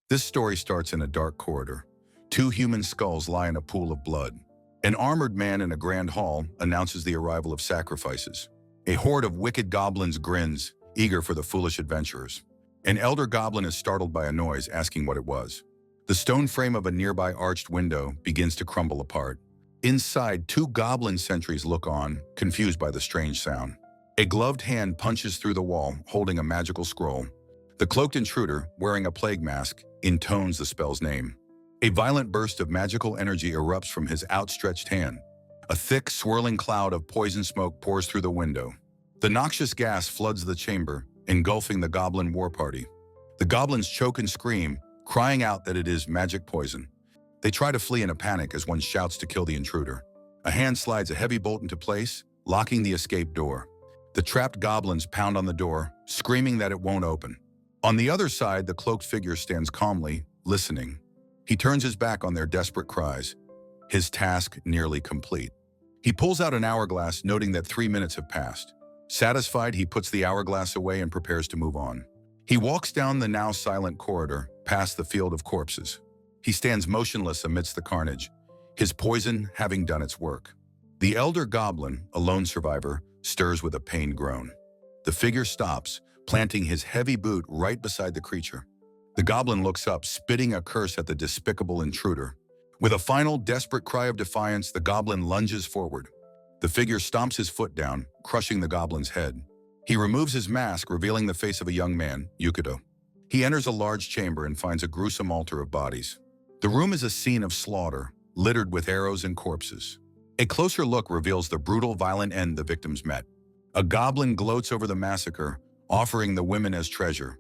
This story starts in a dark corridor. Two human skulls lie in a pool of blood. An armored man in a grand hall announces the arrival of sacrifices. A horde of wicked goblins grins, eager for the foolish adventurers. An elder goblin is startled by a noise, asking what it was. The stone frame of a nearby arched window begins to crumble apart. Inside, two goblin sentries look on, confused by the strange sound. A gloved hand punches through the wall, holding a magical scroll. The cloaked intruder, wearing a plague mask, intones the spell's name. A violent burst of magical energy erupts from his outstretched hand. A thick, swirling cloud of poison smoke pours through the window. The noxious gas floods the chamber, engulfing the goblin war party. The goblins choke and scream, crying out that it is magic poison. They try to flee in a panic as one shouts to kill the intruder. A hand slides a heavy bolt into place, locking the escape door. The trapped goblins pound on the door, screaming that it won't open. On the other side, the cloaked figure stands calmly, listening. He turns his back on their desperate cries, his task nearly complete. He pulls out an hourglass, noting that 3 minutes have passed. Satisfied, he puts the hourglass away and prepares to move on. He walks down the now silent corridor, past the field of corpses. He stands motionless amidst the carnage, his poison having done its work. The elder goblin, a lone survivor, stirs with a pained groan. The figure stops, planting his heavy boot right beside the creature. The goblin looks up, spitting a curse at the despicable intruder. With a final desperate cry of defiance, the goblin lunges forward. The figure stomps his foot down, crushing the goblin's head. He removes his mask, revealing the face of a young man, Yukito. He enters a large chamber and finds a gruesome altar of bodies. The room is a scene of slaughter, littered with arrows and corpses. A closer look reveals the brutal, violent end the victims met. A goblin gloats over the massacre, offering the women as treasure.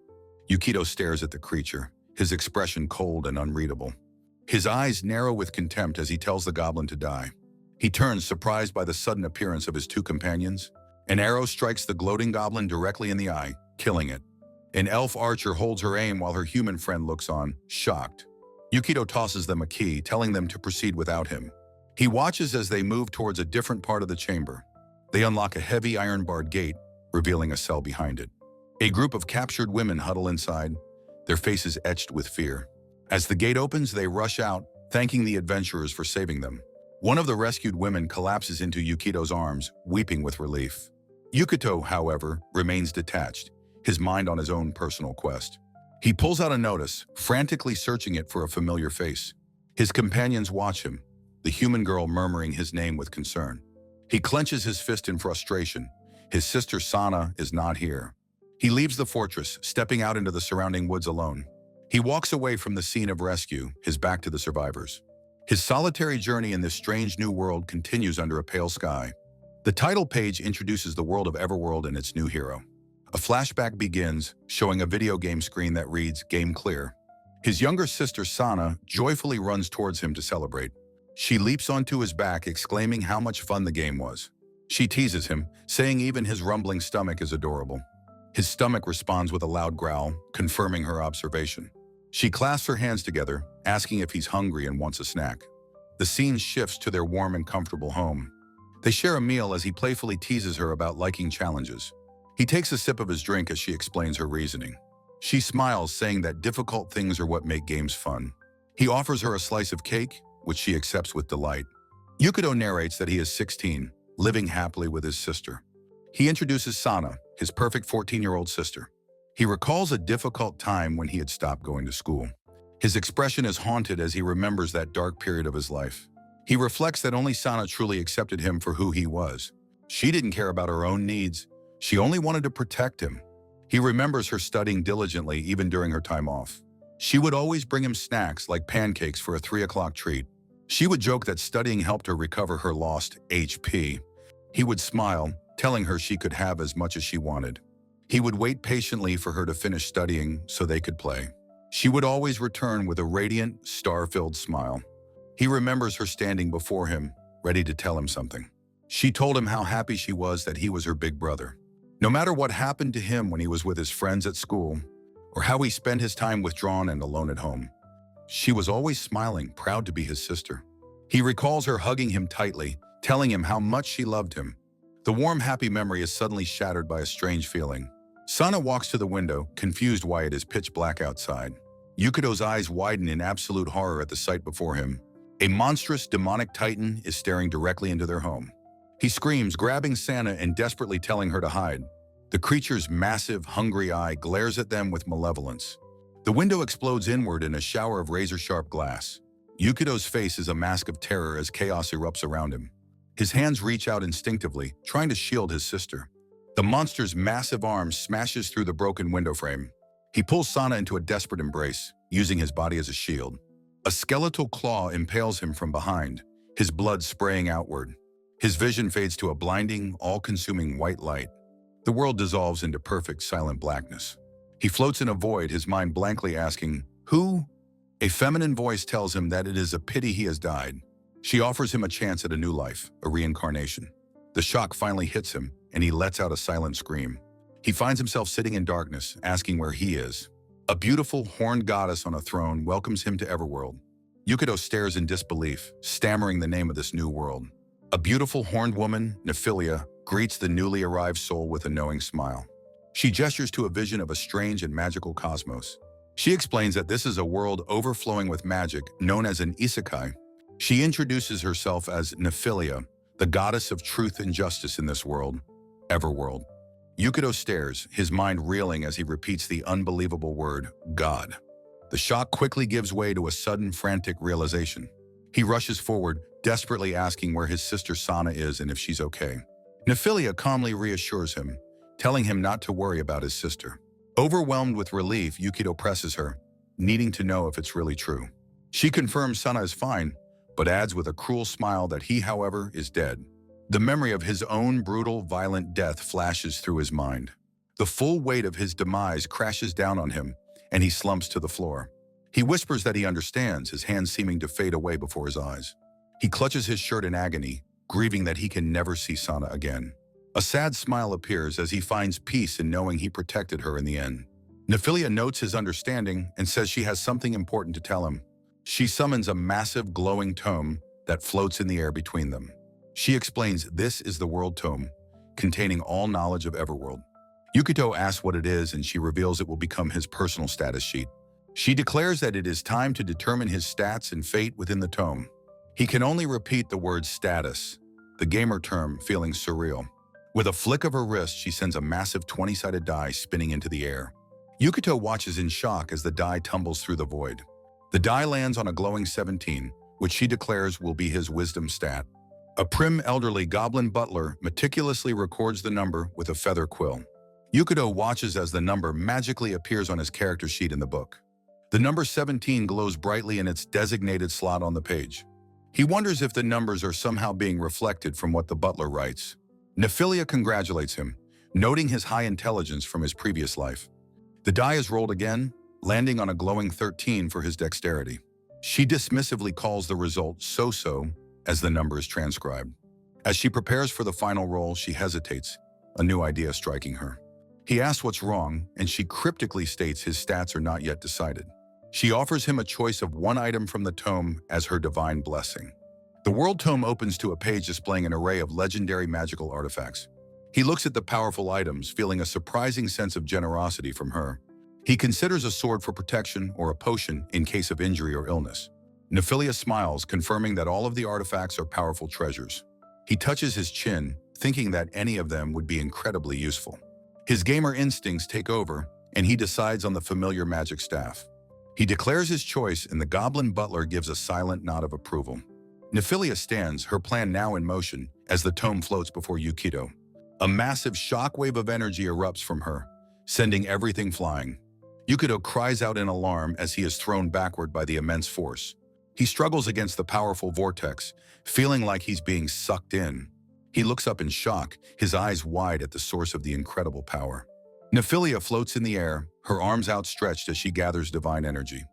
Yukito stares at the creature, his expression cold and unreadable. His eyes narrow with contempt as he tells the goblin to die. He turns, surprised by the sudden appearance of his two companions. An arrow strikes the gloating goblin directly in the eye, killing it. An elf archer holds her aim while her human friend looks on, shocked. Yukito tosses them a key, telling them to proceed without him. He watches as they move towards a different part of the chamber. They unlock a heavy iron-barred gate, revealing a cell behind it. A group of captured women huddle inside, their faces etched with fear. As the gate opens, they rush out, thanking the adventurers for saving them. One of the rescued women collapses into Yukito's arms, weeping with relief. Yukito, however, remains detached, his mind on his own personal quest. He pulls out a notice, frantically searching it for a familiar face. His companions watch him, the human girl murmuring his name with concern. He clenches his fist in frustration. His sister Sana is not here. He leaves the fortress, stepping out into the surrounding woods alone. He walks away from the scene of rescue, his back to the survivors. His solitary journey in this strange new world continues under a pale sky. The title page introduces the world of Everworld and its new hero. A flashback begins, showing a video game screen that reads, "Game clear." His younger sister Sana joyfully runs towards him to celebrate. She leaps onto his back, exclaiming how much fun the game was. She teases him, saying even his rumbling stomach is adorable. His stomach responds with a loud growl, confirming her observation. She clasps her hands together, asking if he's hungry and wants a snack. The scene shifts to their warm and comfortable home. They share a meal as he playfully teases her about liking challenges. He takes a sip of his drink as she explains her reasoning. She smiles, saying that difficult things are what make games fun. He offers her a slice of cake, which she accepts with delight. Yukito narrates that he is 16, living happily with his sister. He introduces Sana, his perfect 14-year-old sister. He recalls a difficult time when he had stopped going to school. His expression is haunted as he remembers that dark period of his life. He reflects that only Sana truly accepted him for who he was. She didn't care about her own needs. She only wanted to protect him. He remembers her studying diligently even during her time off. She would always bring him snacks like pancakes for a 3 o'clock treat. She would joke that studying helped her recover her lost HP. He would smile, telling her she could have as much as she wanted. He would wait patiently for her to finish studying so they could play. She would always return with a radiant, star-filled smile. He remembers her standing before him, ready to tell him something. She told him how happy she was that he was her big brother. No matter what happened to him when he was with his friends at school, or how he spent his time withdrawn and alone at home, she was always smiling, proud to be his sister. He recalls her hugging him tightly, telling him how much she loved him. The warm, happy memory is suddenly shattered by a strange feeling. Sana walks to the window, confused why it is pitch black outside. Yukito's eyes widen in absolute horror at the sight before him. A monstrous, demonic titan is staring directly into their home. He screams, grabbing Sana and desperately telling her to hide. The creature's massive, hungry eye glares at them with malevolence. The window explodes inward in a shower of razor-sharp glass. Yukito's face is a mask of terror as chaos erupts around him. His hands reach out instinctively, trying to shield his sister. The monster's massive arm smashes through the broken window frame. He pulls Sana into a desperate embrace, using his body as a shield. A skeletal claw impales him from behind, his blood spraying outward. His vision fades to a blinding, all-consuming white light. The world dissolves into perfect, silent blackness. He floats in a void, his mind blankly asking, "Who?" A feminine voice tells him that it is a pity he has died. She offers him a chance at a new life, a reincarnation. The shock finally hits him, and he lets out a silent scream. He finds himself sitting in darkness, asking where he is. A beautiful, horned goddess on a throne welcomes him to Everworld. Yukito stares in disbelief, stammering the name of this new world. A beautiful, horned woman, Nephilia, greets the newly arrived soul with a knowing smile. She gestures to a vision of a strange and magical cosmos. She explains that this is a world overflowing with magic, known as an isekai. She introduces herself as Nephilia, the goddess of truth and justice in this world, Everworld. Yukito stares, his mind reeling as he repeats the unbelievable word, God. The shock quickly gives way to a sudden, frantic realization. He rushes forward, desperately asking where his sister Sana is and if she's okay. Nephilia calmly reassures him, telling him not to worry about his sister. Overwhelmed with relief, Yukito presses her, needing to know if it's really true. She confirms Sana is fine, but adds with a cruel smile that he, however, is dead. The memory of his own brutal, violent death flashes through his mind. The full weight of his demise crashes down on him, and he slumps to the floor. He whispers that he understands, his hands seeming to fade away before his eyes. He clutches his shirt in agony, grieving that he can never see Sana again. A sad smile appears as he finds peace in knowing he protected her in the end. Nephilia notes his understanding and says she has something important to tell him. She summons a massive, glowing tome that floats in the air between them. She explains this is the World Tome, containing all knowledge of Everworld. Yukito asks what it is, and she reveals it will become his personal status sheet. She declares that it is time to determine his stats and fate within the tome. He can only repeat the word status, the gamer term feeling surreal. With a flick of her wrist, she sends a massive 20-sided die spinning into the air. Yukito watches in shock as the die tumbles through the void. The die lands on a glowing 17, which she declares will be his wisdom stat. A prim elderly goblin butler meticulously records the number with a feather quill. Yukito watches as the number magically appears on his character sheet in the book. The number 17 glows brightly in its designated slot on the page. He wonders if the numbers are somehow being reflected from what the butler writes. Nephilia congratulates him, noting his high intelligence from his previous life. The die is rolled again, landing on a glowing 13 for his dexterity. She dismissively calls the result so-so as the number is transcribed. As she prepares for the final roll, she hesitates, a new idea striking her. He asks what's wrong, and she cryptically states his stats are not yet decided. She offers him a choice of one item from the tome as her divine blessing. The World Tome opens to a page displaying an array of legendary magical artifacts. He looks at the powerful items, feeling a surprising sense of generosity from her. He considers a sword for protection or a potion in case of injury or illness. Nephilia smiles, confirming that all of the artifacts are powerful treasures. He touches his chin, thinking that any of them would be incredibly useful. His gamer instincts take over, and he decides on the familiar magic staff. He declares his choice, and the goblin butler gives a silent nod of approval. Nephilia stands, her plan now in motion, as the tome floats before Yukito. A massive shockwave of energy erupts from her, sending everything flying. Yukito cries out in alarm as he is thrown backward by the immense force. He struggles against the powerful vortex, feeling like he's being sucked in. He looks up in shock, his eyes wide at the source of the incredible power. Nephilia floats in the air, her arms outstretched as she gathers divine energy.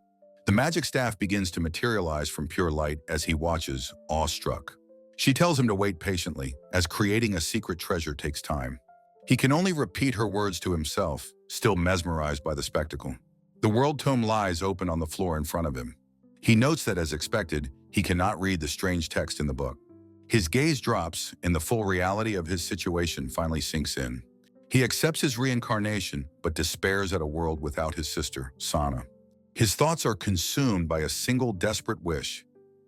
The magic staff begins to materialize from pure light as he watches, awestruck. She tells him to wait patiently, as creating a secret treasure takes time. He can only repeat her words to himself, still mesmerized by the spectacle. The World Tome lies open on the floor in front of him. He notes that, as expected, he cannot read the strange text in the book. His gaze drops, and the full reality of his situation finally sinks in. He accepts his reincarnation, but despairs at a world without his sister, Sana. His thoughts are consumed by a single desperate wish.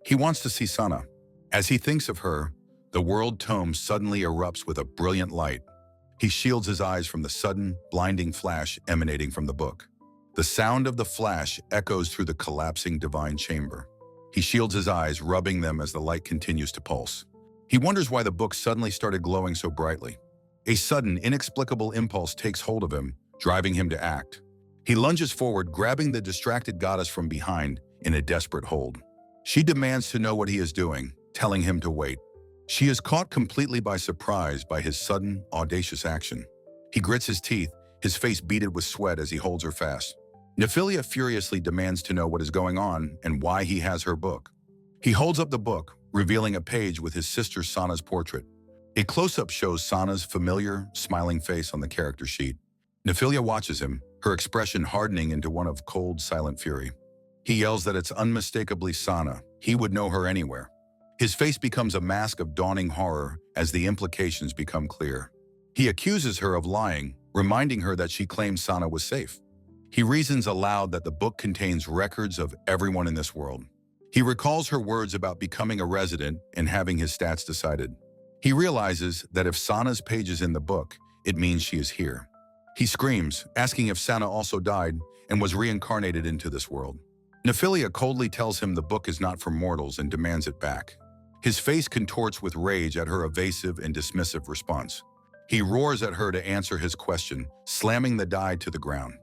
He wants to see Sana. As he thinks of her, the world tome suddenly erupts with a brilliant light. He shields his eyes from the sudden, blinding flash emanating from the book. The sound of the flash echoes through the collapsing divine chamber. He shields his eyes, rubbing them as the light continues to pulse. He wonders why the book suddenly started glowing so brightly. A sudden, inexplicable impulse takes hold of him, driving him to act. He lunges forward, grabbing the distracted goddess from behind in a desperate hold. She demands to know what he is doing, telling him to wait. She is caught completely by surprise by his sudden, audacious action. He grits his teeth, his face beaded with sweat as he holds her fast. Nephilia furiously demands to know what is going on and why he has her book. He holds up the book, revealing a page with his sister Sana's portrait. A close-up shows Sana's familiar, smiling face on the character sheet. Nephilia watches him, her expression hardening into one of cold, silent fury. He yells that it's unmistakably Sana. He would know her anywhere. His face becomes a mask of dawning horror as the implications become clear. He accuses her of lying, reminding her that she claimed Sana was safe. He reasons aloud that the book contains records of everyone in this world. He recalls her words about becoming a resident and having his stats decided. He realizes that if Sana's page is in the book, it means she is here. He screams, asking if Sana also died and was reincarnated into this world. Nephilia coldly tells him the book is not for mortals and demands it back. His face contorts with rage at her evasive and dismissive response. He roars at her to answer his question, slamming the die to the ground.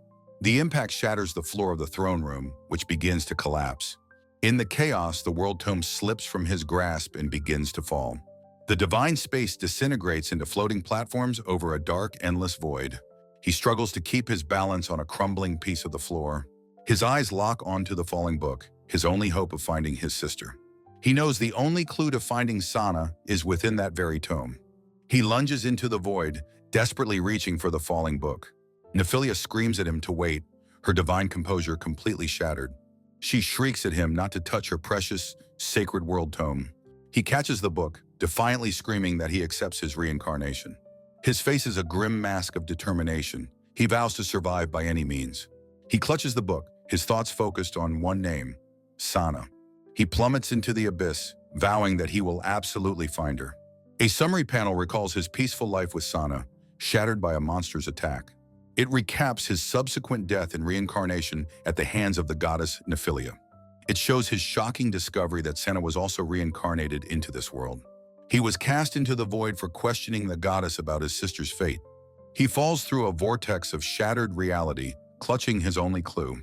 The impact shatters the floor of the throne room, which begins to collapse. In the chaos, the world tome slips from his grasp and begins to fall. The divine space disintegrates into floating platforms over a dark, endless void. He struggles to keep his balance on a crumbling piece of the floor. His eyes lock onto the falling book, his only hope of finding his sister. He knows the only clue to finding Sana is within that very tome. He lunges into the void, desperately reaching for the falling book. Nephilia screams at him to wait, her divine composure completely shattered. She shrieks at him not to touch her precious, sacred world tome. He catches the book, defiantly screaming that he accepts his reincarnation. His face is a grim mask of determination. He vows to survive by any means. He clutches the book, his thoughts focused on one name, Sana. He plummets into the abyss, vowing that he will absolutely find her. A summary panel recalls his peaceful life with Sana, shattered by a monster's attack. It recaps his subsequent death and reincarnation at the hands of the goddess Nephilia. It shows his shocking discovery that Sana was also reincarnated into this world. He was cast into the void for questioning the goddess about his sister's fate. He falls through a vortex of shattered reality, clutching his only clue.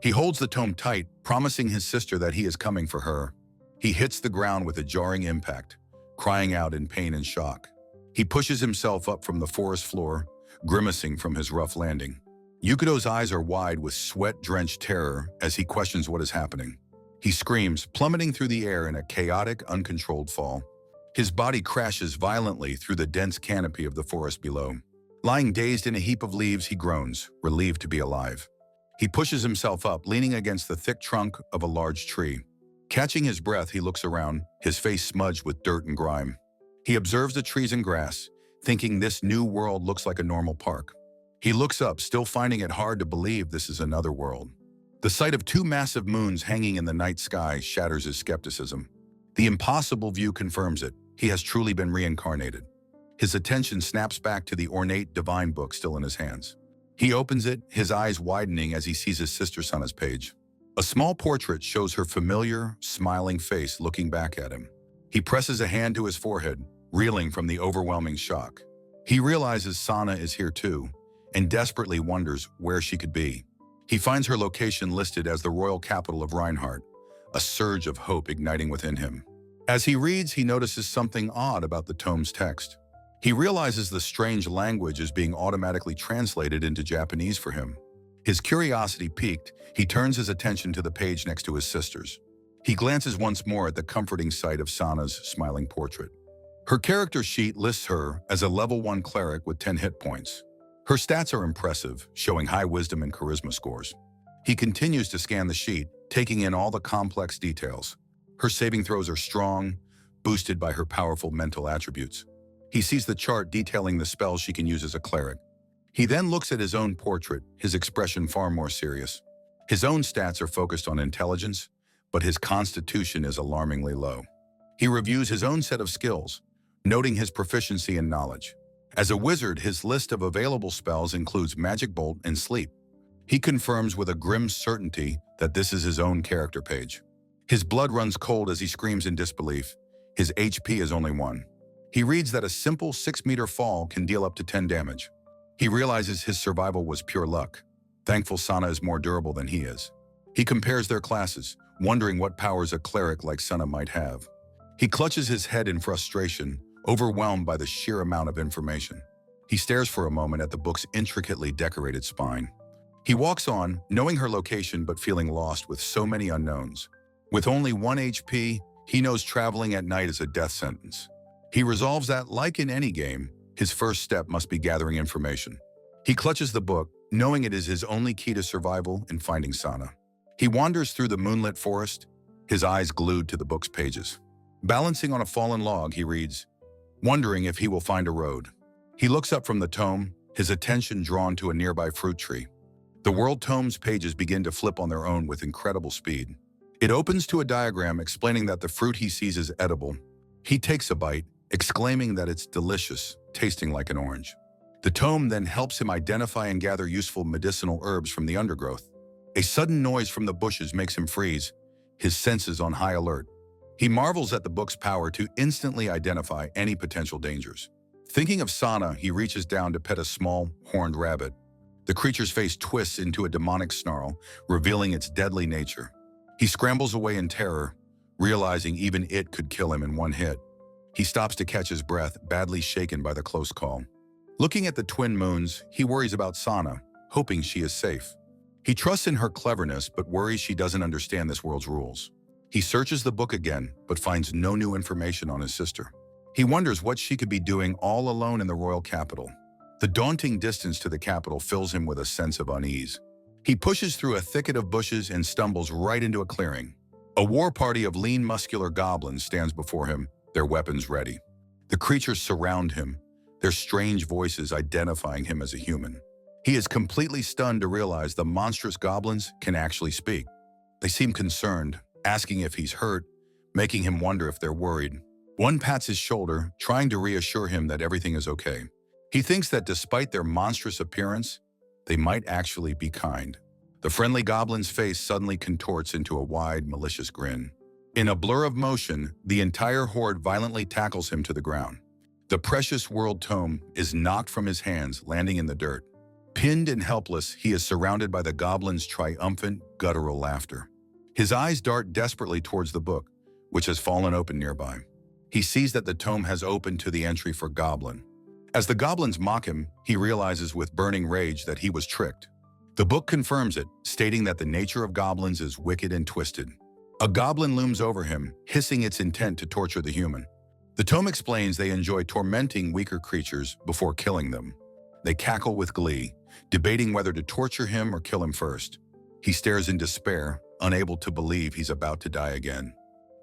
He holds the tome tight, promising his sister that he is coming for her. He hits the ground with a jarring impact, crying out in pain and shock. He pushes himself up from the forest floor, grimacing from his rough landing. Yukido's eyes are wide with sweat-drenched terror as he questions what is happening. He screams, plummeting through the air in a chaotic, uncontrolled fall. His body crashes violently through the dense canopy of the forest below. Lying dazed in a heap of leaves, he groans, relieved to be alive. He pushes himself up, leaning against the thick trunk of a large tree. Catching his breath, he looks around, his face smudged with dirt and grime. He observes the trees and grass, thinking this new world looks like a normal park. He looks up, still finding it hard to believe this is another world. The sight of two massive moons hanging in the night sky shatters his skepticism. The impossible view confirms it. He has truly been reincarnated. His attention snaps back to the ornate divine book still in his hands. He opens it, his eyes widening as he sees his sister Sana's page. A small portrait shows her familiar, smiling face looking back at him. He presses a hand to his forehead, reeling from the overwhelming shock. He realizes Sana is here too, and desperately wonders where she could be. He finds her location listed as the royal capital of Reinhardt, a surge of hope igniting within him. As he reads, he notices something odd about the tome's text. He realizes the strange language is being automatically translated into Japanese for him. His curiosity piqued, he turns his attention to the page next to his sister's. He glances once more at the comforting sight of Sana's smiling portrait. Her character sheet lists her as a level 1 cleric with 10 hit points. Her stats are impressive, showing high wisdom and charisma scores. He continues to scan the sheet, taking in all the complex details. Her saving throws are strong, boosted by her powerful mental attributes. He sees the chart detailing the spells she can use as a cleric. He then looks at his own portrait, his expression far more serious. His own stats are focused on intelligence, but his constitution is alarmingly low. He reviews his own set of skills, noting his proficiency in knowledge. As a wizard, his list of available spells includes Magic Bolt and Sleep. He confirms with a grim certainty that this is his own character page. His blood runs cold as he screams in disbelief. His HP is only 1. He reads that a simple 6-meter fall can deal up to 10 damage. He realizes his survival was pure luck. Thankful Sana is more durable than he is. He compares their classes, wondering what powers a cleric like Sana might have. He clutches his head in frustration, overwhelmed by the sheer amount of information. He stares for a moment at the book's intricately decorated spine. He walks on, knowing her location but feeling lost with so many unknowns. With only 1 HP, he knows traveling at night is a death sentence. He resolves that, like in any game, his first step must be gathering information. He clutches the book, knowing it is his only key to survival and finding Sana. He wanders through the moonlit forest, his eyes glued to the book's pages. Balancing on a fallen log, he reads, wondering if he will find a road. He looks up from the tome, his attention drawn to a nearby fruit tree. The world tome's pages begin to flip on their own with incredible speed. It opens to a diagram explaining that the fruit he sees is edible. He takes a bite, exclaiming that it's delicious, tasting like an orange. The tome then helps him identify and gather useful medicinal herbs from the undergrowth. A sudden noise from the bushes makes him freeze, his senses on high alert. He marvels at the book's power to instantly identify any potential dangers. Thinking of Sana, he reaches down to pet a small, horned rabbit. The creature's face twists into a demonic snarl, revealing its deadly nature. He scrambles away in terror, realizing even it could kill him in one hit. He stops to catch his breath, badly shaken by the close call. Looking at the twin moons, he worries about Sana, hoping she is safe. He trusts in her cleverness, but worries she doesn't understand this world's rules. He searches the book again, but finds no new information on his sister. He wonders what she could be doing all alone in the royal capital. The daunting distance to the capital fills him with a sense of unease. He pushes through a thicket of bushes and stumbles right into a clearing. A war party of lean, muscular goblins stands before him, their weapons ready. The creatures surround him, their strange voices identifying him as a human. He is completely stunned to realize the monstrous goblins can actually speak. They seem concerned, asking if he's hurt, making him wonder if they're worried. One pats his shoulder, trying to reassure him that everything is okay. He thinks that despite their monstrous appearance, they might actually be kind. The friendly goblin's face suddenly contorts into a wide, malicious grin. In a blur of motion, the entire horde violently tackles him to the ground. The precious world tome is knocked from his hands, landing in the dirt. Pinned and helpless, he is surrounded by the goblin's triumphant, guttural laughter. His eyes dart desperately towards the book, which has fallen open nearby. He sees that the tome has opened to the entry for goblin. As the goblins mock him, he realizes with burning rage that he was tricked. The book confirms it, stating that the nature of goblins is wicked and twisted. A goblin looms over him, hissing its intent to torture the human. The tome explains they enjoy tormenting weaker creatures before killing them. They cackle with glee, debating whether to torture him or kill him first. He stares in despair, unable to believe he's about to die again.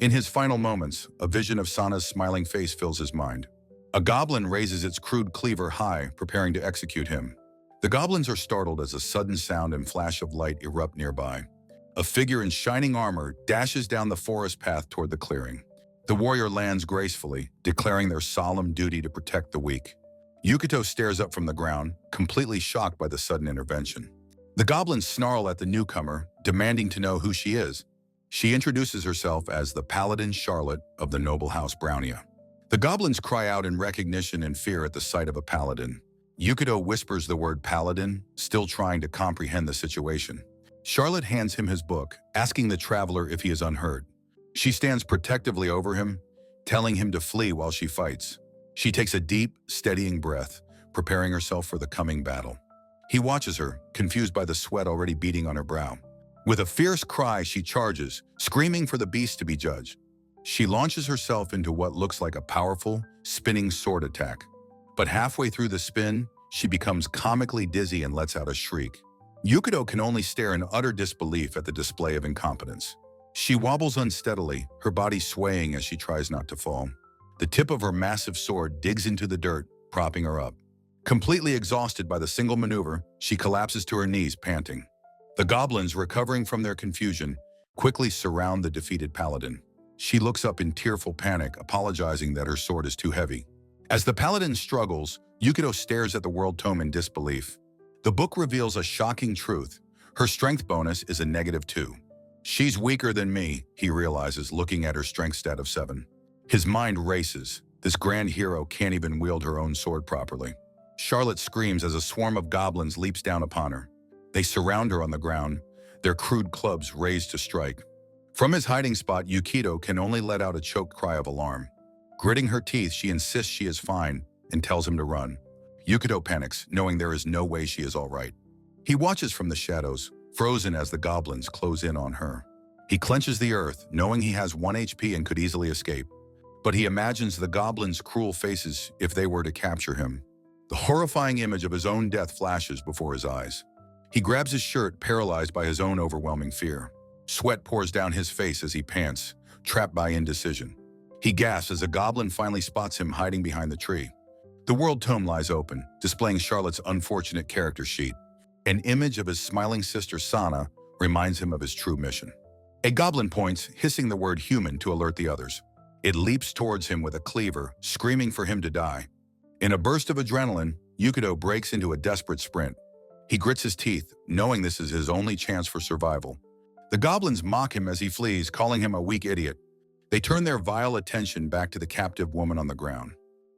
In his final moments, a vision of Sana's smiling face fills his mind. A goblin raises its crude cleaver high, preparing to execute him. The goblins are startled as a sudden sound and flash of light erupt nearby. A figure in shining armor dashes down the forest path toward the clearing. The warrior lands gracefully, declaring their solemn duty to protect the weak. Yukito stares up from the ground, completely shocked by the sudden intervention. The goblins snarl at the newcomer, demanding to know who she is. She introduces herself as the paladin Charlotte of the noble house Brownia. The goblins cry out in recognition and fear at the sight of a paladin. Yukito whispers the word paladin, still trying to comprehend the situation. Charlotte hands him his book, asking the traveler if he is unhurt. She stands protectively over him, telling him to flee while she fights. She takes a deep, steadying breath, preparing herself for the coming battle. He watches her, confused by the sweat already beading on her brow. With a fierce cry, she charges, screaming for the beast to be judged. She launches herself into what looks like a powerful, spinning sword attack. But halfway through the spin, she becomes comically dizzy and lets out a shriek. Yukito can only stare in utter disbelief at the display of incompetence. She wobbles unsteadily, her body swaying as she tries not to fall. The tip of her massive sword digs into the dirt, propping her up. Completely exhausted by the single maneuver, she collapses to her knees, panting. The goblins, recovering from their confusion, quickly surround the defeated paladin. She looks up in tearful panic, apologizing that her sword is too heavy. As the paladin struggles, Yukito stares at the world tome in disbelief. The book reveals a shocking truth. Her strength bonus is a -2. She's weaker than me, he realizes, looking at her strength stat of 7. His mind races. This grand hero can't even wield her own sword properly. Charlotte screams as a swarm of goblins leaps down upon her. They surround her on the ground, their crude clubs raised to strike. From his hiding spot, Yukito can only let out a choked cry of alarm. Gritting her teeth, she insists she is fine and tells him to run. Yukito panics, knowing there is no way she is all right. He watches from the shadows, frozen as the goblins close in on her. He clenches the earth, knowing he has 1 HP and could easily escape. But he imagines the goblins' cruel faces if they were to capture him. The horrifying image of his own death flashes before his eyes. He grabs his shirt, paralyzed by his own overwhelming fear. Sweat pours down his face as he pants, trapped by indecision. He gasps as a goblin finally spots him hiding behind the tree. The world tome lies open, displaying Charlotte's unfortunate character sheet. An image of his smiling sister Sana reminds him of his true mission. A goblin points, hissing the word human to alert the others. It leaps towards him with a cleaver, screaming for him to die. In a burst of adrenaline, Yukito breaks into a desperate sprint. He grits his teeth, knowing this is his only chance for survival. The goblins mock him as he flees, calling him a weak idiot. They turn their vile attention back to the captive woman on the ground.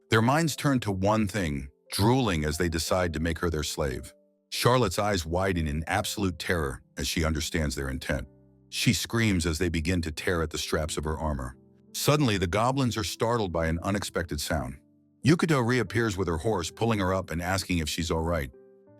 Their minds turn to one thing, drooling as they decide to make her their slave. Charlotte's eyes widen in absolute terror as she understands their intent. She screams as they begin to tear at the straps of her armor. Suddenly, the goblins are startled by an unexpected sound. Yukito reappears with her horse, pulling her up and asking if she's all right.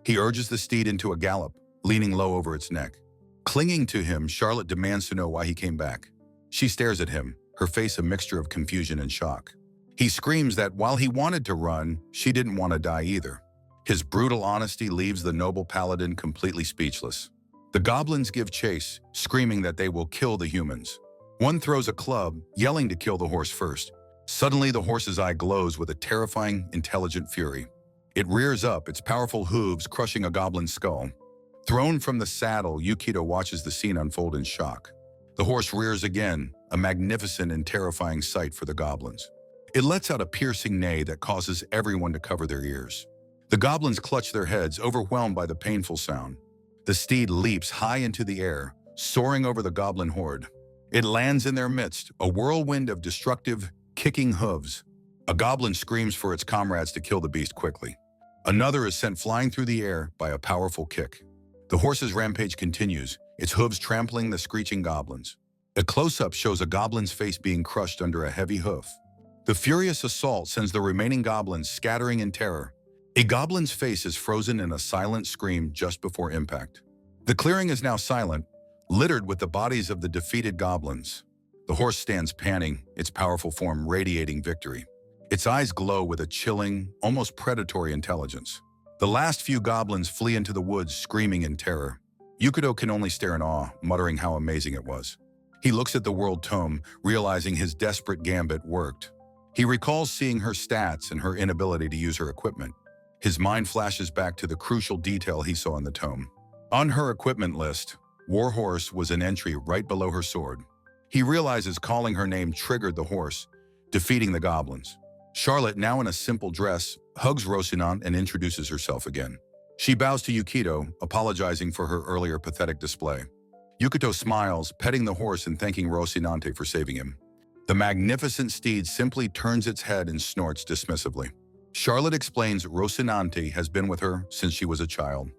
He urges the steed into a gallop, leaning low over its neck. Clinging to him, Charlotte demands to know why he came back. She stares at him, her face a mixture of confusion and shock. He screams that while he wanted to run, she didn't want to die either. His brutal honesty leaves the noble paladin completely speechless. The goblins give chase, screaming that they will kill the humans. One throws a club, yelling to kill the horse first. Suddenly, the horse's eye glows with a terrifying, intelligent fury. It rears up, its powerful hooves crushing a goblin's skull. Thrown from the saddle, Yukito watches the scene unfold in shock. The horse rears again, a magnificent and terrifying sight for the goblins. It lets out a piercing neigh that causes everyone to cover their ears. The goblins clutch their heads, overwhelmed by the painful sound. The steed leaps high into the air, soaring over the goblin horde. It lands in their midst, a whirlwind of destructive, kicking hooves. A goblin screams for its comrades to kill the beast quickly. Another is sent flying through the air by a powerful kick. The horse's rampage continues, its hooves trampling the screeching goblins. A close-up shows a goblin's face being crushed under a heavy hoof. The furious assault sends the remaining goblins scattering in terror. A goblin's face is frozen in a silent scream just before impact. The clearing is now silent, littered with the bodies of the defeated goblins. The horse stands panting, its powerful form radiating victory. Its eyes glow with a chilling, almost predatory intelligence. The last few goblins flee into the woods, screaming in terror. Yukito can only stare in awe, muttering how amazing it was. He looks at the world tome, realizing his desperate gambit worked. He recalls seeing her stats and her inability to use her equipment. His mind flashes back to the crucial detail he saw in the tome. On her equipment list, Warhorse was an entry right below her sword. He realizes calling her name triggered the horse, defeating the goblins. Charlotte, now in a simple dress, hugs Rocinante and introduces herself again. She bows to Yukito, apologizing for her earlier pathetic display. Yukito smiles, petting the horse and thanking Rocinante for saving him. The magnificent steed simply turns its head and snorts dismissively. Charlotte explains Rocinante has been with her since she was a child.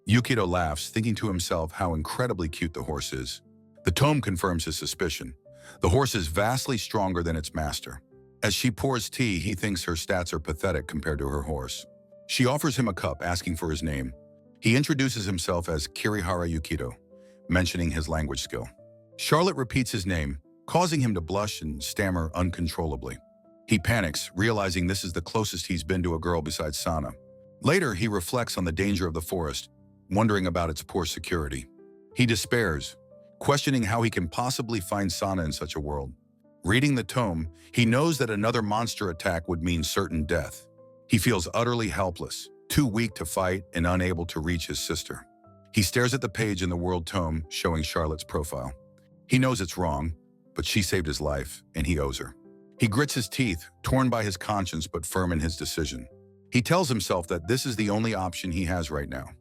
Yukito laughs, thinking to himself how incredibly cute the horse is. The tome confirms his suspicion. The horse is vastly stronger than its master. As she pours tea, he thinks her stats are pathetic compared to her horse. She offers him a cup, asking for his name. He introduces himself as Kirihara Yukito, mentioning his language skill. Charlotte repeats his name, causing him to blush and stammer uncontrollably. He panics, realizing this is the closest he's been to a girl besides Sana. Later, he reflects on the danger of the forest, wondering about its poor security. He despairs, questioning how he can possibly find Sana in such a world. Reading the tome, he knows that another monster attack would mean certain death. He feels utterly helpless, too weak to fight and unable to reach his sister. He stares at the page in the World Tome showing Charlotte's profile. He knows it's wrong, but she saved his life, and he owes her. He grits his teeth, torn by his conscience but firm in his decision. He tells himself that this is the only option he has right now.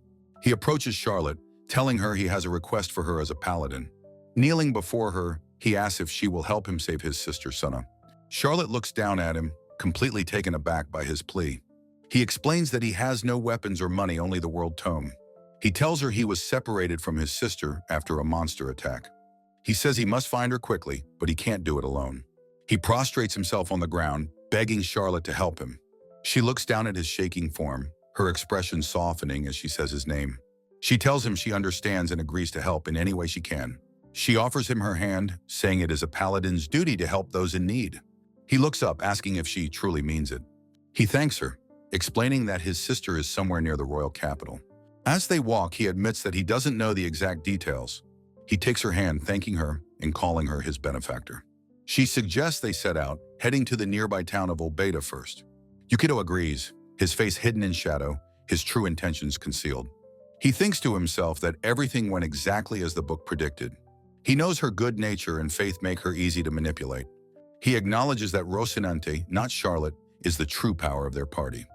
He approaches Charlotte, telling her he has a request for her as a paladin. Kneeling before her, he asks if she will help him save his sister Sana. Charlotte looks down at him, completely taken aback by his plea. He explains that he has no weapons or money, only the World Tome. He tells her he was separated from his sister after a monster attack. He says he must find her quickly, but he can't do it alone. He prostrates himself on the ground, begging Charlotte to help him. She looks down at his shaking form, her expression softening as she says his name. She tells him she understands and agrees to help in any way she can. She offers him her hand, saying it is a paladin's duty to help those in need. He looks up, asking if she truly means it. He thanks her, explaining that his sister is somewhere near the royal capital. As they walk, he admits that he doesn't know the exact details. He takes her hand, thanking her and calling her his benefactor. She suggests they set out, heading to the nearby town of Olbeta first. Yukito agrees, his face hidden in shadow, his true intentions concealed. He thinks to himself that everything went exactly as the book predicted. He knows her good nature and faith make her easy to manipulate. He acknowledges that Rocinante, not Charlotte, is the true power of their party.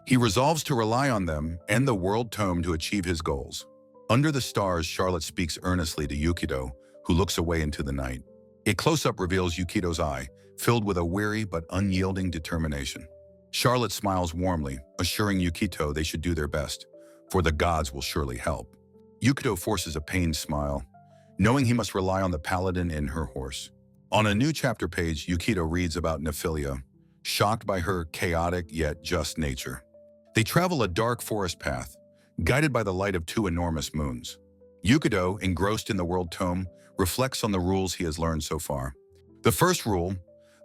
He resolves to rely on them and the World Tome to achieve his goals. Under the stars, Charlotte speaks earnestly to Yukito, who looks away into the night. A close-up reveals Yukito's eye, filled with a weary but unyielding determination. Charlotte smiles warmly, assuring Yukito they should do their best, for the gods will surely help. Yukito forces a pained smile, knowing he must rely on the paladin and her horse. On a new chapter page, Yukito reads about Nephilia, shocked by her chaotic yet just nature. They travel a dark forest path, guided by the light of two enormous moons. Yukito, engrossed in the World Tome, reflects on the rules he has learned so far. The first rule,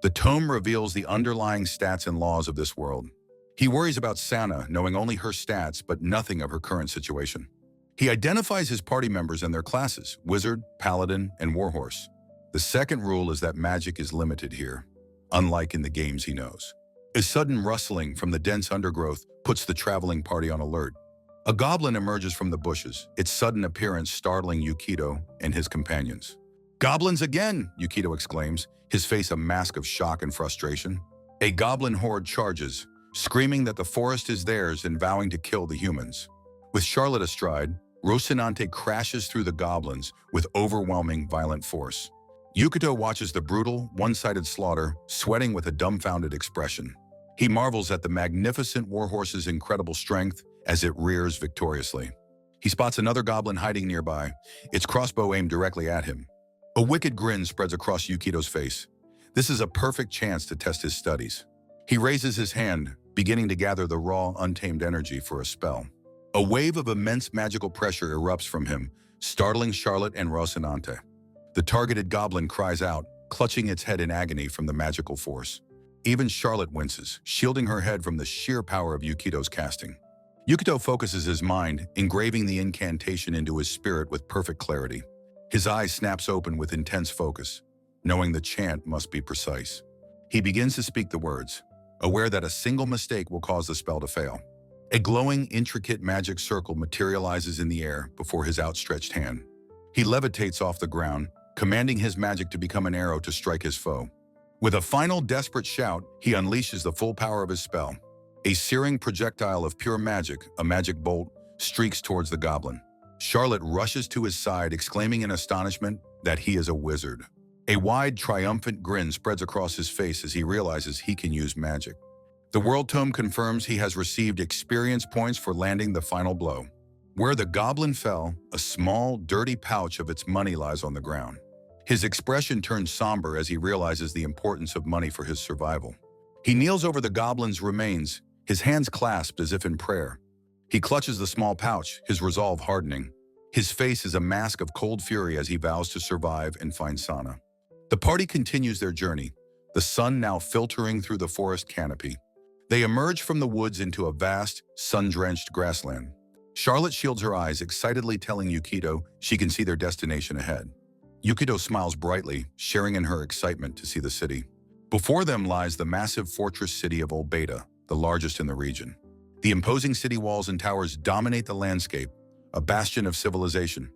the tome reveals the underlying stats and laws of this world. He worries about Sana, knowing only her stats but nothing of her current situation. He identifies his party members and their classes, wizard, paladin, and warhorse. The second rule is that magic is limited here, unlike in the games he knows. A sudden rustling from the dense undergrowth puts the traveling party on alert. A goblin emerges from the bushes, its sudden appearance startling Yukito and his companions. "Goblins again!" Yukito exclaims, his face a mask of shock and frustration. A goblin horde charges, screaming that the forest is theirs and vowing to kill the humans. With Charlotte astride, Rocinante crashes through the goblins with overwhelming violent force. Yukito watches the brutal, one-sided slaughter, sweating with a dumbfounded expression. He marvels at the magnificent warhorse's incredible strength as it rears victoriously. He spots another goblin hiding nearby, its crossbow aimed directly at him. A wicked grin spreads across Yukito's face. This is a perfect chance to test his studies. He raises his hand, beginning to gather the raw, untamed energy for a spell. A wave of immense magical pressure erupts from him, startling Charlotte and Rocinante. The targeted goblin cries out, clutching its head in agony from the magical force. Even Charlotte winces, shielding her head from the sheer power of Yukito's casting. Yukito focuses his mind, engraving the incantation into his spirit with perfect clarity. His eyes snaps open with intense focus, knowing the chant must be precise. He begins to speak the words, aware that a single mistake will cause the spell to fail. A glowing, intricate magic circle materializes in the air before his outstretched hand. He levitates off the ground, commanding his magic to become an arrow to strike his foe. With a final desperate shout, he unleashes the full power of his spell. A searing projectile of pure magic, a magic bolt, streaks towards the goblin. Charlotte rushes to his side, exclaiming in astonishment that he is a wizard. A wide, triumphant grin spreads across his face as he realizes he can use magic. The World Tome confirms he has received experience points for landing the final blow. Where the goblin fell, a small, dirty pouch of its money lies on the ground. His expression turns somber as he realizes the importance of money for his survival. He kneels over the goblin's remains, his hands clasped as if in prayer. He clutches the small pouch, his resolve hardening. His face is a mask of cold fury as he vows to survive and find Sana. The party continues their journey, the sun now filtering through the forest canopy. They emerge from the woods into a vast, sun-drenched grassland. Charlotte shields her eyes, excitedly telling Yukito she can see their destination ahead. Yukito smiles brightly, sharing in her excitement to see the city. Before them lies the massive fortress city of Olbeta, the largest in the region. The imposing city walls and towers dominate the landscape, a bastion of civilization.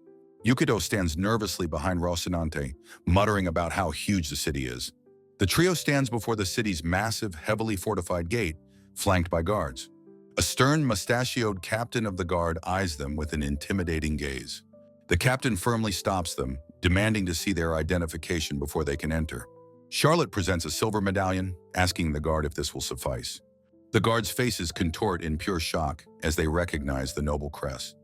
Yukito stands nervously behind Rocinante, muttering about how huge the city is. The trio stands before the city's massive, heavily fortified gate, flanked by guards. A stern, mustachioed captain of the guard eyes them with an intimidating gaze. The captain firmly stops them, demanding to see their identification before they can enter. Charlotte presents a silver medallion, asking the guard if this will suffice. The guards' faces contort in pure shock as they recognize the noble crest.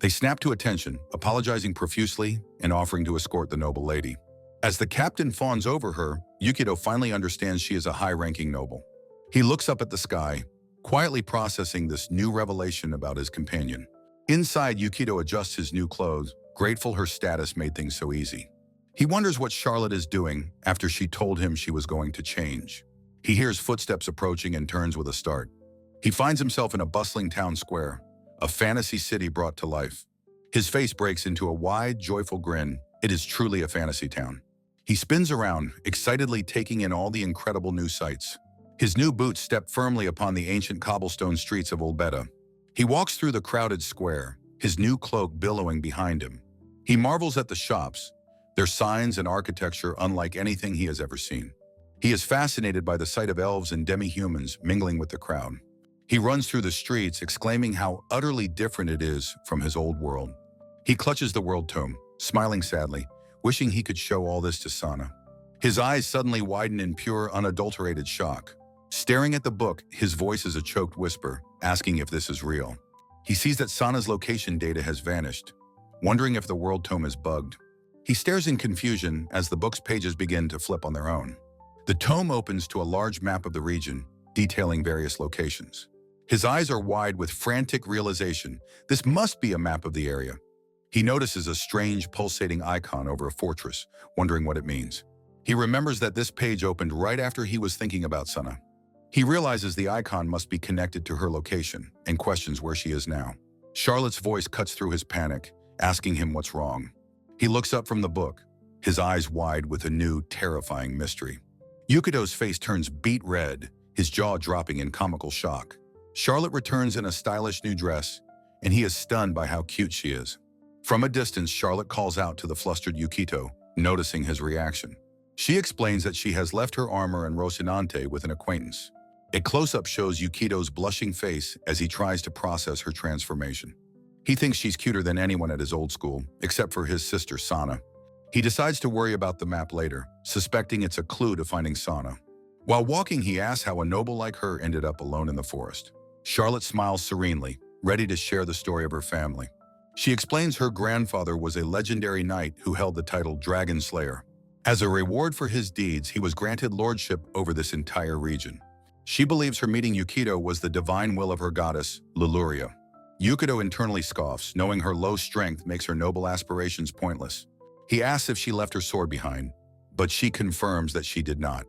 They snap to attention, apologizing profusely and offering to escort the noble lady. As the captain fawns over her, Yukito finally understands she is a high-ranking noble. He looks up at the sky, quietly processing this new revelation about his companion. Inside, Yukito adjusts his new clothes, grateful her status made things so easy. He wonders what Charlotte is doing after she told him she was going to change. He hears footsteps approaching and turns with a start. He finds himself in a bustling town square, a fantasy city brought to life. His face breaks into a wide, joyful grin. It is truly a fantasy town. He spins around, excitedly taking in all the incredible new sights. His new boots step firmly upon the ancient cobblestone streets of Olbeta. He walks through the crowded square, his new cloak billowing behind him. He marvels at the shops, their signs and architecture unlike anything he has ever seen. He is fascinated by the sight of elves and demi-humans mingling with the crowd. He runs through the streets, exclaiming how utterly different it is from his old world. He clutches the world tome, smiling sadly, wishing he could show all this to Sana. His eyes suddenly widen in pure, unadulterated shock. Staring at the book, his voice is a choked whisper, asking if this is real. He sees that Sana's location data has vanished, wondering if the world tome is bugged. He stares in confusion as the book's pages begin to flip on their own. The tome opens to a large map of the region, detailing various locations. His eyes are wide with frantic realization. This must be a map of the area. He notices a strange, pulsating icon over a fortress, wondering what it means. He remembers that this page opened right after he was thinking about Sana. He realizes the icon must be connected to her location and questions where she is now. Charlotte's voice cuts through his panic, asking him what's wrong. He looks up from the book, his eyes wide with a new, terrifying mystery. Yukito's face turns beet red, his jaw dropping in comical shock. Charlotte returns in a stylish new dress, and he is stunned by how cute she is. From a distance, Charlotte calls out to the flustered Yukito, noticing his reaction. She explains that she has left her armor in Rocinante with an acquaintance. A close-up shows Yukito's blushing face as he tries to process her transformation. He thinks she's cuter than anyone at his old school, except for his sister Sana. He decides to worry about the map later, suspecting it's a clue to finding Sana. While walking, he asks how a noble like her ended up alone in the forest. Charlotte smiles serenely, ready to share the story of her family. She explains her grandfather was a legendary knight who held the title Dragon Slayer. As a reward for his deeds, he was granted lordship over this entire region. She believes her meeting Yukito was the divine will of her goddess, Leluria. Yukito internally scoffs, knowing her low strength makes her noble aspirations pointless. He asks if she left her sword behind, but she confirms that she did not.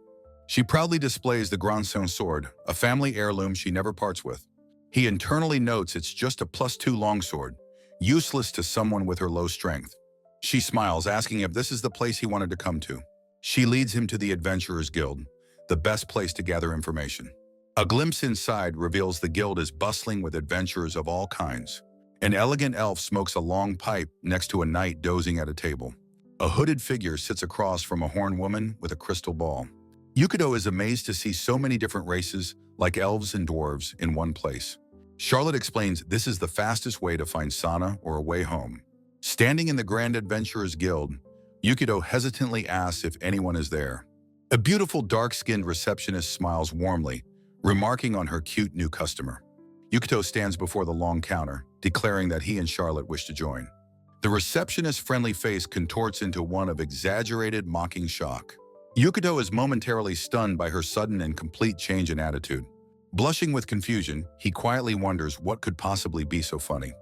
She proudly displays the Grandson sword, a family heirloom she never parts with. He internally notes it's just a +2 longsword, useless to someone with her low strength. She smiles, asking if this is the place he wanted to come to. She leads him to the Adventurers Guild, the best place to gather information. A glimpse inside reveals the guild is bustling with adventurers of all kinds. An elegant elf smokes a long pipe next to a knight dozing at a table. A hooded figure sits across from a horned woman with a crystal ball. Yukito is amazed to see so many different races, like elves and dwarves, in one place. Charlotte explains this is the fastest way to find Sana or a way home. Standing in the Grand Adventurers Guild, Yukito hesitantly asks if anyone is there. A beautiful dark-skinned receptionist smiles warmly, remarking on her cute new customer. Yukito stands before the long counter, declaring that he and Charlotte wish to join. The receptionist's friendly face contorts into one of exaggerated, mocking shock. Yukito is momentarily stunned by her sudden and complete change in attitude. Blushing with confusion, he quietly wonders what could possibly be so funny.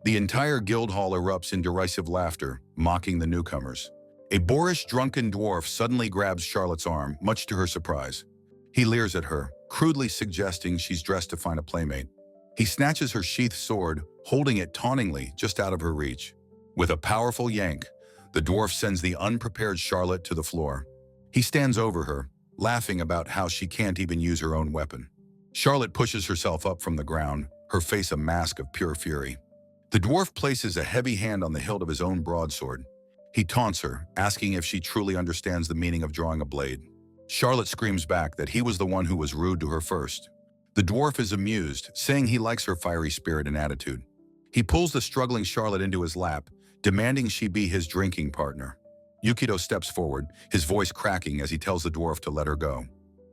The entire guild hall erupts in derisive laughter, mocking the newcomers. A boorish, drunken dwarf suddenly grabs Charlotte's arm, much to her surprise. He leers at her, crudely suggesting she's dressed to find a playmate. He snatches her sheathed sword, holding it tauntingly just out of her reach. With a powerful yank, the dwarf sends the unprepared Charlotte to the floor. He stands over her, laughing about how she can't even use her own weapon. Charlotte pushes herself up from the ground, her face a mask of pure fury. The dwarf places a heavy hand on the hilt of his own broadsword. He taunts her, asking if she truly understands the meaning of drawing a blade. Charlotte screams back that he was the one who was rude to her first. The dwarf is amused, saying he likes her fiery spirit and attitude. He pulls the struggling Charlotte into his lap, demanding she be his drinking partner. Yukito steps forward, his voice cracking as he tells the dwarf to let her go.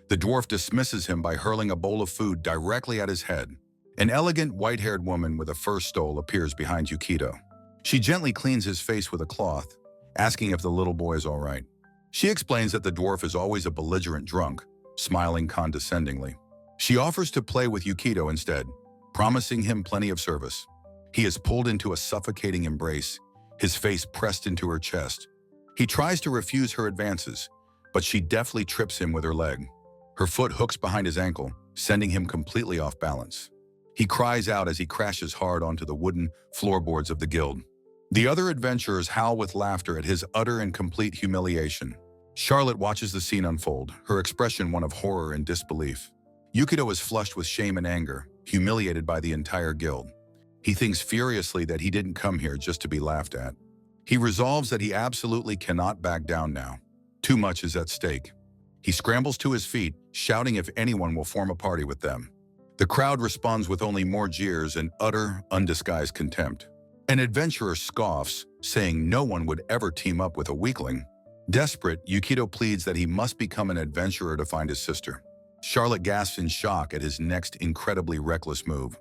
The dwarf dismisses him by hurling a bowl of food directly at his head. An elegant, white-haired woman with a fur stole appears behind Yukito. She gently cleans his face with a cloth, asking if the little boy is all right. She explains that the dwarf is always a belligerent drunk, smiling condescendingly. She offers to play with Yukito instead, promising him plenty of service. He is pulled into a suffocating embrace, his face pressed into her chest. He tries to refuse her advances, but she deftly trips him with her leg. Her foot hooks behind his ankle, sending him completely off balance. He cries out as he crashes hard onto the wooden floorboards of the guild. The other adventurers howl with laughter at his utter and complete humiliation. Charlotte watches the scene unfold, her expression one of horror and disbelief. Yukito is flushed with shame and anger, humiliated by the entire guild. He thinks furiously that he didn't come here just to be laughed at. He resolves that he absolutely cannot back down now. Too much is at stake. He scrambles to his feet, shouting if anyone will form a party with them. The crowd responds with only more jeers and utter, undisguised contempt. An adventurer scoffs, saying no one would ever team up with a weakling. Desperate, Yukito pleads that he must become an adventurer to find his sister. Charlotte gasps in shock at his next incredibly reckless move.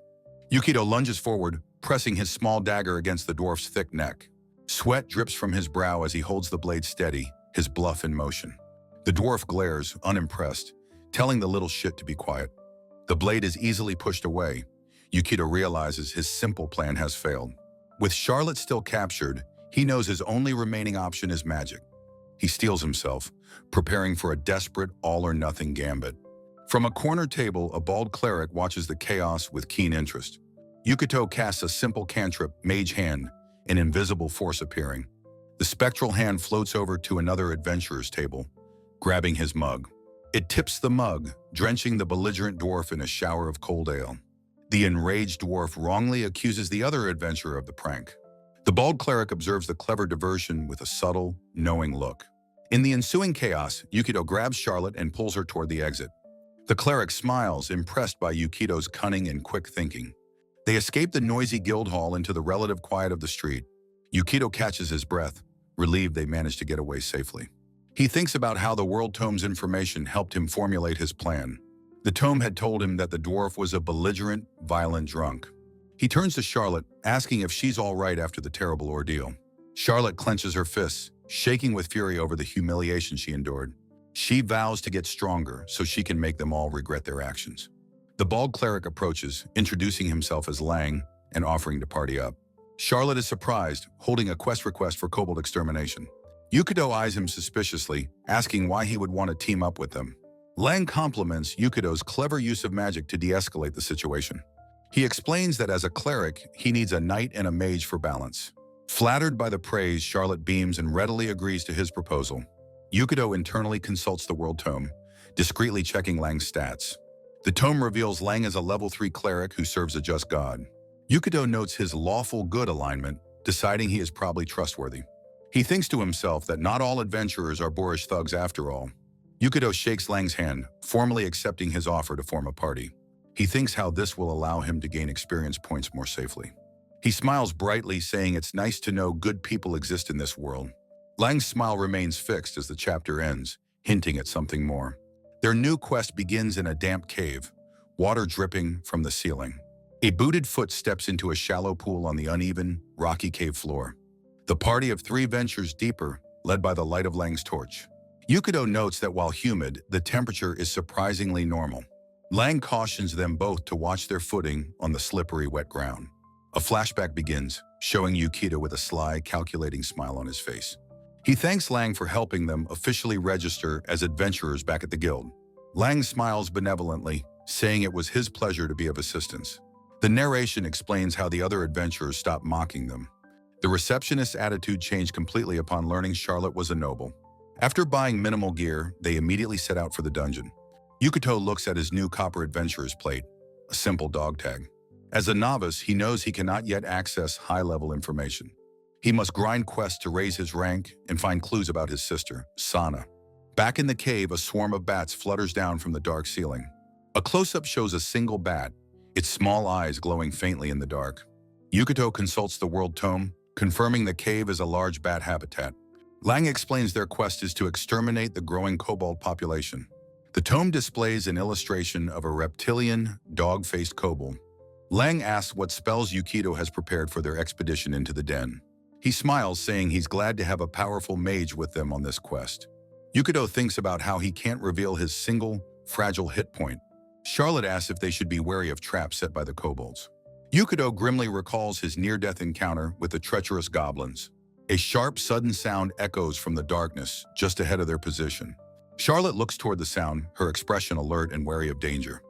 Yukito lunges forward, pressing his small dagger against the dwarf's thick neck. Sweat drips from his brow as he holds the blade steady, his bluff in motion. The dwarf glares, unimpressed, telling the little shit to be quiet. The blade is easily pushed away. Yukito realizes his simple plan has failed. With Charlotte still captured, he knows his only remaining option is magic. He steels himself, preparing for a desperate all-or-nothing gambit. From a corner table, a bald cleric watches the chaos with keen interest. Yukito casts a simple cantrip, Mage Hand, an invisible force appearing. The spectral hand floats over to another adventurer's table, grabbing his mug. It tips the mug, drenching the belligerent dwarf in a shower of cold ale. The enraged dwarf wrongly accuses the other adventurer of the prank. The bald cleric observes the clever diversion with a subtle, knowing look. In the ensuing chaos, Yukito grabs Charlotte and pulls her toward the exit. The cleric smiles, impressed by Yukito's cunning and quick thinking. They escape the noisy guild hall into the relative quiet of the street. Yukito catches his breath, relieved they managed to get away safely. He thinks about how the World Tome's information helped him formulate his plan. The tome had told him that the dwarf was a belligerent, violent drunk. He turns to Charlotte, asking if she's all right after the terrible ordeal. Charlotte clenches her fists, shaking with fury over the humiliation she endured. She vows to get stronger so she can make them all regret their actions. The bald cleric approaches, introducing himself as Lang and offering to party up. Charlotte is surprised, holding a quest request for kobold extermination. Yukito eyes him suspiciously, asking why he would want to team up with them. Lang compliments Yukito's clever use of magic to de-escalate the situation. He explains that as a cleric, he needs a knight and a mage for balance. Flattered by the praise, Charlotte beams and readily agrees to his proposal. Yukito internally consults the World Tome, discreetly checking Lang's stats. The tome reveals Lang as a level 3 cleric who serves a just god. Yukito notes his lawful good alignment, deciding he is probably trustworthy. He thinks to himself that not all adventurers are boorish thugs after all. Yukito shakes Lang's hand, formally accepting his offer to form a party. He thinks how this will allow him to gain experience points more safely. He smiles brightly, saying it's nice to know good people exist in this world. Lang's smile remains fixed as the chapter ends, hinting at something more. Their new quest begins in a damp cave, water dripping from the ceiling. A booted foot steps into a shallow pool on the uneven, rocky cave floor. The party of 3 ventures deeper, led by the light of Lang's torch. Yukito notes that while humid, the temperature is surprisingly normal. Lang cautions them both to watch their footing on the slippery, wet ground. A flashback begins, showing Yukito with a sly, calculating smile on his face. He thanks Lang for helping them officially register as adventurers back at the guild. Lang smiles benevolently, saying it was his pleasure to be of assistance. The narration explains how the other adventurers stopped mocking them. The receptionist's attitude changed completely upon learning Charlotte was a noble. After buying minimal gear, they immediately set out for the dungeon. Yukito looks at his new copper adventurer's plate, a simple dog tag. As a novice, he knows he cannot yet access high-level information. He must grind quests to raise his rank and find clues about his sister, Sana. Back in the cave, a swarm of bats flutters down from the dark ceiling. A close-up shows a single bat, its small eyes glowing faintly in the dark. Yukito consults the world tome, confirming the cave is a large bat habitat. Lang explains their quest is to exterminate the growing kobold population. The tome displays an illustration of a reptilian, dog-faced kobold. Lang asks what spells Yukito has prepared for their expedition into the den. He smiles, saying he's glad to have a powerful mage with them on this quest. Yukito thinks about how he can't reveal his single, fragile hit point. Charlotte asks if they should be wary of traps set by the kobolds. Yukito grimly recalls his near-death encounter with the treacherous goblins. A sharp, sudden sound echoes from the darkness just ahead of their position. Charlotte looks toward the sound, her expression alert and wary of danger.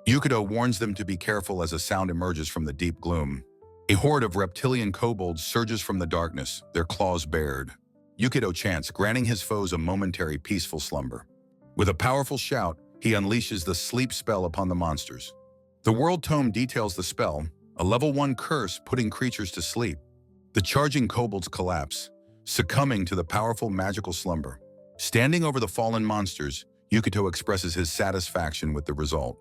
Yukito warns them to be careful as a sound emerges from the deep gloom. A horde of reptilian kobolds surges from the darkness, their claws bared. Yukito chants, granting his foes a momentary peaceful slumber. With a powerful shout, he unleashes the sleep spell upon the monsters. The World Tome details the spell, a level 1 curse putting creatures to sleep. The charging kobolds collapse, succumbing to the powerful magical slumber. Standing over the fallen monsters, Yukito expresses his satisfaction with the result.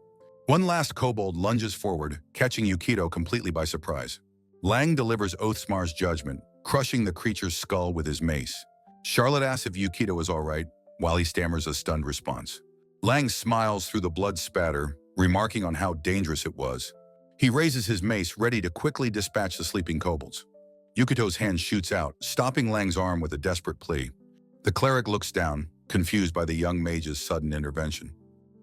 One last kobold lunges forward, catching Yukito completely by surprise. Lang delivers Oathsmar's judgment, crushing the creature's skull with his mace. Charlotte asks if Yukito is all right, while he stammers a stunned response. Lang smiles through the blood spatter, remarking on how dangerous it was. He raises his mace, ready to quickly dispatch the sleeping kobolds. Yukito's hand shoots out, stopping Lang's arm with a desperate plea. The cleric looks down, confused by the young mage's sudden intervention.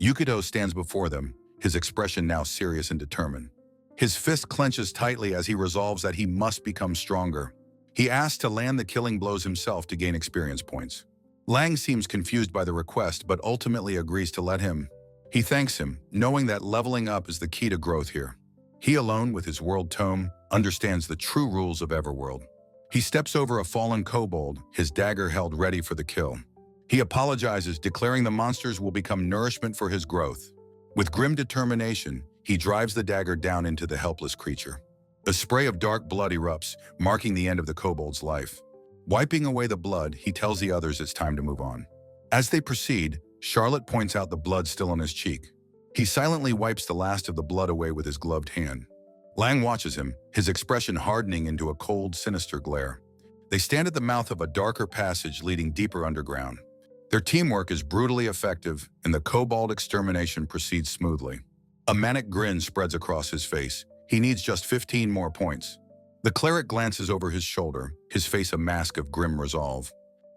Yukito stands before them, his expression now serious and determined. His fist clenches tightly as he resolves that he must become stronger. He asks to land the killing blows himself to gain experience points. Lang seems confused by the request, but ultimately agrees to let him. He thanks him, knowing that leveling up is the key to growth here. He alone, with his world tome, understands the true rules of Everworld. He steps over a fallen kobold, his dagger held ready for the kill. He apologizes, declaring the monsters will become nourishment for his growth. With grim determination, he drives the dagger down into the helpless creature. A spray of dark blood erupts, marking the end of the kobold's life. Wiping away the blood, he tells the others it's time to move on. As they proceed, Charlotte points out the blood still on his cheek. He silently wipes the last of the blood away with his gloved hand. Lang watches him, his expression hardening into a cold, sinister glare. They stand at the mouth of a darker passage leading deeper underground. Their teamwork is brutally effective, and the kobold extermination proceeds smoothly. A manic grin spreads across his face. He needs just 15 more points. The cleric glances over his shoulder, his face a mask of grim resolve.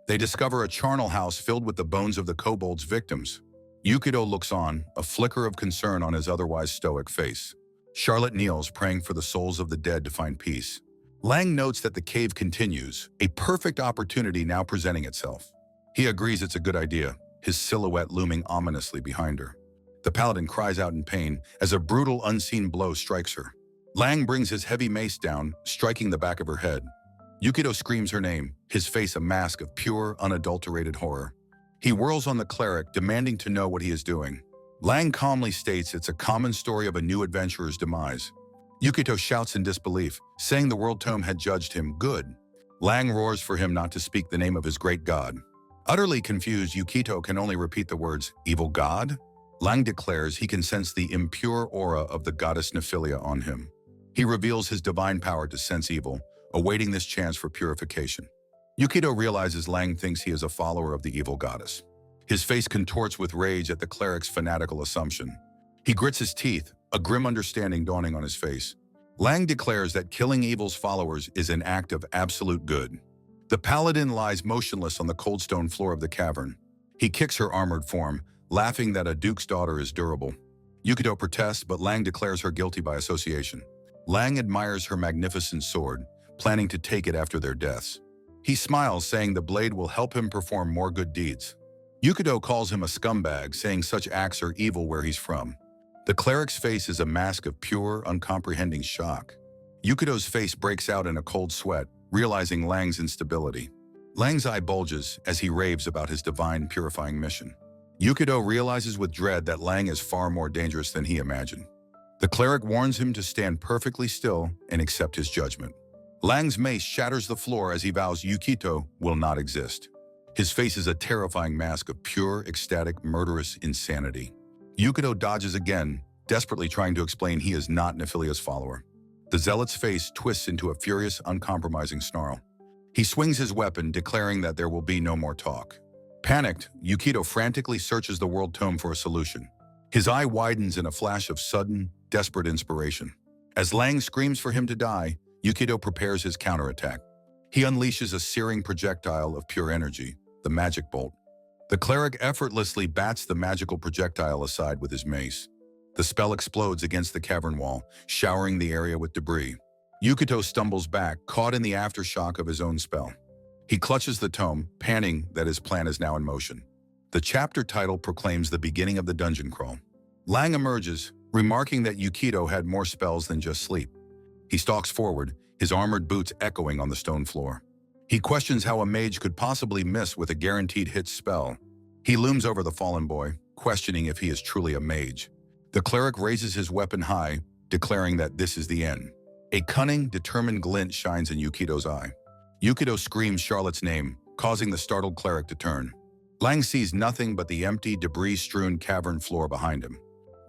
They discover a charnel house filled with the bones of the kobold's victims. Yukito looks on, a flicker of concern on his otherwise stoic face. Charlotte kneels, praying for the souls of the dead to find peace. Lang notes that the cave continues, a perfect opportunity now presenting itself. He agrees it's a good idea, his silhouette looming ominously behind her. The paladin cries out in pain as a brutal, unseen blow strikes her. Lang brings his heavy mace down, striking the back of her head. Yukito screams her name, his face a mask of pure, unadulterated horror. He whirls on the cleric, demanding to know what he is doing. Lang calmly states it's a common story of a new adventurer's demise. Yukito shouts in disbelief, saying the world tome had judged him good. Lang roars for him not to speak the name of his great god. Utterly confused, Yukito can only repeat the words, "Evil god?" Lang declares he can sense the impure aura of the goddess Nephilia on him. He reveals his divine power to sense evil, awaiting this chance for purification. Yukito realizes Lang thinks he is a follower of the evil goddess. His face contorts with rage at the cleric's fanatical assumption. He grits his teeth, a grim understanding dawning on his face. Lang declares that killing evil's followers is an act of absolute good. The paladin lies motionless on the cold stone floor of the cavern. He kicks her armored form, laughing that a duke's daughter is durable. Yukito protests, but Lang declares her guilty by association. Lang admires her magnificent sword, planning to take it after their deaths. He smiles, saying the blade will help him perform more good deeds. Yukito calls him a scumbag, saying such acts are evil where he's from. The cleric's face is a mask of pure, uncomprehending shock. Yukito's face breaks out in a cold sweat, realizing Lang's instability. Lang's eye bulges as he raves about his divine, purifying mission. Yukito realizes with dread that Lang is far more dangerous than he imagined. The cleric warns him to stand perfectly still and accept his judgment. Lang's mace shatters the floor as he vows Yukito will not exist. His face is a terrifying mask of pure, ecstatic, murderous insanity. Yukito dodges again, desperately trying to explain he is not Nephilia's follower. The zealot's face twists into a furious, uncompromising snarl. He swings his weapon, declaring that there will be no more talk. Panicked, Yukito frantically searches the world tome for a solution. His eye widens in a flash of sudden, desperate inspiration. As Lang screams for him to die, Yukito prepares his counterattack. He unleashes a searing projectile of pure energy, the magic bolt. The cleric effortlessly bats the magical projectile aside with his mace. The spell explodes against the cavern wall, showering the area with debris. Yukito stumbles back, caught in the aftershock of his own spell. He clutches the tome, panting that his plan is now in motion. The chapter title proclaims the beginning of the dungeon crawl. Lang emerges, remarking that Yukito had more spells than just sleep. He stalks forward, his armored boots echoing on the stone floor. He questions how a mage could possibly miss with a guaranteed hit spell. He looms over the fallen boy, questioning if he is truly a mage. The cleric raises his weapon high, declaring that this is the end. A cunning, determined glint shines in Yukito's eye. Yukito screams Charlotte's name, causing the startled cleric to turn. Lang sees nothing but the empty, debris-strewn cavern floor behind him.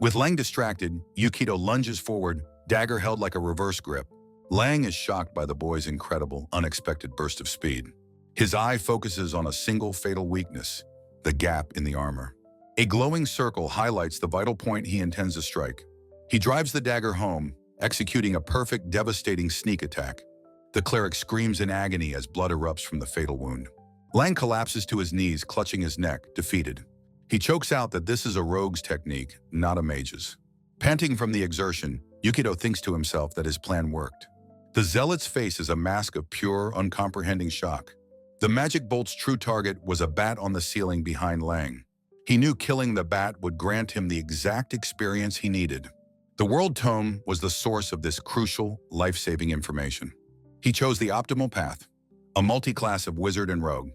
With Lang distracted, Yukito lunges forward, dagger held like a reverse grip. Lang is shocked by the boy's incredible, unexpected burst of speed. His eye focuses on a single fatal weakness, the gap in the armor. A glowing circle highlights the vital point he intends to strike. He drives the dagger home, executing a perfect, devastating sneak attack. The cleric screams in agony as blood erupts from the fatal wound. Lang collapses to his knees, clutching his neck, defeated. He chokes out that this is a rogue's technique, not a mage's. Panting from the exertion, Yukito thinks to himself that his plan worked. The zealot's face is a mask of pure, uncomprehending shock. The magic bolt's true target was a bat on the ceiling behind Lang. He knew killing the bat would grant him the exact experience he needed. The World Tome was the source of this crucial, life-saving information. He chose the optimal path, a multi-class of wizard and rogue.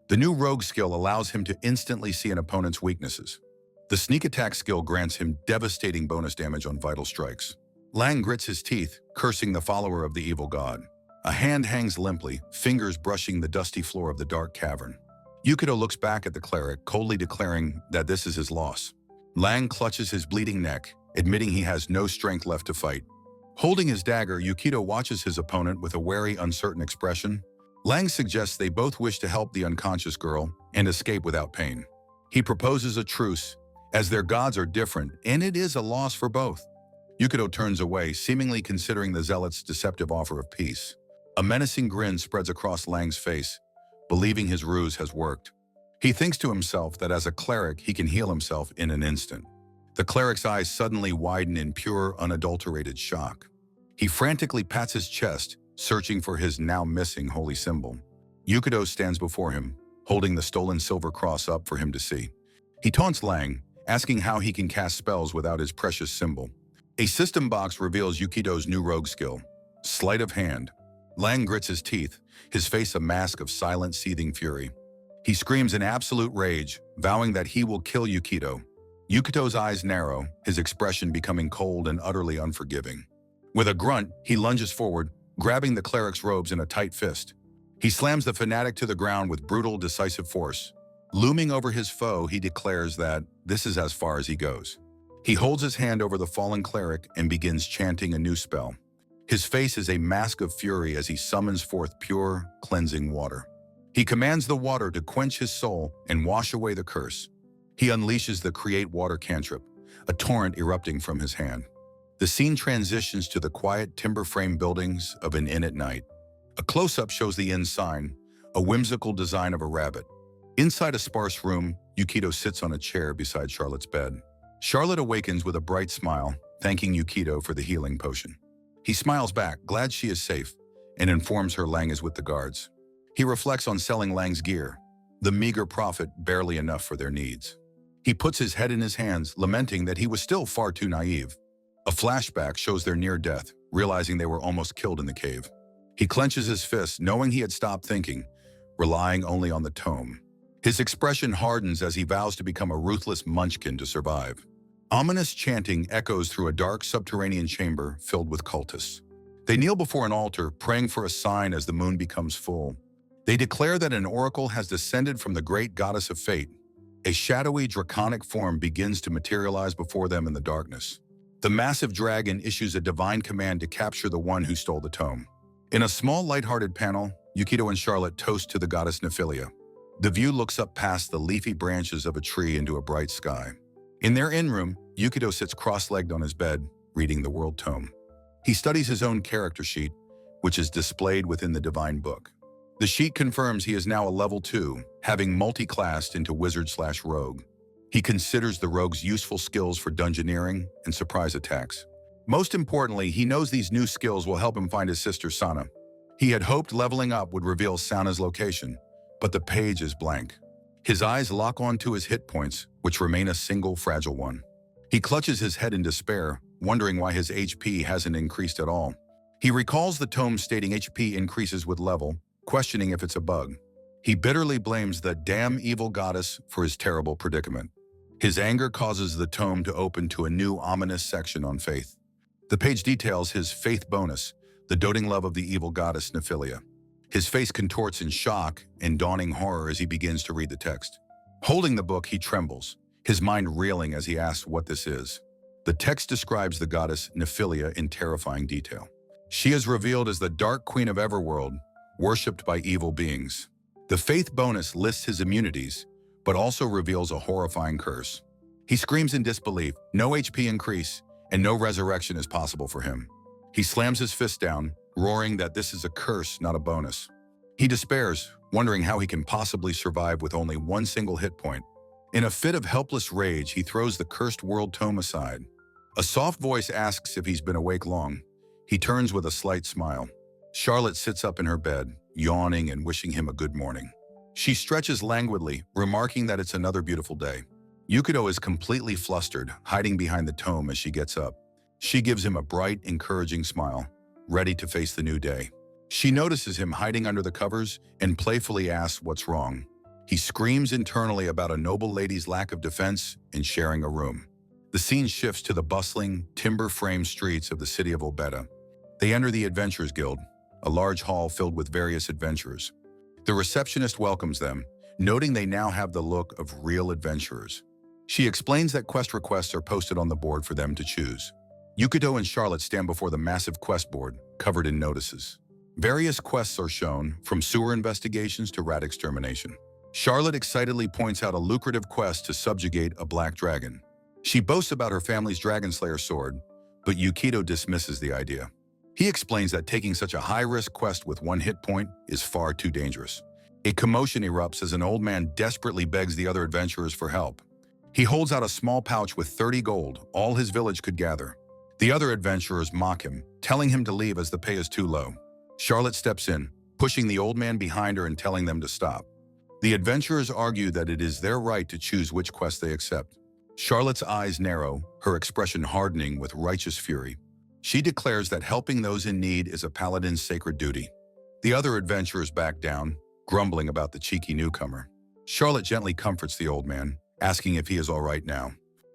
The new rogue skill allows him to instantly see an opponent's weaknesses. The sneak attack skill grants him devastating bonus damage on vital strikes. Lang grits his teeth, cursing the follower of the evil god. A hand hangs limply, fingers brushing the dusty floor of the dark cavern. Yukito looks back at the cleric, coldly declaring that this is his loss. Lang clutches his bleeding neck, admitting he has no strength left to fight. Holding his dagger, Yukito watches his opponent with a wary, uncertain expression. Lang suggests they both wish to help the unconscious girl and escape without pain. He proposes a truce, as their gods are different, and it is a loss for both. Yukito turns away, seemingly considering the zealot's deceptive offer of peace. A menacing grin spreads across Lang's face, believing his ruse has worked. He thinks to himself that as a cleric, he can heal himself in an instant. The cleric's eyes suddenly widen in pure, unadulterated shock. He frantically pats his chest, searching for his now-missing holy symbol. Yukito stands before him, holding the stolen silver cross up for him to see. He taunts Lang, asking how he can cast spells without his precious symbol. A system box reveals Yukito's new rogue skill, Sleight of Hand. Lang grits his teeth, his face a mask of silent, seething fury. He screams in absolute rage, vowing that he will kill Yukito. Yukito's eyes narrow, his expression becoming cold and utterly unforgiving. With a grunt, he lunges forward, grabbing the cleric's robes in a tight fist. He slams the fanatic to the ground with brutal, decisive force. Looming over his foe, he declares that this is as far as he goes. He holds his hand over the fallen cleric and begins chanting a new spell. His face is a mask of fury as he summons forth pure, cleansing water. He commands the water to quench his soul and wash away the curse. He unleashes the Create Water cantrip, a torrent erupting from his hand. The scene transitions to the quiet timber-frame buildings of an inn at night. A close-up shows the inn sign, a whimsical design of a rabbit. Inside a sparse room, Yukito sits on a chair beside Charlotte's bed. Charlotte awakens with a bright smile, thanking Yukito for the healing potion. He smiles back, glad she is safe, and informs her Lang is with the guards. He reflects on selling Lang's gear, the meager profit barely enough for their needs. He puts his head in his hands, lamenting that he was still far too naive. A flashback shows their near death, realizing they were almost killed in the cave. He clenches his fist, knowing he had stopped thinking, relying only on the tome. His expression hardens as he vows to become a ruthless munchkin to survive. Ominous chanting echoes through a dark subterranean chamber filled with cultists. They kneel before an altar, praying for a sign as the moon becomes full. They declare that an oracle has descended from the great goddess of fate. A shadowy, draconic form begins to materialize before them in the darkness. The massive dragon issues a divine command to capture the one who stole the tome. In a small, lighthearted panel, Yukito and Charlotte toast to the goddess Nephilia. The view looks up past the leafy branches of a tree into a bright sky. In their in-room, Yukito sits cross-legged on his bed, reading the world tome. He studies his own character sheet, which is displayed within the divine book. The sheet confirms he is now a level 2, having multi-classed into wizard/rogue. He considers the rogue's useful skills for dungeoneering and surprise attacks. Most importantly, he knows these new skills will help him find his sister Sana. He had hoped leveling up would reveal Sana's location, but the page is blank. His eyes lock onto his hit points, which remain a single fragile one. He clutches his head in despair, wondering why his HP hasn't increased at all. He recalls the tome stating HP increases with level, questioning if it's a bug. He bitterly blames the damn evil goddess for his terrible predicament. His anger causes the tome to open to a new ominous section on faith. The page details his faith bonus, the doting love of the evil goddess Nephilia. His face contorts in shock and dawning horror as he begins to read the text. Holding the book, he trembles, his mind reeling as he asks what this is. The text describes the goddess Nephilia in terrifying detail. She is revealed as the Dark Queen of Everworld, worshipped by evil beings. The faith bonus lists his immunities, but also reveals a horrifying curse. He screams in disbelief, no HP increase, and no resurrection is possible for him. He slams his fist down, roaring that this is a curse, not a bonus. He despairs, wondering how he can possibly survive with only one single hit point. In a fit of helpless rage, he throws the cursed world tome aside. A soft voice asks if he's been awake long. He turns with a slight smile. Charlotte sits up in her bed, yawning and wishing him a good morning. She stretches languidly, remarking that it's another beautiful day. Yukito is completely flustered, hiding behind the tome as she gets up. She gives him a bright, encouraging smile, ready to face the new day. She notices him hiding under the covers and playfully asks what's wrong. He screams internally about a noble lady's lack of defense and sharing a room. The scene shifts to the bustling, timber-framed streets of the city of Obeta. They enter the Adventurers Guild, a large hall filled with various adventurers. The receptionist welcomes them, noting they now have the look of real adventurers. She explains that quest requests are posted on the board for them to choose. Yukito and Charlotte stand before the massive quest board, covered in notices. Various quests are shown, from sewer investigations to rat extermination. Charlotte excitedly points out a lucrative quest to subjugate a black dragon. She boasts about her family's Dragon Slayer sword, but Yukito dismisses the idea. He explains that taking such a high-risk quest with one hit point is far too dangerous. A commotion erupts as an old man desperately begs the other adventurers for help. He holds out a small pouch with 30 gold, all his village could gather. The other adventurers mock him, telling him to leave as the pay is too low. Charlotte steps in, pushing the old man behind her and telling them to stop. The adventurers argue that it is their right to choose which quest they accept. Charlotte's eyes narrow, her expression hardening with righteous fury. She declares that helping those in need is a paladin's sacred duty. The other adventurers back down, grumbling about the cheeky newcomer. Charlotte gently comforts the old man, asking if he is all right now.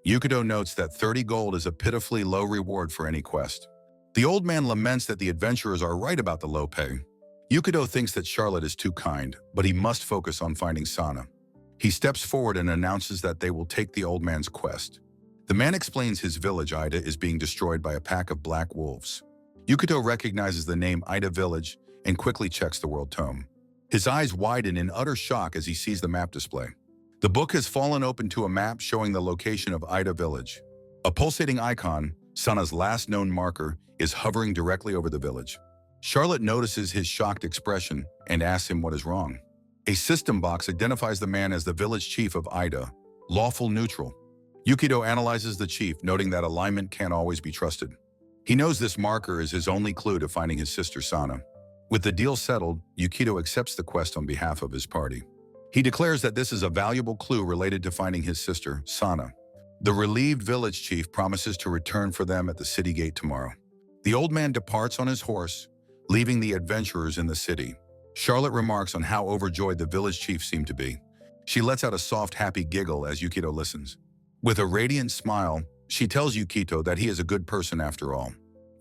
Yukito notes that 30 gold is a pitifully low reward for any quest. The old man laments that the adventurers are right about the low pay. Yukito thinks that Charlotte is too kind, but he must focus on finding Sana. He steps forward and announces that they will take the old man's quest. The man explains his village, Ida, is being destroyed by a pack of black wolves. Yukito recognizes the name Ida Village and quickly checks the world tome. His eyes widen in utter shock as he sees the map display. The book has fallen open to a map showing the location of Ida Village. A pulsating icon, Sana's last known marker, is hovering directly over the village. Charlotte notices his shocked expression and asks him what is wrong. A system box identifies the man as the village chief of Ida, lawful neutral. Yukito analyzes the chief, noting that alignment can't always be trusted. He knows this marker is his only clue to finding his sister Sana. With the deal settled, Yukito accepts the quest on behalf of his party. He declares that this is a valuable clue related to finding his sister, Sana. The relieved village chief promises to return for them at the city gate tomorrow. The old man departs on his horse, leaving the adventurers in the city. Charlotte remarks on how overjoyed the village chief seemed to be. She lets out a soft, happy giggle as Yukito listens. With a radiant smile, She tells Yukito that he is a good person after all.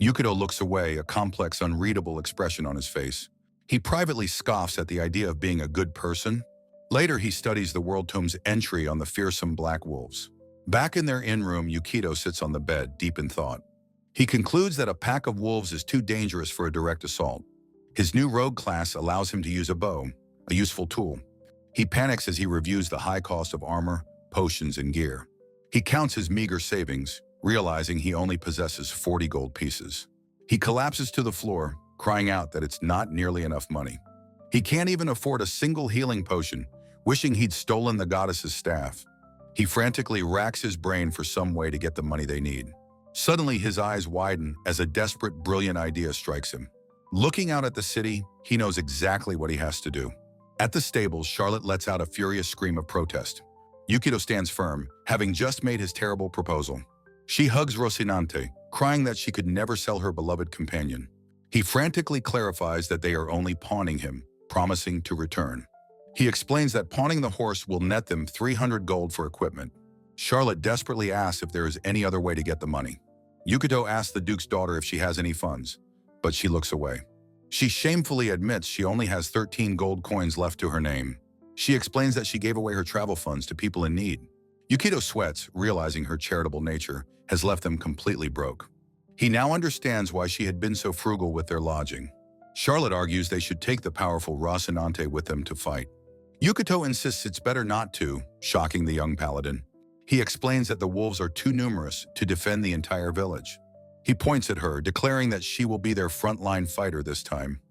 Yukito looks away, a complex, unreadable expression on his face. He privately scoffs at the idea of being a good person. Later, he studies the World Tome's entry on the fearsome black wolves. Back in their inn room, Yukito sits on the bed, deep in thought. He concludes that a pack of wolves is too dangerous for a direct assault. His new rogue class allows him to use a bow, a useful tool. He panics as he reviews the high cost of armor, potions, and gear. He counts his meager savings, realizing he only possesses 40 gold pieces. He collapses to the floor, crying out that it's not nearly enough money. He can't even afford a single healing potion, wishing he'd stolen the goddess's staff. He frantically racks his brain for some way to get the money they need. Suddenly, his eyes widen as a desperate, brilliant idea strikes him. Looking out at the city, he knows exactly what he has to do. At the stables, Charlotte lets out a furious scream of protest. Yukito stands firm, having just made his terrible proposal. She hugs Rocinante, crying that she could never sell her beloved companion. He frantically clarifies that they are only pawning him, promising to return. He explains that pawning the horse will net them 300 gold for equipment. Charlotte desperately asks if there is any other way to get the money. Yukito asks the Duke's daughter if she has any funds, but she looks away. She shamefully admits she only has 13 gold coins left to her name. She explains that she gave away her travel funds to people in need. Yukito sweats, realizing her charitable nature has left them completely broke. He now understands why she had been so frugal with their lodging. Charlotte argues they should take the powerful Rocinante with them to fight. Yukito insists it's better not to, shocking the young paladin. He explains that the wolves are too numerous to defend the entire village. He points at her, declaring that she will be their frontline fighter this time.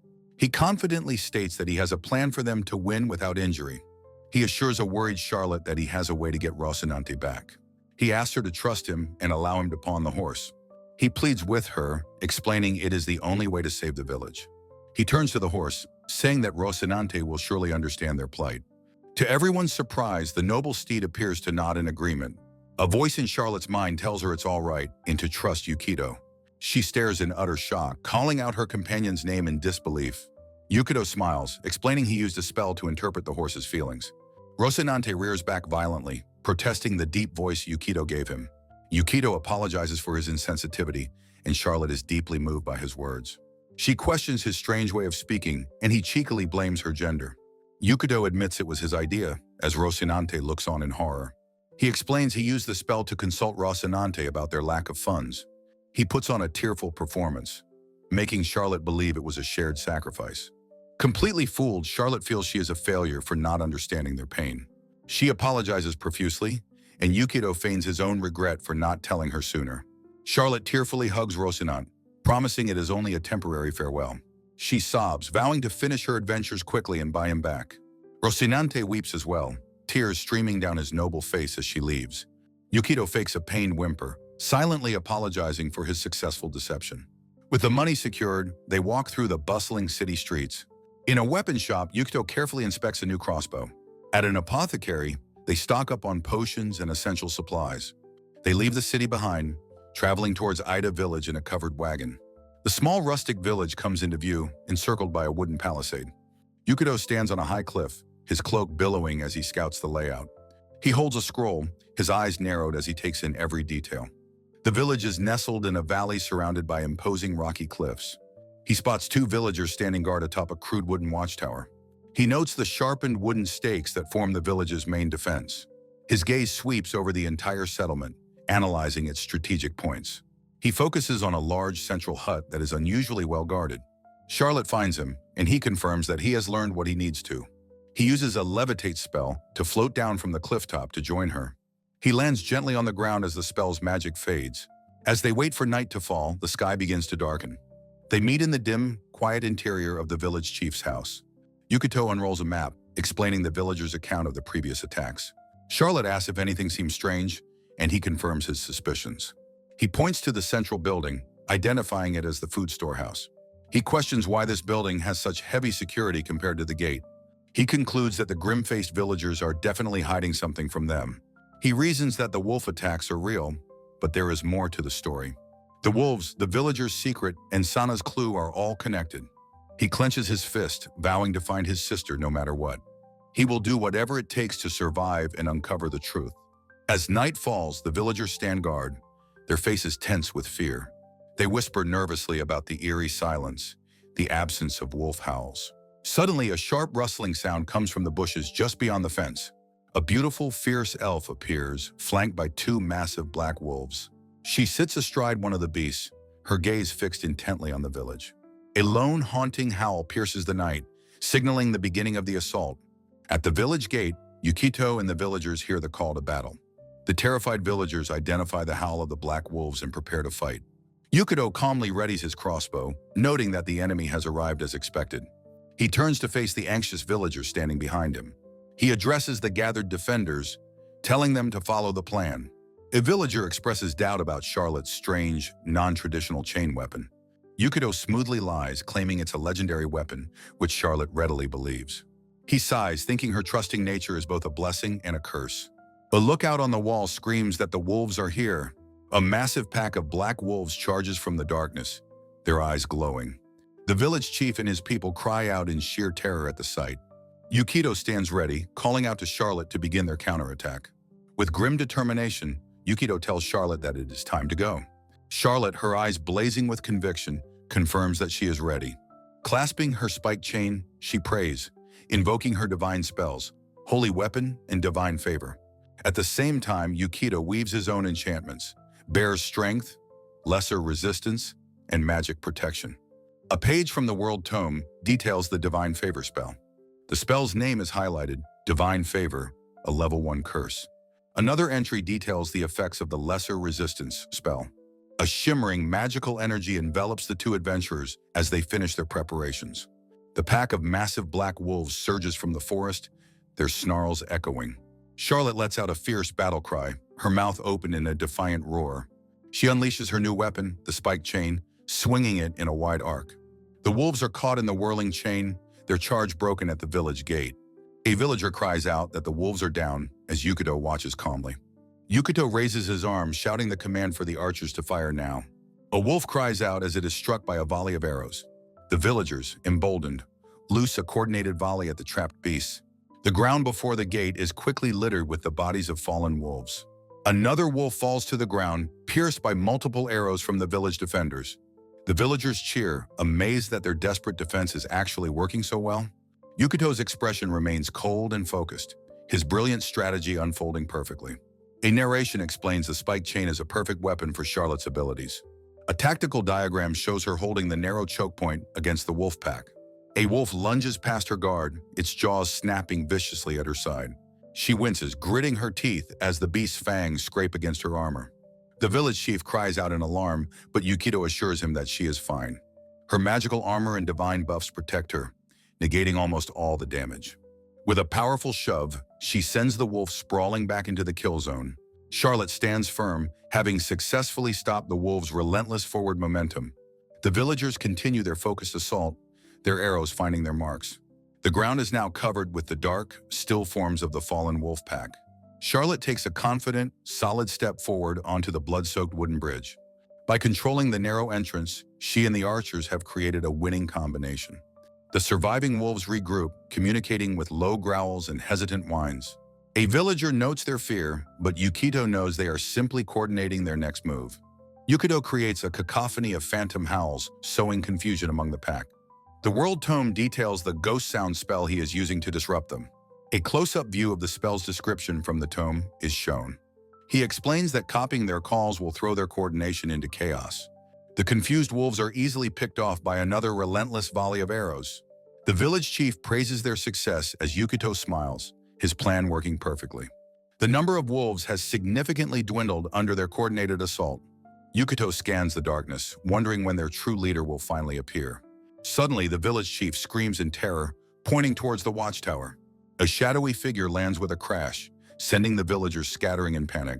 He confidently states that he has a plan for them to win without injury. He assures a worried Charlotte that he has a way to get Rocinante back. He asks her to trust him and allow him to pawn the horse. He pleads with her, explaining it is the only way to save the village. He turns to the horse, saying that Rocinante will surely understand their plight. To everyone's surprise, the noble steed appears to nod in agreement. A voice in Charlotte's mind tells her it's all right and to trust Yukito. She stares in utter shock, calling out her companion's name in disbelief. Yukito smiles, explaining he used a spell to interpret the horse's feelings. Rocinante rears back violently, protesting the deep voice Yukito gave him. Yukito apologizes for his insensitivity, and Charlotte is deeply moved by his words. She questions his strange way of speaking, and he cheekily blames her gender. Yukito admits it was his idea, as Rocinante looks on in horror. He explains he used the spell to consult Rocinante about their lack of funds. He puts on a tearful performance, making Charlotte believe it was a shared sacrifice. Completely fooled, Charlotte feels she is a failure for not understanding their pain. She apologizes profusely, and Yukito feigns his own regret for not telling her sooner. Charlotte tearfully hugs Rocinante, promising it is only a temporary farewell. She sobs, vowing to finish her adventures quickly and buy him back. Rocinante weeps as well, tears streaming down his noble face as she leaves. Yukito fakes a pained whimper, silently apologizing for his successful deception. With the money secured, they walk through the bustling city streets. In a weapon shop, Yukito carefully inspects a new crossbow. At an apothecary, they stock up on potions and essential supplies. They leave the city behind, traveling towards Ida Village in a covered wagon. The small rustic village comes into view, encircled by a wooden palisade. Yukito stands on a high cliff, his cloak billowing as he scouts the layout. He holds a scroll, his eyes narrowed as he takes in every detail. The village is nestled in a valley surrounded by imposing rocky cliffs. He spots two villagers standing guard atop a crude wooden watchtower. He notes the sharpened wooden stakes that form the village's main defense. His gaze sweeps over the entire settlement, analyzing its strategic points. He focuses on a large central hut that is unusually well guarded. Charlotte finds him, and he confirms that he has learned what he needs to. He uses a levitate spell to float down from the clifftop to join her. He lands gently on the ground as the spell's magic fades. As they wait for night to fall, the sky begins to darken. They meet in the dim, quiet interior of the village chief's house. Yukito unrolls a map, explaining the villagers' account of the previous attacks. Charlotte asks if anything seems strange, and he confirms his suspicions. He points to the central building, identifying it as the food storehouse. He questions why this building has such heavy security compared to the gate. He concludes that the grim-faced villagers are definitely hiding something from them. He reasons that the wolf attacks are real, but there is more to the story. The wolves, the villagers' secret, and Sana's clue are all connected. He clenches his fist, vowing to find his sister no matter what. He will do whatever it takes to survive and uncover the truth. As night falls, the villagers stand guard, their faces tense with fear. They whisper nervously about the eerie silence, the absence of wolf howls. Suddenly, a sharp rustling sound comes from the bushes just beyond the fence. A beautiful, fierce elf appears, flanked by two massive black wolves. She sits astride one of the beasts, her gaze fixed intently on the village. A lone, haunting howl pierces the night, signaling the beginning of the assault. At the village gate, Yukito and the villagers hear the call to battle. The terrified villagers identify the howl of the black wolves and prepare to fight. Yukito calmly readies his crossbow, noting that the enemy has arrived as expected. He turns to face the anxious villagers standing behind him. He addresses the gathered defenders, telling them to follow the plan. A villager expresses doubt about Charlotte's strange, non-traditional chain weapon. Yukito smoothly lies, claiming it's a legendary weapon, which Charlotte readily believes. He sighs, thinking her trusting nature is both a blessing and a curse. A lookout on the wall screams that the wolves are here. A massive pack of black wolves charges from the darkness, their eyes glowing. The village chief and his people cry out in sheer terror at the sight. Yukito stands ready, calling out to Charlotte to begin their counterattack. With grim determination, Yukito tells Charlotte that it is time to go. Charlotte, her eyes blazing with conviction, confirms that she is ready. Clasping her spiked chain, she prays, invoking her divine spells, holy weapon and divine favor. At the same time, Yukito weaves his own enchantments, bears strength, lesser resistance, and magic protection. A page from the World Tome details the Divine Favor spell. The spell's name is highlighted, Divine Favor, a level 1 curse. Another entry details the effects of the Lesser Resistance spell. A shimmering magical energy envelops the two adventurers as they finish their preparations. The pack of massive black wolves surges from the forest, their snarls echoing. Charlotte lets out a fierce battle cry, her mouth open in a defiant roar. She unleashes her new weapon, the spiked chain, swinging it in a wide arc. The wolves are caught in the whirling chain, their charge broken at the village gate. A villager cries out that the wolves are down as Yukito watches calmly. Yukito raises his arm, shouting the command for the archers to fire now. A wolf cries out as it is struck by a volley of arrows. The villagers, emboldened, loose a coordinated volley at the trapped beasts. The ground before the gate is quickly littered with the bodies of fallen wolves. Another wolf falls to the ground, pierced by multiple arrows from the village defenders. The villagers cheer, amazed that their desperate defense is actually working so well. Yukito's expression remains cold and focused, his brilliant strategy unfolding perfectly. A narration explains the spiked chain is a perfect weapon for Charlotte's abilities. A tactical diagram shows her holding the narrow choke point against the wolf pack. A wolf lunges past her guard, its jaws snapping viciously at her side. She winces, gritting her teeth as the beast's fangs scrape against her armor. The village chief cries out in alarm, but Yukito assures him that she is fine. Her magical armor and divine buffs protect her, negating almost all the damage. With a powerful shove, she sends the wolf sprawling back into the kill zone. Charlotte stands firm, having successfully stopped the wolves' relentless forward momentum. The villagers continue their focused assault, their arrows finding their marks. The ground is now covered with the dark, still forms of the fallen wolf pack. Charlotte takes a confident, solid step forward onto the blood-soaked wooden bridge. By controlling the narrow entrance, she and the archers have created a winning combination. The surviving wolves regroup, communicating with low growls and hesitant whines. A villager notes their fear, but Yukito knows they are simply coordinating their next move. Yukito creates a cacophony of phantom howls, sowing confusion among the pack. The World Tome details the ghost sound spell he is using to disrupt them. A close-up view of the spell's description from the tome is shown. He explains that copying their calls will throw their coordination into chaos. The confused wolves are easily picked off by another relentless volley of arrows. The village chief praises their success as Yukito smiles, his plan working perfectly. The number of wolves has significantly dwindled under their coordinated assault. Yukito scans the darkness, wondering when their true leader will finally appear. Suddenly, the village chief screams in terror, pointing towards the watchtower. A shadowy figure lands with a crash, sending the villagers scattering in panic.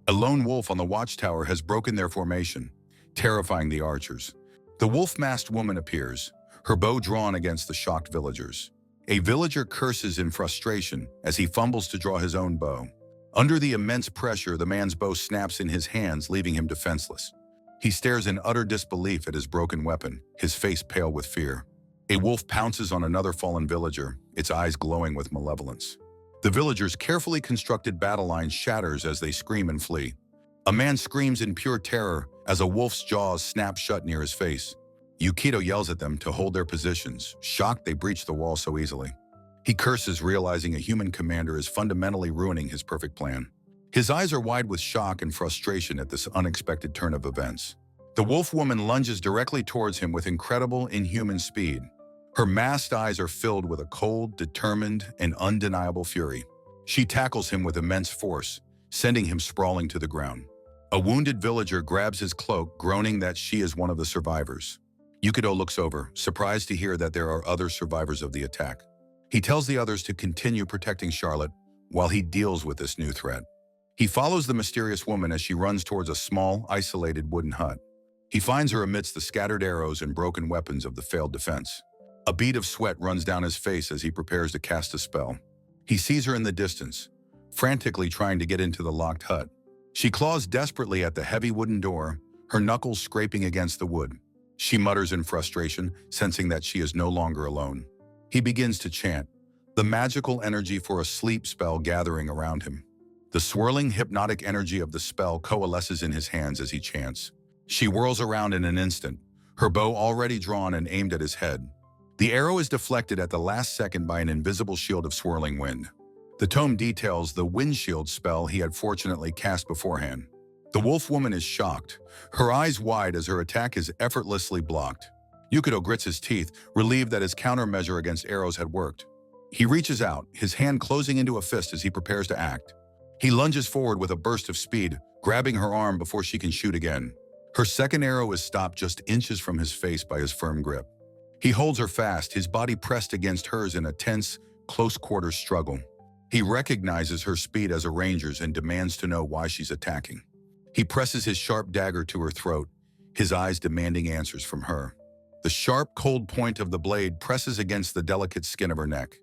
A lone wolf on the watchtower has broken their formation, terrifying the archers. The wolf-masked woman appears, her bow drawn against the shocked villagers. A villager curses in frustration as he fumbles to draw his own bow. Under the immense pressure, the man's bow snaps in his hands, leaving him defenseless. He stares in utter disbelief at his broken weapon, his face pale with fear. A wolf pounces on another fallen villager, its eyes glowing with malevolence. The villagers' carefully constructed battle line shatters as they scream and flee. A man screams in pure terror as a wolf's jaws snap shut near his face. Yukito yells at them to hold their positions, shocked they breached the wall so easily. He curses, realizing a human commander is fundamentally ruining his perfect plan. His eyes are wide with shock and frustration at this unexpected turn of events. The wolf woman lunges directly towards him with incredible, inhuman speed. Her masked eyes are filled with a cold, determined, and undeniable fury. She tackles him with immense force, sending him sprawling to the ground. A wounded villager grabs his cloak, groaning that she is one of the survivors. Yukito looks over, surprised to hear that there are other survivors of the attack. He tells the others to continue protecting Charlotte while he deals with this new threat. He follows the mysterious woman as she runs towards a small, isolated wooden hut. He finds her amidst the scattered arrows and broken weapons of the failed defense. A bead of sweat runs down his face as he prepares to cast a spell. He sees her in the distance, frantically trying to get into the locked hut. She claws desperately at the heavy wooden door, her knuckles scraping against the wood. She mutters in frustration, sensing that she is no longer alone. He begins to chant, the magical energy for a sleep spell gathering around him. The swirling, hypnotic energy of the spell coalesces in his hands as he chants. She whirls around in an instant, her bow already drawn and aimed at his head. The arrow is deflected at the last second by an invisible shield of swirling wind. The tome details the windshield spell he had fortunately cast beforehand. The wolf woman is shocked, her eyes wide as her attack is effortlessly blocked. Yukito grits his teeth, relieved that his countermeasure against arrows had worked. He reaches out, his hand closing into a fist as he prepares to act. He lunges forward with a burst of speed, grabbing her arm before she can shoot again. Her second arrow is stopped just inches from his face by his firm grip. He holds her fast, his body pressed against hers in a tense, close-quarters struggle. He recognizes her speed as a ranger's and demands to know why she's attacking. He presses his sharp dagger to her throat, his eyes demanding answers from her. The sharp, cold point of the blade presses against the delicate skin of her neck.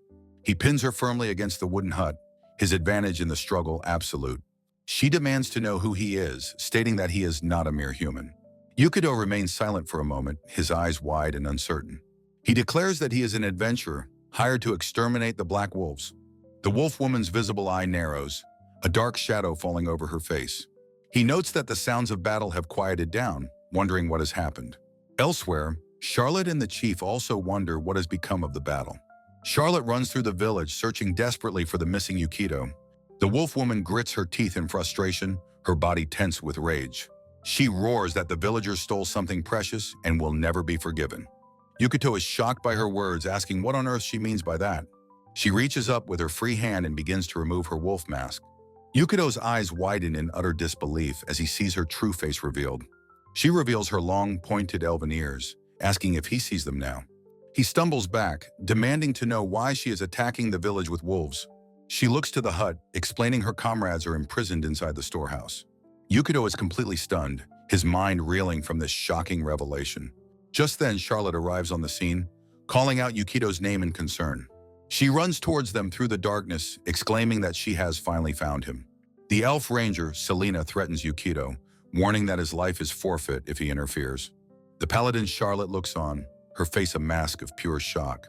He pins her firmly against the wooden hut, his advantage in the struggle absolute. She demands to know who he is, stating that he is not a mere human. Yukito remains silent for a moment, his eyes wide and uncertain. He declares that he is an adventurer, hired to exterminate the black wolves. The wolf woman's visible eye narrows, a dark shadow falling over her face. He notes that the sounds of battle have quieted down, wondering what has happened. Elsewhere, Charlotte and the chief also wonder what has become of the battle. Charlotte runs through the village, searching desperately for the missing Yukito. The wolf woman grits her teeth in frustration, her body tense with rage. She roars that the villagers stole something precious and will never be forgiven. Yukito is shocked by her words, asking what on earth she means by that. She reaches up with her free hand and begins to remove her wolf mask. Yukito's eyes widen in utter disbelief as he sees her true face revealed. She reveals her long, pointed elven ears, asking if he sees them now. He stumbles back, demanding to know why she is attacking the village with wolves. She looks to the hut, explaining her comrades are imprisoned inside the storehouse. Yukito is completely stunned, his mind reeling from this shocking revelation. Just then, Charlotte arrives on the scene, calling out Yukito's name in concern. She runs towards them through the darkness, exclaiming that she has finally found him. The elf ranger, Selena, threatens Yukito, warning that his life is forfeit if he interferes. The paladin Charlotte looks on, her face a mask of pure shock.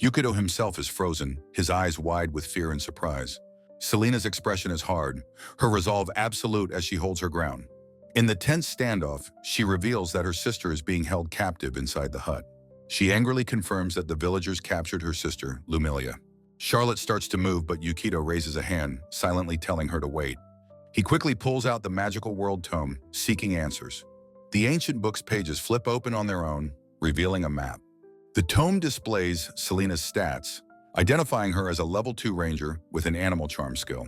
Yukito himself is frozen, his eyes wide with fear and surprise. Selena's expression is hard, her resolve absolute as she holds her ground. In the tense standoff, she reveals that her sister is being held captive inside the hut. She angrily confirms that the villagers captured her sister, Lumilia. Charlotte starts to move, but Yukito raises a hand, silently telling her to wait. He quickly pulls out the magical world tome, seeking answers. The ancient book's pages flip open on their own, revealing a map. The tome displays Selena's stats, identifying her as a level 2 ranger with an animal charm skill.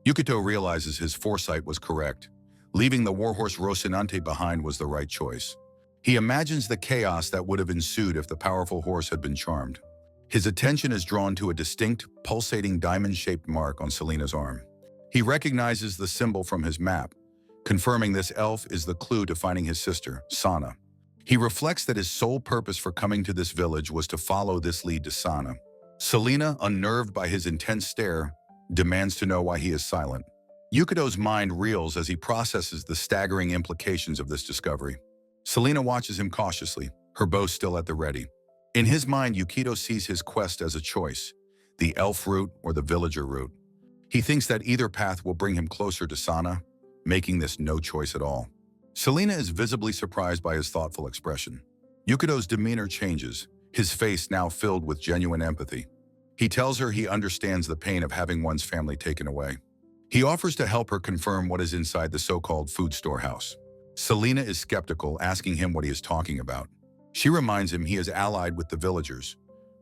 Yukito realizes his foresight was correct. Leaving the warhorse Rocinante behind was the right choice. He imagines the chaos that would have ensued if the powerful horse had been charmed. His attention is drawn to a distinct, pulsating diamond-shaped mark on Selena's arm. He recognizes the symbol from his map, confirming this elf is the clue to finding his sister, Sana. He reflects that his sole purpose for coming to this village was to follow this lead to Sana. Selena, unnerved by his intense stare, demands to know why he is silent. Yukito's mind reels as he processes the staggering implications of this discovery. Selena watches him cautiously, her bow still at the ready. In his mind, Yukito sees his quest as a choice, the elf route or the villager route. He thinks that either path will bring him closer to Sana, making this no choice at all. Selena is visibly surprised by his thoughtful expression. Yukido's demeanor changes, his face now filled with genuine empathy. He tells her he understands the pain of having one's family taken away. He offers to help her confirm what is inside the so-called food storehouse. Selena is skeptical, asking him what he is talking about. She reminds him he is allied with the villagers,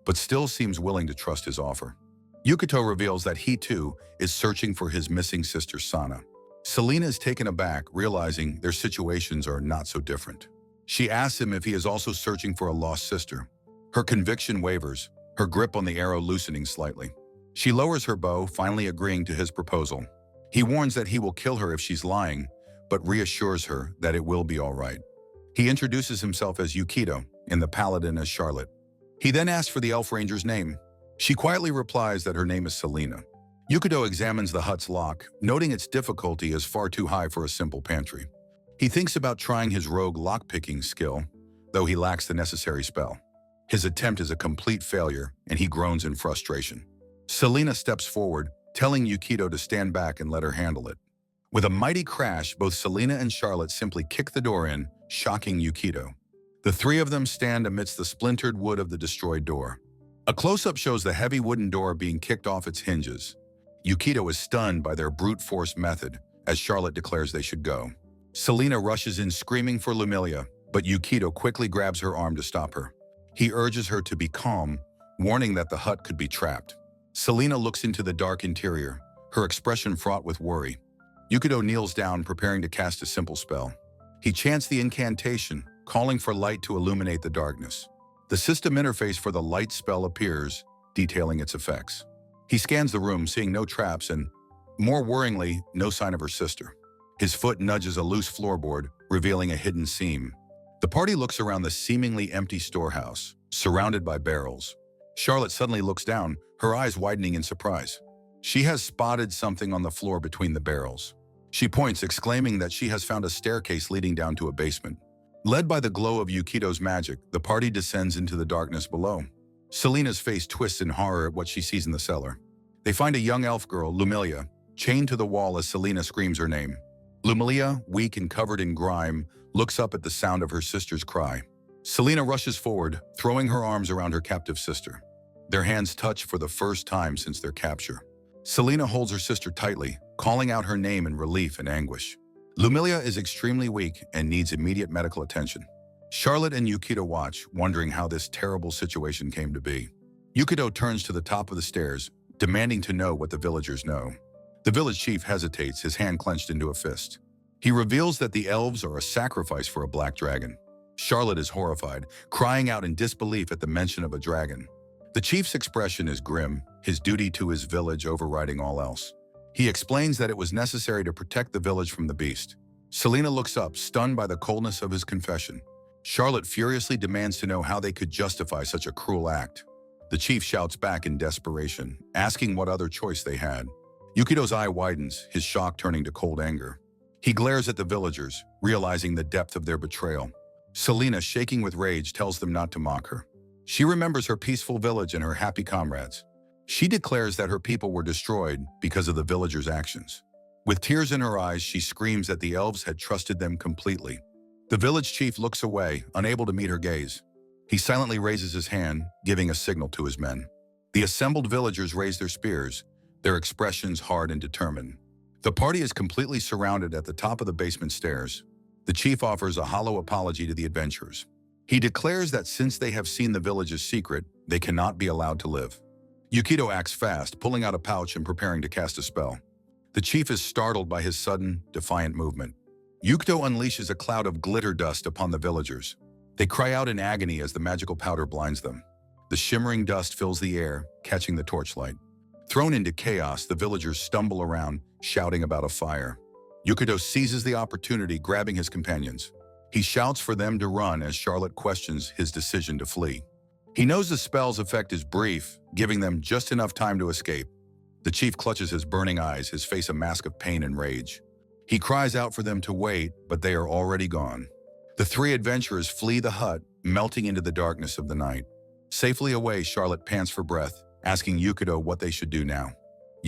but still seems willing to trust his offer. Yukito reveals that he, too, is searching for his missing sister Sana. Selena is taken aback, realizing their situations are not so different. She asks him if he is also searching for a lost sister. Her conviction wavers, her grip on the arrow loosening slightly. She lowers her bow, finally agreeing to his proposal. He warns that he will kill her if she's lying, but reassures her that it will be all right. He introduces himself as Yukito and the paladin as Charlotte. He then asks for the elf ranger's name. She quietly replies that her name is Selena. Yukito examines the hut's lock, noting its difficulty is far too high for a simple pantry. He thinks about trying his rogue lockpicking skill, though he lacks the necessary spell. His attempt is a complete failure, and he groans in frustration. Selena steps forward, telling Yukito to stand back and let her handle it. With a mighty crash, both Selena and Charlotte simply kick the door in, shocking Yukito. The three of them stand amidst the splintered wood of the destroyed door. A close-up shows the heavy wooden door being kicked off its hinges. Yukito is stunned by their brute force method, as Charlotte declares they should go. Selena rushes in screaming for Lumilia, but Yukito quickly grabs her arm to stop her. He urges her to be calm, warning that the hut could be trapped. Selena looks into the dark interior, her expression fraught with worry. Yukito kneels down, preparing to cast a simple spell. He chants the incantation, calling for light to illuminate the darkness. The system interface for the light spell appears, detailing its effects. He scans the room, seeing no traps and, more worryingly, no sign of her sister. His foot nudges a loose floorboard, revealing a hidden seam. The party looks around the seemingly empty storehouse, surrounded by barrels. Charlotte suddenly looks down, her eyes widening in surprise. She has spotted something on the floor between the barrels. She points, exclaiming that she has found a staircase leading down to a basement. Led by the glow of Yukito's magic, the party descends into the darkness below. Selena's face twists in horror at what she sees in the cellar. They find a young elf girl, Lumilia, chained to the wall as Selena screams her name. Lumilia, weak and covered in grime, looks up at the sound of her sister's cry. Selena rushes forward, throwing her arms around her captive sister. Their hands touch for the first time since their capture. Selena holds her sister tightly, calling out her name in relief and anguish. Lumilia is extremely weak and needs immediate medical attention. Charlotte and Yukito watch, wondering how this terrible situation came to be. Yukito turns to the top of the stairs, demanding to know what the villagers know. The village chief hesitates, his hand clenched into a fist. He reveals that the elves are a sacrifice for a black dragon. Charlotte is horrified, crying out in disbelief at the mention of a dragon. The chief's expression is grim, his duty to his village overriding all else. He explains that it was necessary to protect the village from the beast. Selena looks up, stunned by the coldness of his confession. Charlotte furiously demands to know how they could justify such a cruel act. The chief shouts back in desperation, asking what other choice they had. Yukito's eye widens, his shock turning to cold anger. He glares at the villagers, realizing the depth of their betrayal. Selena, shaking with rage, tells them not to mock her. She remembers her peaceful village and her happy comrades. She declares that her people were destroyed because of the villagers' actions. With tears in her eyes, she screams that the elves had trusted them completely. The village chief looks away, unable to meet her gaze. He silently raises his hand, giving a signal to his men. The assembled villagers raise their spears, their expressions hard and determined. The party is completely surrounded at the top of the basement stairs. The chief offers a hollow apology to the adventurers. He declares that since they have seen the village's secret, they cannot be allowed to live. Yukito acts fast, pulling out a pouch and preparing to cast a spell. The chief is startled by his sudden, defiant movement. Yukito unleashes a cloud of glitter dust upon the villagers. They cry out in agony as the magical powder blinds them. The shimmering dust fills the air, catching the torchlight. Thrown into chaos, the villagers stumble around, shouting about a fire. Yukito seizes the opportunity, grabbing his companions. He shouts for them to run as Charlotte questions his decision to flee. He knows the spell's effect is brief, giving them just enough time to escape. The chief clutches his burning eyes, his face a mask of pain and rage. He cries out for them to wait, but they are already gone. The three adventurers flee the hut, melting into the darkness of the night. Safely away, Charlotte pants for breath, asking Yukito what they should do now.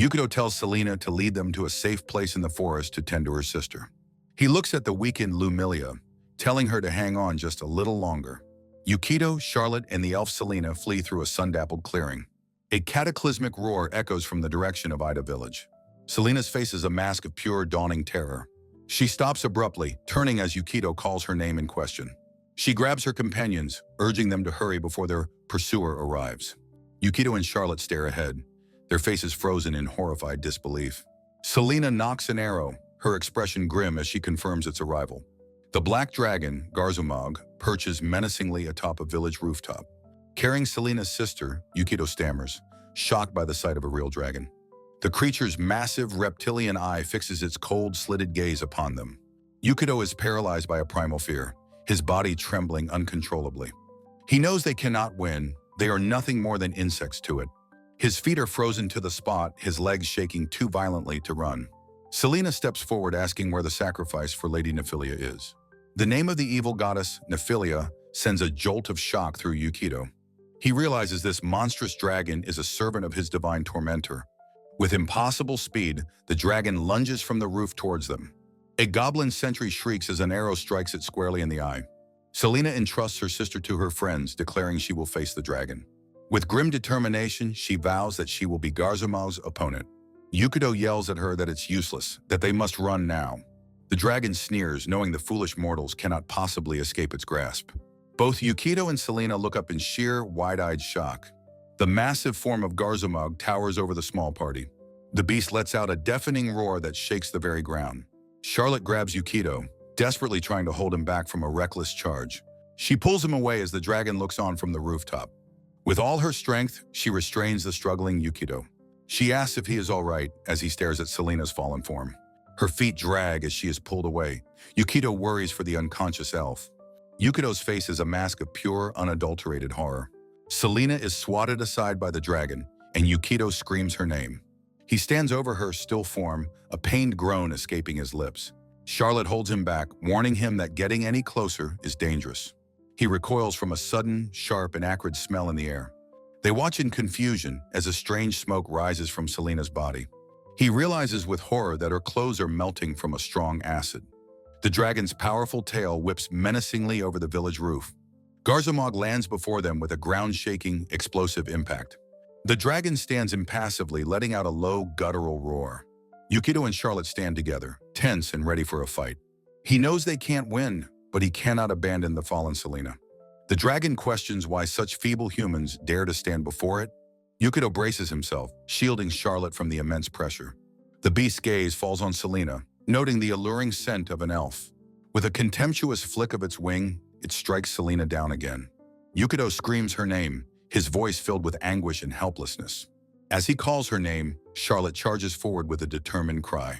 Yukito tells Selena to lead them to a safe place in the forest to tend to her sister. He looks at the weakened Lumilia, telling her to hang on just a little longer. Yukito, Charlotte, and the elf Selena flee through a sun-dappled clearing. A cataclysmic roar echoes from the direction of Ida Village. Selena's face is a mask of pure, dawning terror. She stops abruptly, turning as Yukito calls her name in question. She grabs her companions, urging them to hurry before their pursuer arrives. Yukito and Charlotte stare ahead, their faces frozen in horrified disbelief. Selena knocks an arrow, her expression grim as she confirms its arrival. The black dragon, Garzumag, perches menacingly atop a village rooftop. Carrying Selena's sister, Yukito stammers, shocked by the sight of a real dragon. The creature's massive reptilian eye fixes its cold, slitted gaze upon them. Yukito is paralyzed by a primal fear, his body trembling uncontrollably. He knows they cannot win. They are nothing more than insects to it. His feet are frozen to the spot, his legs shaking too violently to run. Selena steps forward asking where the sacrifice for Lady Nephilia is. The name of the evil goddess, Nephilia, sends a jolt of shock through Yukito. He realizes this monstrous dragon is a servant of his divine tormentor. With impossible speed, the dragon lunges from the roof towards them. A goblin sentry shrieks as an arrow strikes it squarely in the eye. Selena entrusts her sister to her friends, declaring she will face the dragon. With grim determination, she vows that she will be Garzumag's opponent. Yukito yells at her that it's useless, that they must run now. The dragon sneers, knowing the foolish mortals cannot possibly escape its grasp. Both Yukito and Selena look up in sheer, wide-eyed shock. The massive form of Garzumag towers over the small party. The beast lets out a deafening roar that shakes the very ground. Charlotte grabs Yukito, desperately trying to hold him back from a reckless charge. She pulls him away as the dragon looks on from the rooftop. With all her strength, she restrains the struggling Yukito. She asks if he is all right as he stares at Selena's fallen form. Her feet drag as she is pulled away. Yukito worries for the unconscious elf. Yukito's face is a mask of pure, unadulterated horror. Selena is swatted aside by the dragon, and Yukito screams her name. He stands over her still form, a pained groan escaping his lips. Charlotte holds him back, warning him that getting any closer is dangerous. He recoils from a sudden, sharp, and acrid smell in the air. They watch in confusion as a strange smoke rises from Selena's body. He realizes with horror that her clothes are melting from a strong acid. The dragon's powerful tail whips menacingly over the village roof. Garzumag lands before them with a ground-shaking, explosive impact. The dragon stands impassively, letting out a low, guttural roar. Yukito and Charlotte stand together, tense and ready for a fight. He knows they can't win, but he cannot abandon the fallen Selena. The dragon questions why such feeble humans dare to stand before it. Yukito braces himself, shielding Charlotte from the immense pressure. The beast's gaze falls on Selena, noting the alluring scent of an elf. With a contemptuous flick of its wing, it strikes Selena down again. Yukito screams her name, his voice filled with anguish and helplessness. As he calls her name, Charlotte charges forward with a determined cry.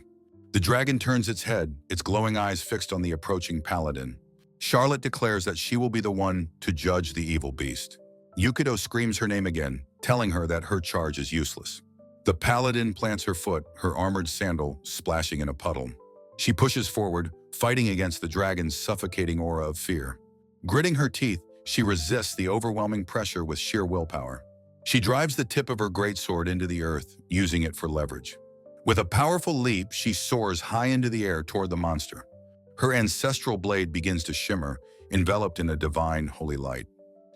The dragon turns its head, its glowing eyes fixed on the approaching paladin. Charlotte declares that she will be the one to judge the evil beast. Yukito screams her name again, telling her that her charge is useless. The paladin plants her foot, her armored sandal splashing in a puddle. She pushes forward, fighting against the dragon's suffocating aura of fear. Gritting her teeth, she resists the overwhelming pressure with sheer willpower. She drives the tip of her greatsword into the earth, using it for leverage. With a powerful leap, she soars high into the air toward the monster. Her ancestral blade begins to shimmer, enveloped in a divine, holy light.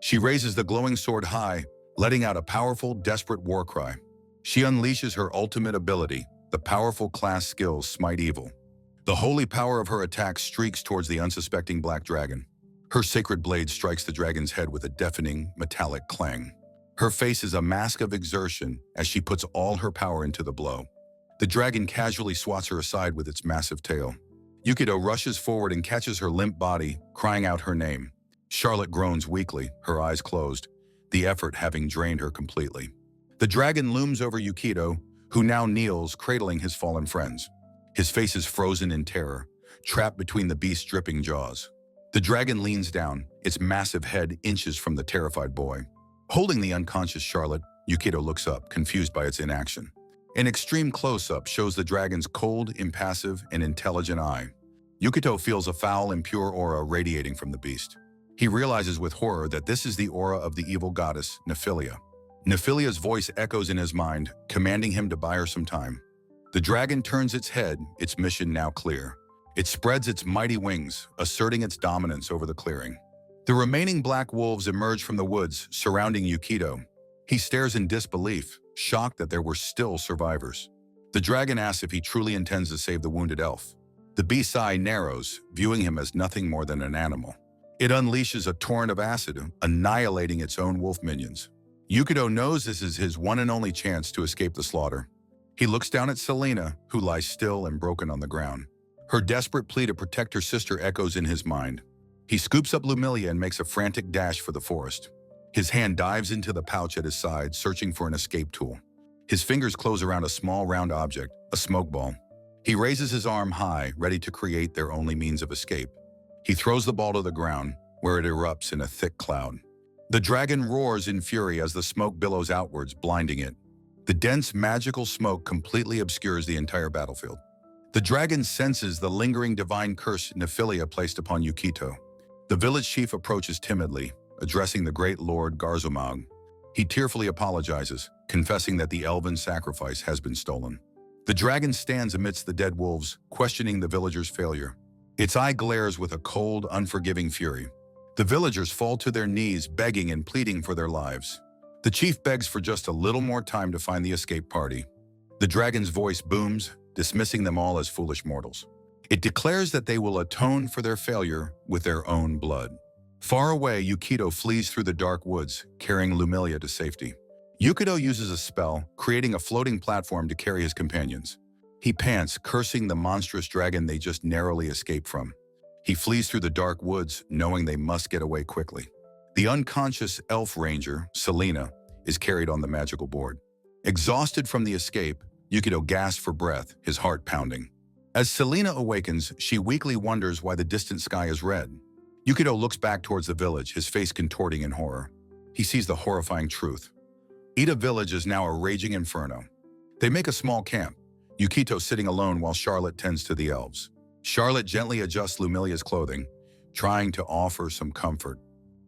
She raises the glowing sword high, letting out a powerful, desperate war cry. She unleashes her ultimate ability, the powerful class skill Smite Evil. The holy power of her attack streaks towards the unsuspecting black dragon. Her sacred blade strikes the dragon's head with a deafening, metallic clang. Her face is a mask of exertion as she puts all her power into the blow. The dragon casually swats her aside with its massive tail. Yukito rushes forward and catches her limp body, crying out her name. Charlotte groans weakly, her eyes closed, the effort having drained her completely. The dragon looms over Yukito, who now kneels, cradling his fallen friends. His face is frozen in terror, trapped between the beast's dripping jaws. The dragon leans down, its massive head inches from the terrified boy. Holding the unconscious Charlotte, Yukito looks up, confused by its inaction. An extreme close-up shows the dragon's cold, impassive, and intelligent eye. Yukito feels a foul, impure aura radiating from the beast. He realizes with horror that this is the aura of the evil goddess, Nephilia. Nephilia's voice echoes in his mind, commanding him to buy her some time. The dragon turns its head, its mission now clear. It spreads its mighty wings, asserting its dominance over the clearing. The remaining black wolves emerge from the woods, surrounding Yukito. He stares in disbelief, shocked that there were still survivors. The dragon asks if he truly intends to save the wounded elf. The beast's eye narrows, viewing him as nothing more than an animal. It unleashes a torrent of acid, annihilating its own wolf minions. Yukito knows this is his one and only chance to escape the slaughter. He looks down at Selena, who lies still and broken on the ground. Her desperate plea to protect her sister echoes in his mind. He scoops up Lumilia and makes a frantic dash for the forest. His hand dives into the pouch at his side, searching for an escape tool. His fingers close around a small round object, a smoke ball. He raises his arm high, ready to create their only means of escape. He throws the ball to the ground, where it erupts in a thick cloud. The dragon roars in fury as the smoke billows outwards, blinding it. The dense, magical smoke completely obscures the entire battlefield. The dragon senses the lingering divine curse Nephilia placed upon Yukito. The village chief approaches timidly, addressing the great lord Garzumag. He tearfully apologizes, confessing that the elven sacrifice has been stolen. The dragon stands amidst the dead wolves, questioning the villagers' failure. Its eye glares with a cold, unforgiving fury. The villagers fall to their knees, begging and pleading for their lives. The chief begs for just a little more time to find the escape party. The dragon's voice booms, dismissing them all as foolish mortals. It declares that they will atone for their failure with their own blood. Far away, Yukito flees through the dark woods, carrying Lumilia to safety. Yukito uses a spell, creating a floating platform to carry his companions. He pants, cursing the monstrous dragon they just narrowly escaped from. He flees through the dark woods, knowing they must get away quickly. The unconscious elf ranger, Selena, is carried on the magical board. Exhausted from the escape, Yukito gasps for breath, his heart pounding. As Selena awakens, she weakly wonders why the distant sky is red. Yukito looks back towards the village, his face contorting in horror. He sees the horrifying truth. Ida Village is now a raging inferno. They make a small camp, Yukito sitting alone while Charlotte tends to the elves. Charlotte gently adjusts Lumilia's clothing, trying to offer some comfort.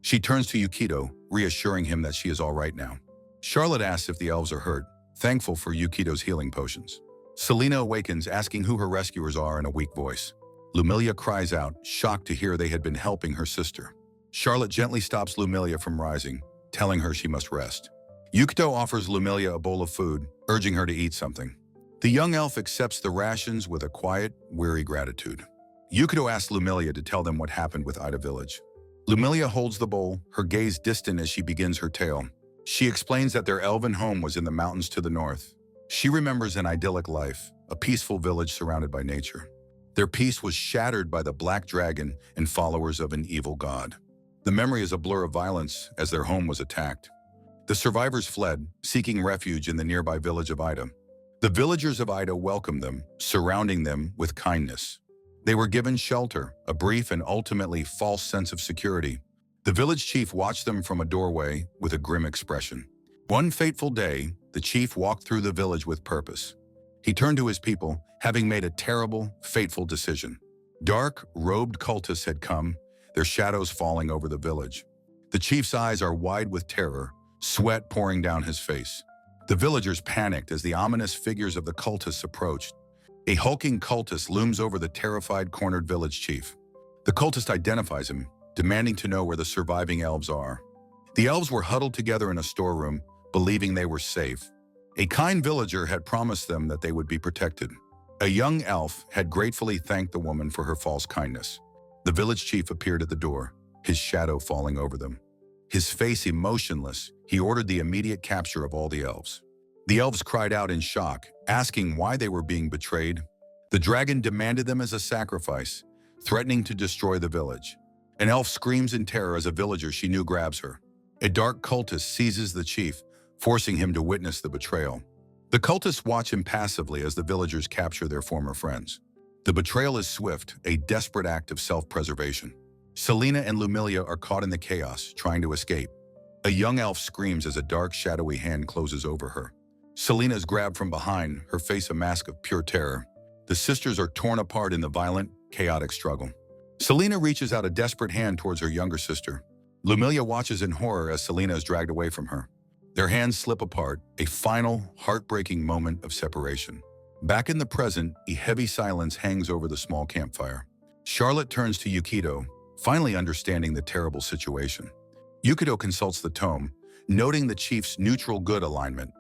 She turns to Yukito, reassuring him that she is all right now. Charlotte asks if the elves are hurt, thankful for Yukito's healing potions. Selena awakens, asking who her rescuers are in a weak voice. Lumilia cries out, shocked to hear they had been helping her sister. Charlotte gently stops Lumilia from rising, telling her she must rest. Yukito offers Lumilia a bowl of food, urging her to eat something. The young elf accepts the rations with a quiet, weary gratitude. Yukito asks Lumilia to tell them what happened with Ida Village. Lumilia holds the bowl, her gaze distant as she begins her tale. She explains that their elven home was in the mountains to the north. She remembers an idyllic life, a peaceful village surrounded by nature. Their peace was shattered by the black dragon and followers of an evil god. The memory is a blur of violence as their home was attacked. The survivors fled, seeking refuge in the nearby village of Ida. The villagers of Ida welcomed them, surrounding them with kindness. They were given shelter, a brief and ultimately false sense of security. The village chief watched them from a doorway with a grim expression. One fateful day, the chief walked through the village with purpose. He turned to his people, having made a terrible, fateful decision. Dark, robed cultists had come, their shadows falling over the village. The chief's eyes are wide with terror, sweat pouring down his face. The villagers panicked as the ominous figures of the cultists approached. A hulking cultist looms over the terrified, cornered village chief. The cultist identifies him, demanding to know where the surviving elves are. The elves were huddled together in a storeroom, believing they were safe. A kind villager had promised them that they would be protected. A young elf had gratefully thanked the woman for her false kindness. The village chief appeared at the door, his shadow falling over them. His face emotionless, he ordered the immediate capture of all the elves. The elves cried out in shock, asking why they were being betrayed. The dragon demanded them as a sacrifice, threatening to destroy the village. An elf screams in terror as a villager she knew grabs her. A dark cultist seizes the chief, forcing him to witness the betrayal. The cultists watch impassively as the villagers capture their former friends. The betrayal is swift, a desperate act of self-preservation. Selena and Lumilia are caught in the chaos, trying to escape. A young elf screams as a dark, shadowy hand closes over her. Selena is grabbed from behind, her face a mask of pure terror. The sisters are torn apart in the violent, chaotic struggle. Selena reaches out a desperate hand towards her younger sister. Lumilia watches in horror as Selena is dragged away from her. Their hands slip apart, a final, heartbreaking moment of separation. Back in the present, a heavy silence hangs over the small campfire. Charlotte turns to Yukito, finally understanding the terrible situation. Yukito consults the tome, noting the chief's neutral good alignment.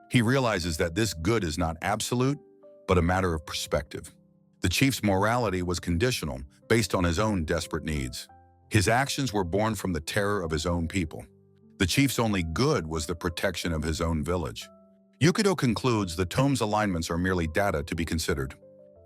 He realizes that this good is not absolute, but a matter of perspective. The chief's morality was conditional, based on his own desperate needs. His actions were born from the terror of his own people. The chief's only good was the protection of his own village. Yukito concludes the tome's alignments are merely data to be considered.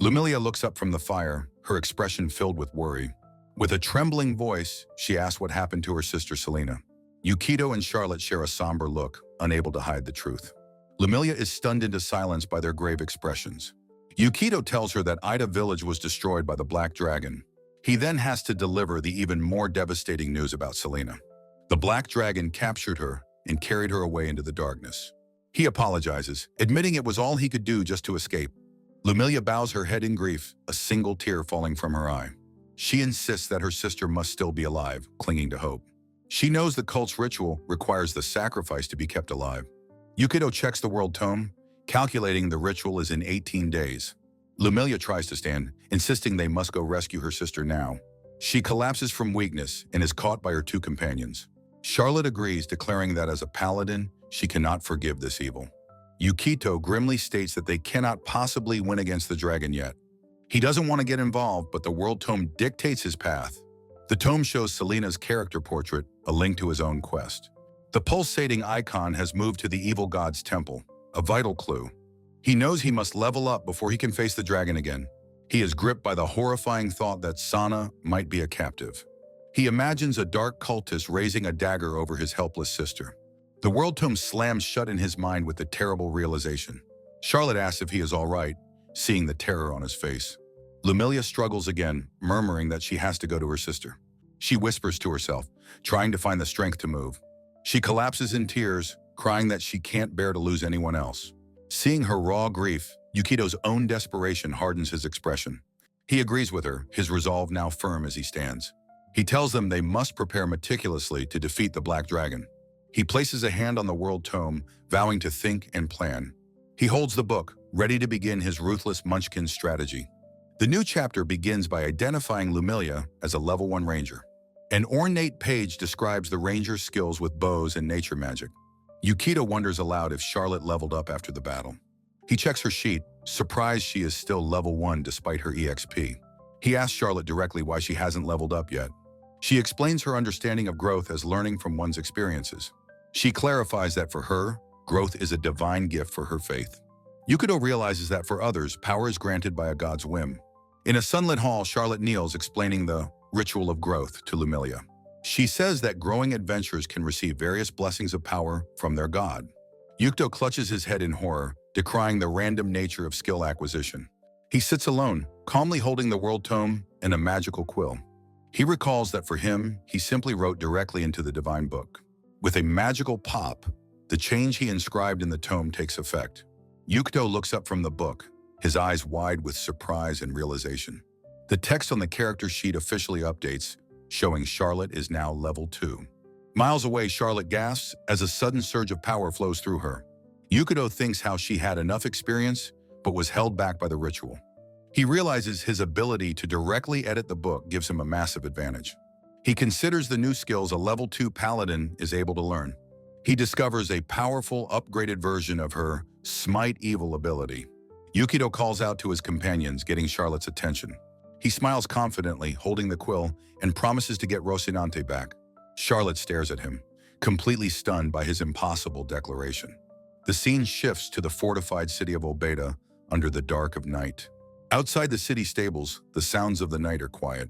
Lumilia looks up from the fire, her expression filled with worry. With a trembling voice, she asks what happened to her sister Selena. Yukito and Charlotte share a somber look, unable to hide the truth. Lumilia is stunned into silence by their grave expressions. Yukito tells her that Ida Village was destroyed by the Black Dragon. He then has to deliver the even more devastating news about Selena. The Black Dragon captured her and carried her away into the darkness. He apologizes, admitting it was all he could do just to escape. Lumilia bows her head in grief, a single tear falling from her eye. She insists that her sister must still be alive, clinging to hope. She knows the cult's ritual requires the sacrifice to be kept alive. Yukito checks the world tome, calculating the ritual is in 18 days. Lumilia tries to stand, insisting they must go rescue her sister now. She collapses from weakness and is caught by her two companions. Charlotte agrees, declaring that as a paladin, she cannot forgive this evil. Yukito grimly states that they cannot possibly win against the dragon yet. He doesn't want to get involved, but the world tome dictates his path. The tome shows Selena's character portrait, a link to his own quest. The pulsating icon has moved to the evil god's temple, a vital clue. He knows he must level up before he can face the dragon again. He is gripped by the horrifying thought that Sana might be a captive. He imagines a dark cultist raising a dagger over his helpless sister. The world tome slams shut in his mind with the terrible realization. Charlotte asks if he is all right, seeing the terror on his face. Lumilia struggles again, murmuring that she has to go to her sister. She whispers to herself, trying to find the strength to move. She collapses in tears, crying that she can't bear to lose anyone else. Seeing her raw grief, Yukito's own desperation hardens his expression. He agrees with her, his resolve now firm as he stands. He tells them they must prepare meticulously to defeat the Black Dragon. He places a hand on the world tome, vowing to think and plan. He holds the book, ready to begin his ruthless Munchkin strategy. The new chapter begins by identifying Lumilia as a level 1 ranger. An ornate page describes the ranger's skills with bows and nature magic. Yukito wonders aloud if Charlotte leveled up after the battle. He checks her sheet, surprised she is still level 1 despite her EXP. He asks Charlotte directly why she hasn't leveled up yet. She explains her understanding of growth as learning from one's experiences. She clarifies that for her, growth is a divine gift for her faith. Yukito realizes that for others, power is granted by a god's whim. In a sunlit hall, Charlotte kneels, explaining the ritual of growth to Lumilia. She says that growing adventurers can receive various blessings of power from their god. Yukito clutches his head in horror, decrying the random nature of skill acquisition. He sits alone, calmly holding the world tome and a magical quill. He recalls that for him, he simply wrote directly into the divine book. With a magical pop, the change he inscribed in the tome takes effect. Yukito looks up from the book, his eyes wide with surprise and realization. The text on the character sheet officially updates, showing Charlotte is now level 2. Miles away, Charlotte gasps as a sudden surge of power flows through her. Yukito thinks how she had enough experience, but was held back by the ritual. He realizes his ability to directly edit the book gives him a massive advantage. He considers the new skills a level 2 paladin is able to learn. He discovers a powerful, upgraded version of her Smite Evil ability. Yukito calls out to his companions, getting Charlotte's attention. He smiles confidently, holding the quill, and promises to get Rocinante back. Charlotte stares at him, completely stunned by his impossible declaration. The scene shifts to the fortified city of Obeda under the dark of night. Outside the city stables, the sounds of the night are quiet.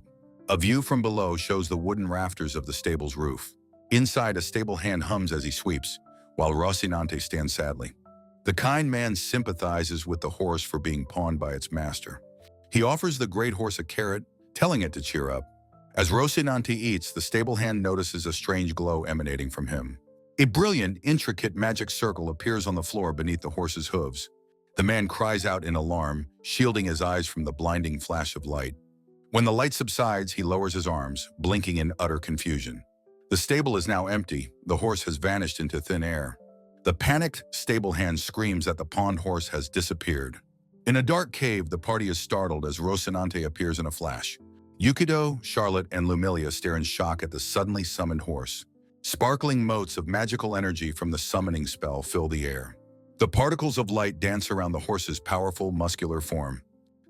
A view from below shows the wooden rafters of the stable's roof. Inside, a stable hand hums as he sweeps, while Rocinante stands sadly. The kind man sympathizes with the horse for being pawned by its master. He offers the great horse a carrot, telling it to cheer up. As Rocinante eats, the stable hand notices a strange glow emanating from him. A brilliant, intricate magic circle appears on the floor beneath the horse's hooves. The man cries out in alarm, shielding his eyes from the blinding flash of light. When the light subsides, he lowers his arms, blinking in utter confusion. The stable is now empty. The horse has vanished into thin air. The panicked stable hand screams that the pawned horse has disappeared. In a dark cave, the party is startled as Rocinante appears in a flash. Yukito, Charlotte, and Lumilia stare in shock at the suddenly summoned horse. Sparkling motes of magical energy from the summoning spell fill the air. The particles of light dance around the horse's powerful, muscular form.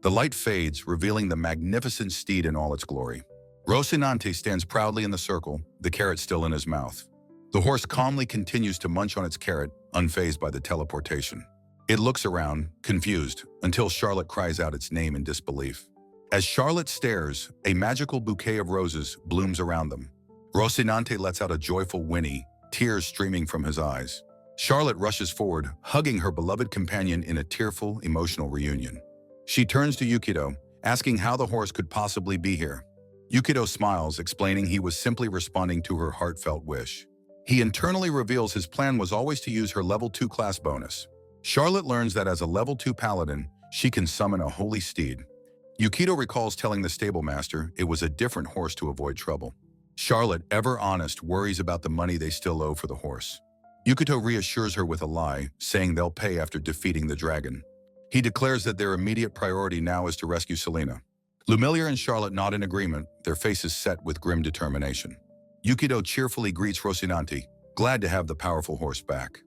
The light fades, revealing the magnificent steed in all its glory. Rocinante stands proudly in the circle, the carrot still in his mouth. The horse calmly continues to munch on its carrot, unfazed by the teleportation. It looks around, confused, until Charlotte cries out its name in disbelief. As Charlotte stares, a magical bouquet of roses blooms around them. Rocinante lets out a joyful whinny, tears streaming from his eyes. Charlotte rushes forward, hugging her beloved companion in a tearful, emotional reunion. She turns to Yukito, asking how the horse could possibly be here. Yukito smiles, explaining he was simply responding to her heartfelt wish. He internally reveals his plan was always to use her level 2 class bonus. Charlotte learns that as a level 2 paladin, she can summon a holy steed. Yukito recalls telling the stable master it was a different horse to avoid trouble. Charlotte, ever honest, worries about the money they still owe for the horse. Yukito reassures her with a lie, saying they'll pay after defeating the dragon. He declares that their immediate priority now is to rescue Selena. Lumilia and Charlotte nod in agreement, their faces set with grim determination. Yukito cheerfully greets Rocinante, glad to have the powerful horse back.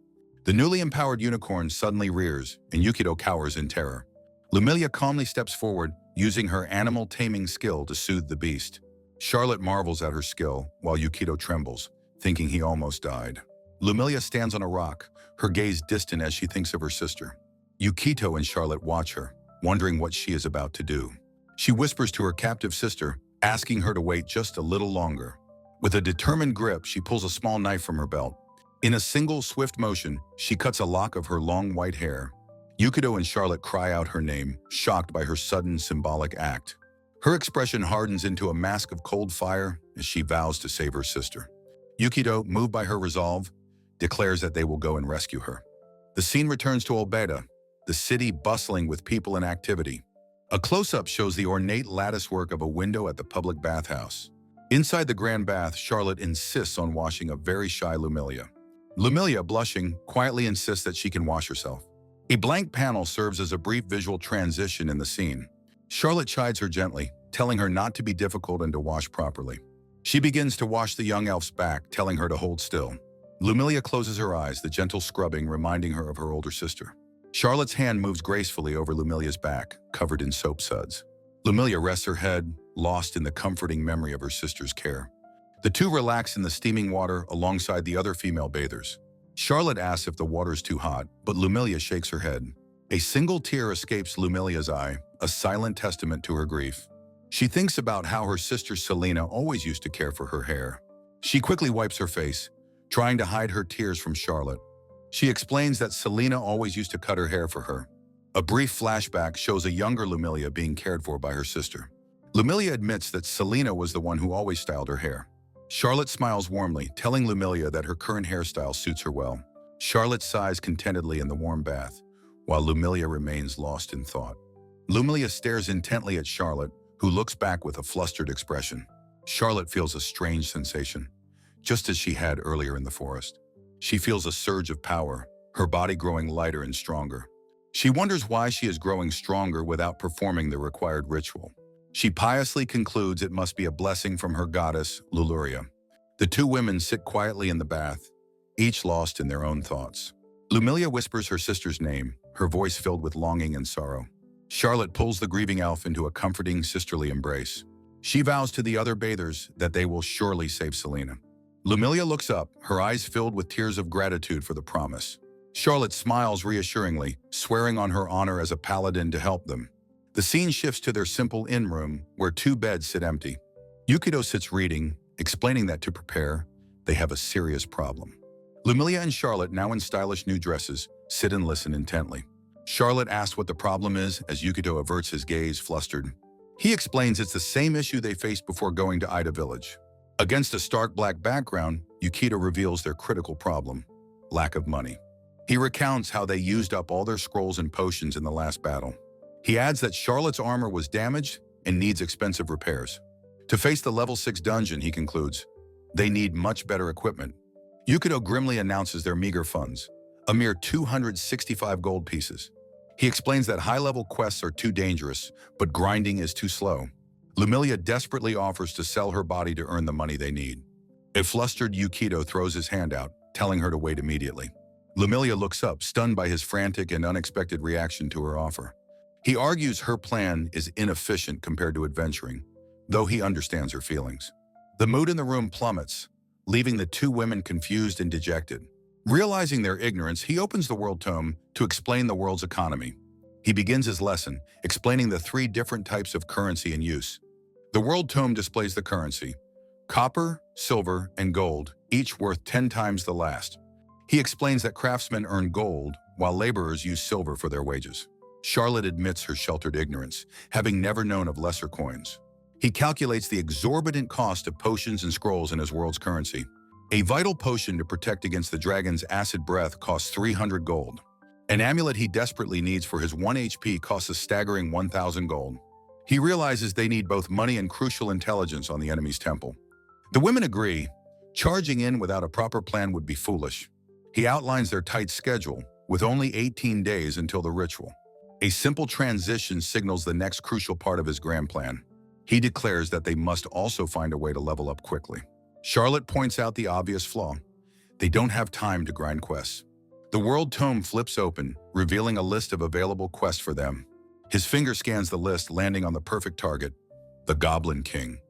The newly empowered unicorn suddenly rears, and Yukito cowers in terror. Lumilia calmly steps forward, using her animal taming skill to soothe the beast. Charlotte marvels at her skill, while Yukito trembles, thinking he almost died. Lumilia stands on a rock, her gaze distant as she thinks of her sister. Yukito and Charlotte watch her, wondering what she is about to do. She whispers to her captive sister, asking her to wait just a little longer. With a determined grip, she pulls a small knife from her belt. In a single swift motion, she cuts a lock of her long white hair. Yukito and Charlotte cry out her name, shocked by her sudden symbolic act. Her expression hardens into a mask of cold fire as she vows to save her sister. Yukito, moved by her resolve, declares that they will go and rescue her. The scene returns to Olbeta, the city bustling with people and activity. A close-up shows the ornate latticework of a window at the public bathhouse. Inside the grand bath, Charlotte insists on washing a very shy Lumilia. Lumilia, blushing, quietly insists that she can wash herself. A blank panel serves as a brief visual transition in the scene. Charlotte chides her gently, telling her not to be difficult and to wash properly. She begins to wash the young elf's back, telling her to hold still. Lumilia closes her eyes, the gentle scrubbing reminding her of her older sister. Charlotte's hand moves gracefully over Lumilia's back, covered in soap suds. Lumilia rests her head, lost in the comforting memory of her sister's care. The two relax in the steaming water alongside the other female bathers. Charlotte asks if the water's too hot, but Lumilia shakes her head. A single tear escapes Lumilia's eye, a silent testament to her grief. She thinks about how her sister Selena always used to care for her hair. She quickly wipes her face, trying to hide her tears from Charlotte. She explains that Selena always used to cut her hair for her. A brief flashback shows a younger Lumilia being cared for by her sister. Lumilia admits that Selena was the one who always styled her hair. Charlotte smiles warmly, telling Lumilia that her current hairstyle suits her well. Charlotte sighs contentedly in the warm bath, while Lumilia remains lost in thought. Lumilia stares intently at Charlotte, who looks back with a flustered expression. Charlotte feels a strange sensation, just as she had earlier in the forest. She feels a surge of power, her body growing lighter and stronger. She wonders why she is growing stronger without performing the required ritual. She piously concludes it must be a blessing from her goddess, Luluria. The two women sit quietly in the bath, each lost in their own thoughts. Lumilia whispers her sister's name, her voice filled with longing and sorrow. Charlotte pulls the grieving elf into a comforting sisterly embrace. She vows to the other bathers that they will surely save Selena. Lumilia looks up, her eyes filled with tears of gratitude for the promise. Charlotte smiles reassuringly, swearing on her honor as a paladin to help them. The scene shifts to their simple inn room, where two beds sit empty. Yukito sits reading, explaining that to prepare, they have a serious problem. Lumilia and Charlotte, now in stylish new dresses, sit and listen intently. Charlotte asks what the problem is as Yukito averts his gaze, flustered. He explains it's the same issue they faced before going to Ida Village. Against a stark black background, Yukito reveals their critical problem: lack of money. He recounts how they used up all their scrolls and potions in the last battle. He adds that Charlotte's armor was damaged and needs expensive repairs. To face the level 6 dungeon, he concludes, they need much better equipment. Yukito grimly announces their meager funds: a mere 265 gold pieces. He explains that high-level quests are too dangerous, but grinding is too slow. Lumilia desperately offers to sell her body to earn the money they need. A flustered Yukito throws his hand out, telling her to wait immediately. Lumilia looks up, stunned by his frantic and unexpected reaction to her offer. He argues her plan is inefficient compared to adventuring, though he understands her feelings. The mood in the room plummets, leaving the two women confused and dejected. Realizing their ignorance, he opens the world tome to explain the world's economy. He begins his lesson, explaining the 3 different types of currency in use. The world tome displays the currency: copper, silver, and gold, each worth 10 times the last. He explains that craftsmen earn gold, while laborers use silver for their wages. Charlotte admits her sheltered ignorance, having never known of lesser coins. He calculates the exorbitant cost of potions and scrolls in his world's currency. A vital potion to protect against the dragon's acid breath costs 300 gold. An amulet he desperately needs for his 1 HP costs a staggering 1,000 gold. He realizes they need both money and crucial intelligence on the enemy's temple. The women agree. Charging in without a proper plan would be foolish. He outlines their tight schedule, with only 18 days until the ritual. A simple transition signals the next crucial part of his grand plan. He declares that they must also find a way to level up quickly. Charlotte points out the obvious flaw. They don't have time to grind quests. The world tome flips open, revealing a list of available quests for them. His finger scans the list, landing on the perfect target: the Goblin King.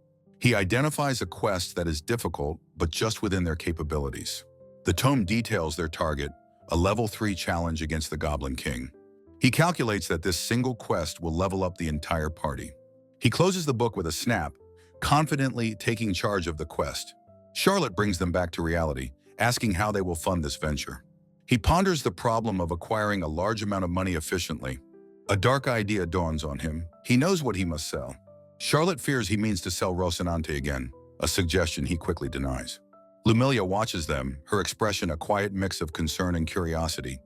He identifies a quest that is difficult, but just within their capabilities. The tome details their target, a level 3 challenge against the Goblin King. He calculates that this single quest will level up the entire party. He closes the book with a snap, confidently taking charge of the quest. Charlotte brings them back to reality, asking how they will fund this venture. He ponders the problem of acquiring a large amount of money efficiently. A dark idea dawns on him. He knows what he must sell. Charlotte fears he means to sell Rocinante again, a suggestion he quickly denies. Lumilia watches them, her expression a quiet mix of concern and curiosity.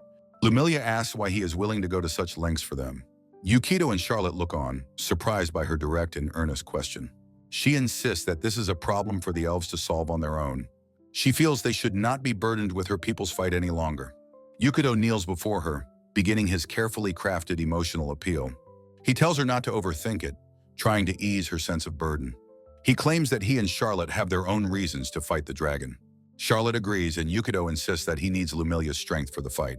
Lumilia asks why he is willing to go to such lengths for them. Yukito and Charlotte look on, surprised by her direct and earnest question. She insists that this is a problem for the elves to solve on their own. She feels they should not be burdened with her people's fight any longer. Yukito kneels before her, beginning his carefully crafted emotional appeal. He tells her not to overthink it, trying to ease her sense of burden. He claims that he and Charlotte have their own reasons to fight the dragon. Charlotte agrees, and Yukito insists that he needs Lumilia's strength for the fight.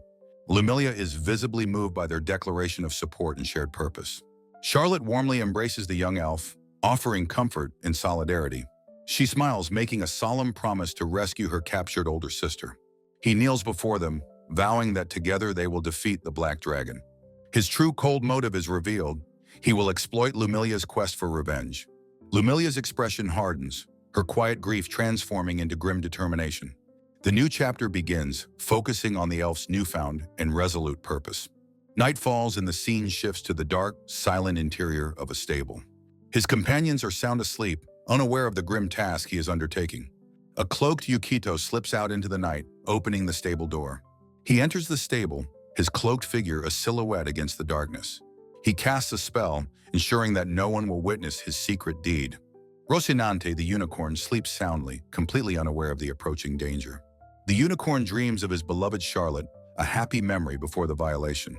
Lumilia is visibly moved by their declaration of support and shared purpose. Charlotte warmly embraces the young elf, offering comfort and solidarity. She smiles, making a solemn promise to rescue her captured older sister. He kneels before them, vowing that together they will defeat the Black Dragon. His true cold motive is revealed. He will exploit Lumilia's quest for revenge. Lumilia's expression hardens, her quiet grief transforming into grim determination. The new chapter begins, focusing on the elf's newfound and resolute purpose. Night falls and the scene shifts to the dark, silent interior of a stable. His companions are sound asleep, unaware of the grim task he is undertaking. A cloaked Yukito slips out into the night, opening the stable door. He enters the stable, his cloaked figure a silhouette against the darkness. He casts a spell, ensuring that no one will witness his secret deed. Rocinante, the unicorn, sleeps soundly, completely unaware of the approaching danger. The unicorn dreams of his beloved Charlotte, a happy memory before the violation.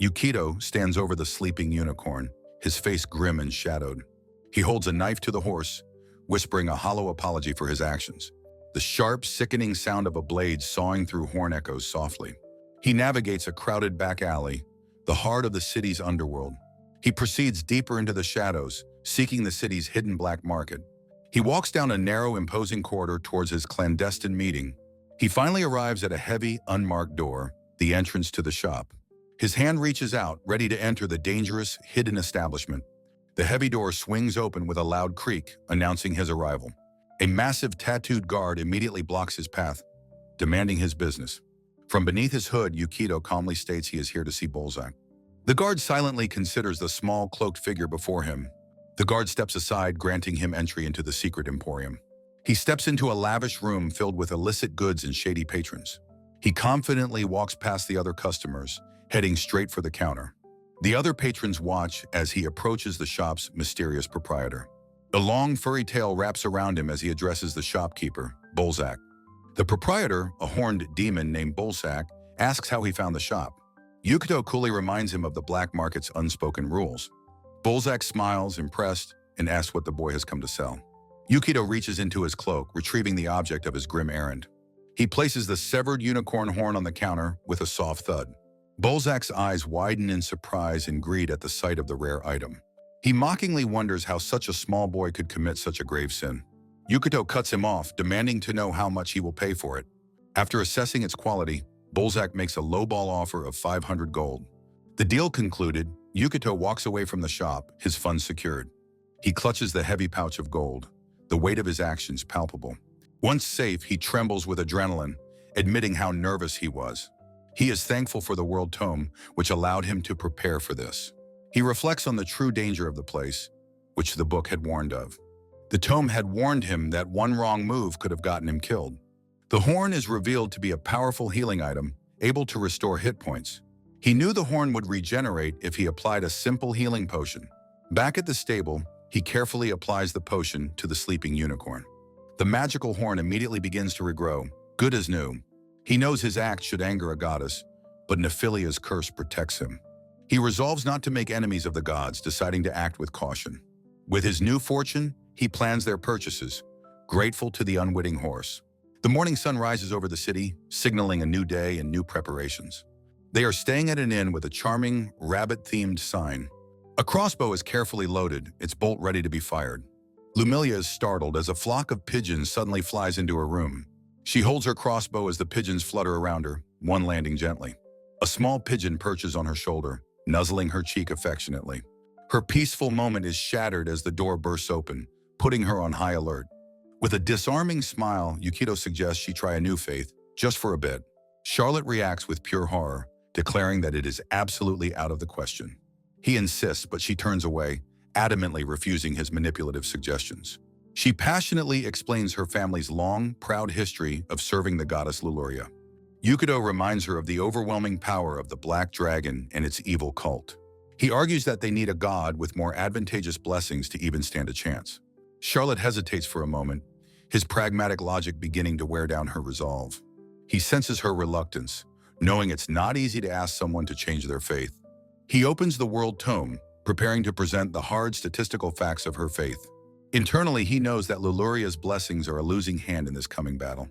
Yukito stands over the sleeping unicorn, his face grim and shadowed. He holds a knife to the horse, whispering a hollow apology for his actions. The sharp, sickening sound of a blade sawing through horn echoes softly. He navigates a crowded back alley, the heart of the city's underworld. He proceeds deeper into the shadows, seeking the city's hidden black market. He walks down a narrow, imposing corridor towards his clandestine meeting. He finally arrives at a heavy, unmarked door, the entrance to the shop. His hand reaches out, ready to enter the dangerous, hidden establishment. The heavy door swings open with a loud creak, announcing his arrival. A massive tattooed guard immediately blocks his path, demanding his business. From beneath his hood, Yukito calmly states he is here to see Bolzac. The guard silently considers the small, cloaked figure before him. The guard steps aside, granting him entry into the secret emporium. He steps into a lavish room filled with illicit goods and shady patrons. He confidently walks past the other customers, heading straight for the counter. The other patrons watch as he approaches the shop's mysterious proprietor. A long, furry tail wraps around him as he addresses the shopkeeper, Bolzac. The proprietor, a horned demon named Bolzac, asks how he found the shop. Yukito coolly reminds him of the black market's unspoken rules. Bolzak smiles, impressed, and asks what the boy has come to sell. Yukito reaches into his cloak, retrieving the object of his grim errand. He places the severed unicorn horn on the counter with a soft thud. Bolzak's eyes widen in surprise and greed at the sight of the rare item. He mockingly wonders how such a small boy could commit such a grave sin. Yukito cuts him off, demanding to know how much he will pay for it. After assessing its quality, Bolzak makes a lowball offer of 500 gold. The deal concluded, Yukito walks away from the shop, his funds secured. He clutches the heavy pouch of gold, the weight of his actions palpable. Once safe, he trembles with adrenaline, admitting how nervous he was. He is thankful for the world tome, which allowed him to prepare for this. He reflects on the true danger of the place, which the book had warned of. The tome had warned him that one wrong move could have gotten him killed. The horn is revealed to be a powerful healing item, able to restore hit points. He knew the horn would regenerate if he applied a simple healing potion. Back at the stable, he carefully applies the potion to the sleeping unicorn. The magical horn immediately begins to regrow, good as new. He knows his act should anger a goddess, but Nephilia's curse protects him. He resolves not to make enemies of the gods, deciding to act with caution. With his new fortune, he plans their purchases, grateful to the unwitting horse. The morning sun rises over the city, signaling a new day and new preparations. They are staying at an inn with a charming, rabbit-themed sign. A crossbow is carefully loaded, its bolt ready to be fired. Lumilia is startled as a flock of pigeons suddenly flies into her room. She holds her crossbow as the pigeons flutter around her, one landing gently. A small pigeon perches on her shoulder, nuzzling her cheek affectionately. Her peaceful moment is shattered as the door bursts open, putting her on high alert. With a disarming smile, Yukito suggests she try a new faith, just for a bit. Charlotte reacts with pure horror, declaring that it is absolutely out of the question. He insists, but she turns away, adamantly refusing his manipulative suggestions. She passionately explains her family's long, proud history of serving the goddess Luluria. Yukito reminds her of the overwhelming power of the Black Dragon and its evil cult. He argues that they need a god with more advantageous blessings to even stand a chance. Charlotte hesitates for a moment, his pragmatic logic beginning to wear down her resolve. He senses her reluctance, knowing it's not easy to ask someone to change their faith. He opens the world tome, preparing to present the hard statistical facts of her faith. Internally, he knows that Luluria's blessings are a losing hand in this coming battle.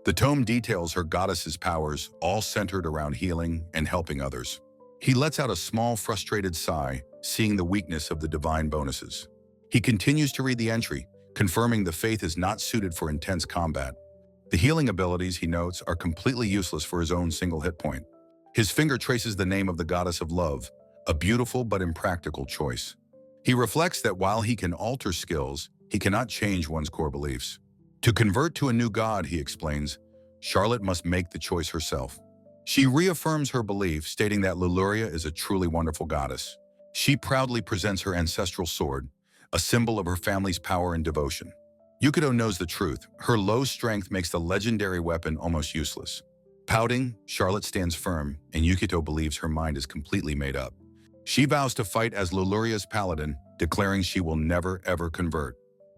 The tome details her goddess's powers, all centered around healing and helping others. He lets out a small, frustrated sigh, seeing the weakness of the divine bonuses. He continues to read the entry, confirming the faith is not suited for intense combat. The healing abilities, he notes, are completely useless for his own single hit point. His finger traces the name of the goddess of love, a beautiful but impractical choice. He reflects that while he can alter skills, he cannot change one's core beliefs. To convert to a new god, he explains, Charlotte must make the choice herself. She reaffirms her belief, stating that Luluria is a truly wonderful goddess. She proudly presents her ancestral sword, a symbol of her family's power and devotion. Yukito knows the truth. Her low strength makes the legendary weapon almost useless. Pouting, Charlotte stands firm, and Yukito believes her mind is completely made up. She vows to fight as Luluria's paladin, declaring she will never ever convert.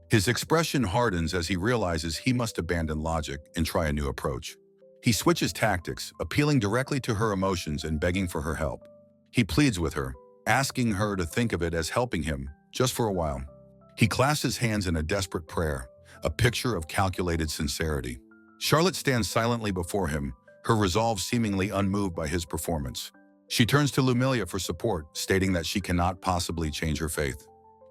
His expression hardens as he realizes he must abandon logic and try a new approach. He switches tactics, appealing directly to her emotions and begging for her help. He pleads with her, asking her to think of it as helping him, just for a while. He clasps his hands in a desperate prayer, a picture of calculated sincerity. Charlotte stands silently before him, her resolve seemingly unmoved by his performance. She turns to Lumilia for support, stating that she cannot possibly change her faith.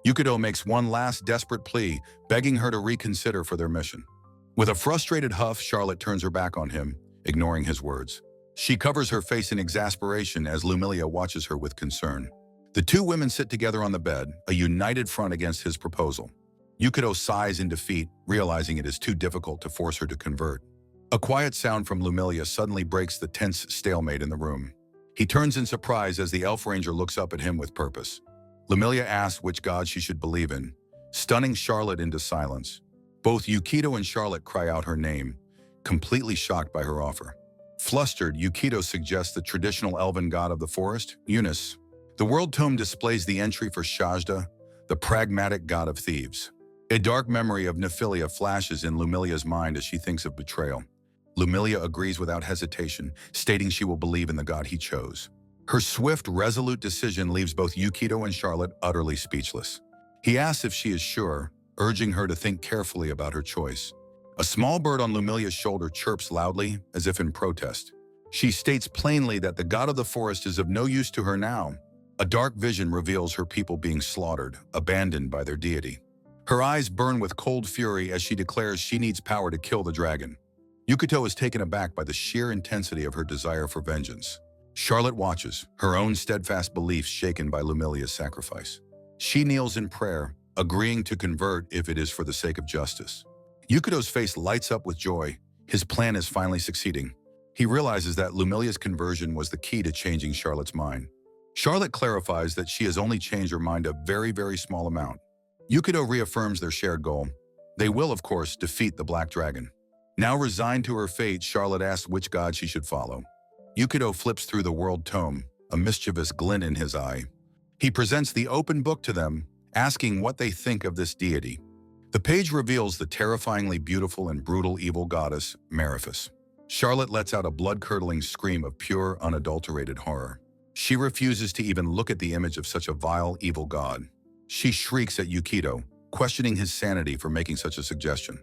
Yukito makes one last desperate plea, begging her to reconsider for their mission. With a frustrated huff, Charlotte turns her back on him, ignoring his words. She covers her face in exasperation as Lumilia watches her with concern. The two women sit together on the bed, a united front against his proposal. Yukito sighs in defeat, realizing it is too difficult to force her to convert. A quiet sound from Lumilia suddenly breaks the tense stalemate in the room. He turns in surprise as the elf ranger looks up at him with purpose. Lumilia asks which god she should believe in, stunning Charlotte into silence. Both Yukito and Charlotte cry out her name, completely shocked by her offer. Flustered, Yukito suggests the traditional elven god of the forest, Eunice. The world tome displays the entry for Shajda, the pragmatic god of thieves. A dark memory of Nephilia flashes in Lumilia's mind as she thinks of betrayal. Lumilia agrees without hesitation, stating she will believe in the god he chose. Her swift, resolute decision leaves both Yukito and Charlotte utterly speechless. He asks if she is sure, urging her to think carefully about her choice. A small bird on Lumilia's shoulder chirps loudly, as if in protest. She states plainly that the god of the forest is of no use to her now. A dark vision reveals her people being slaughtered, abandoned by their deity. Her eyes burn with cold fury as she declares she needs power to kill the dragon. Yukito is taken aback by the sheer intensity of her desire for vengeance. Charlotte watches, her own steadfast beliefs shaken by Lumilia's sacrifice. She kneels in prayer, agreeing to convert if it is for the sake of justice. Yukito's face lights up with joy. His plan is finally succeeding. He realizes that Lumilia's conversion was the key to changing Charlotte's mind. Charlotte clarifies that she has only changed her mind a very, very small amount. Yukito reaffirms their shared goal. They will, of course, defeat the Black Dragon. Now resigned to her fate, Charlotte asks which god she should follow. Yukito flips through the world tome, a mischievous glint in his eye. He presents the open book to them, asking what they think of this deity. The page reveals the terrifyingly beautiful and brutal evil goddess, Maleficent. Charlotte lets out a blood-curdling scream of pure, unadulterated horror. She refuses to even look at the image of such a vile, evil god. She shrieks at Yukito, questioning his sanity for making such a suggestion.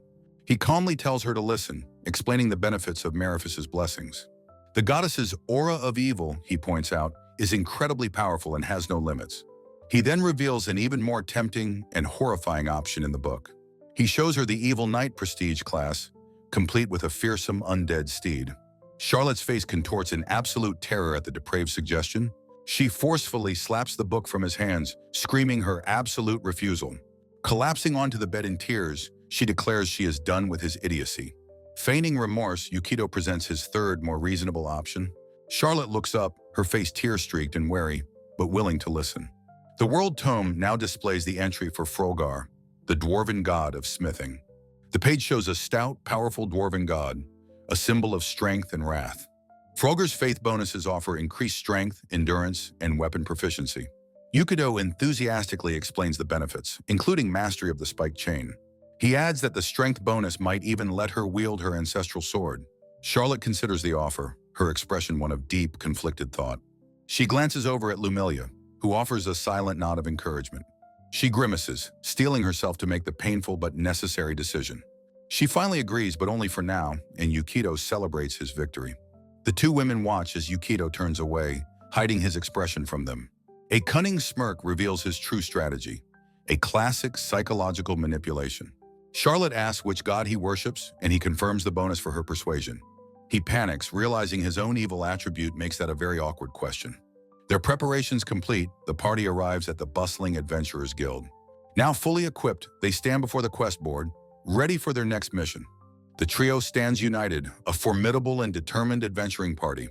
He calmly tells her to listen, explaining the benefits of Maleficent's blessings. The goddess's aura of evil, he points out, is incredibly powerful and has no limits. He then reveals an even more tempting and horrifying option in the book. He shows her the Evil Knight prestige class, complete with a fearsome undead steed. Charlotte's face contorts in absolute terror at the depraved suggestion. She forcefully slaps the book from his hands, screaming her absolute refusal. Collapsing onto the bed in tears, she declares she is done with his idiocy. Feigning remorse, Yukito presents his third, more reasonable option. Charlotte looks up, her face tear-streaked and wary, but willing to listen. The World Tome now displays the entry for Frolgar, the dwarven god of smithing. The page shows a stout, powerful dwarven god, a symbol of strength and wrath. Frolgar's faith bonuses offer increased strength, endurance, and weapon proficiency. Yukito enthusiastically explains the benefits, including mastery of the spiked chain. He adds that the strength bonus might even let her wield her ancestral sword. Charlotte considers the offer, her expression one of deep, conflicted thought. She glances over at Lumilia, who offers a silent nod of encouragement. She grimaces, steeling herself to make the painful but necessary decision. She finally agrees, but only for now, and Yukito celebrates his victory. The two women watch as Yukito turns away, hiding his expression from them. A cunning smirk reveals his true strategy, a classic psychological manipulation. Charlotte asks which god he worships, and he confirms the bonus for her persuasion. He panics, realizing his own evil attribute makes that a very awkward question. Their preparations complete, the party arrives at the bustling Adventurers Guild. Now fully equipped, they stand before the quest board, ready for their next mission. The trio stands united, a formidable and determined adventuring party.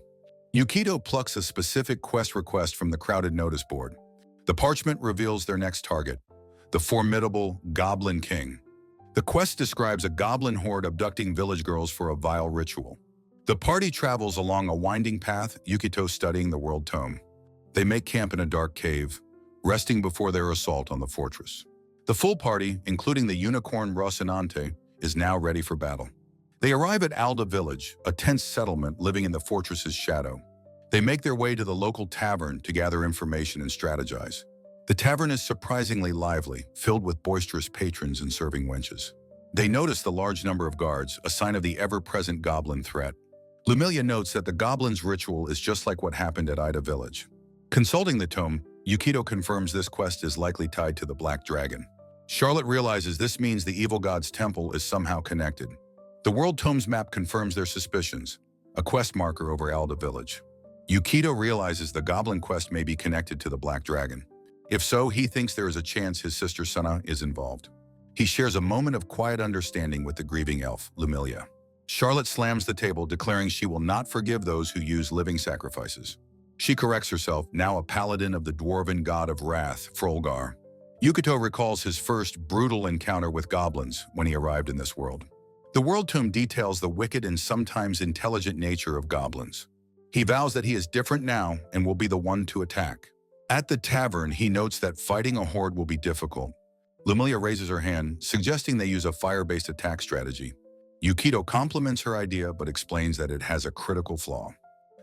Yukito plucks a specific quest request from the crowded notice board. The parchment reveals their next target, the formidable Goblin King. The quest describes a goblin horde abducting village girls for a vile ritual. The party travels along a winding path, Yukito studying the World Tome. They make camp in a dark cave, resting before their assault on the fortress. The full party, including the unicorn Rocinante, is now ready for battle. They arrive at Ida Village, a tense settlement living in the fortress's shadow. They make their way to the local tavern to gather information and strategize. The tavern is surprisingly lively, filled with boisterous patrons and serving wenches. They notice the large number of guards, a sign of the ever-present goblin threat. Lumilia notes that the goblin's ritual is just like what happened at Ida Village. Consulting the tome, Yukito confirms this quest is likely tied to the Black Dragon. Charlotte realizes this means the evil god's temple is somehow connected. The World Tome's map confirms their suspicions, a quest marker over Ida Village. Yukito realizes the goblin quest may be connected to the Black Dragon. If so, he thinks there is a chance his sister Sana is involved. He shares a moment of quiet understanding with the grieving elf, Lumilia. Charlotte slams the table, declaring she will not forgive those who use living sacrifices. She corrects herself, now a paladin of the dwarven god of wrath, Frolgar. Yukito recalls his first brutal encounter with goblins when he arrived in this world. The World Tome details the wicked and sometimes intelligent nature of goblins. He vows that he is different now and will be the one to attack. At the tavern, he notes that fighting a horde will be difficult. Lumilia raises her hand, suggesting they use a fire-based attack strategy. Yukito compliments her idea but explains that it has a critical flaw.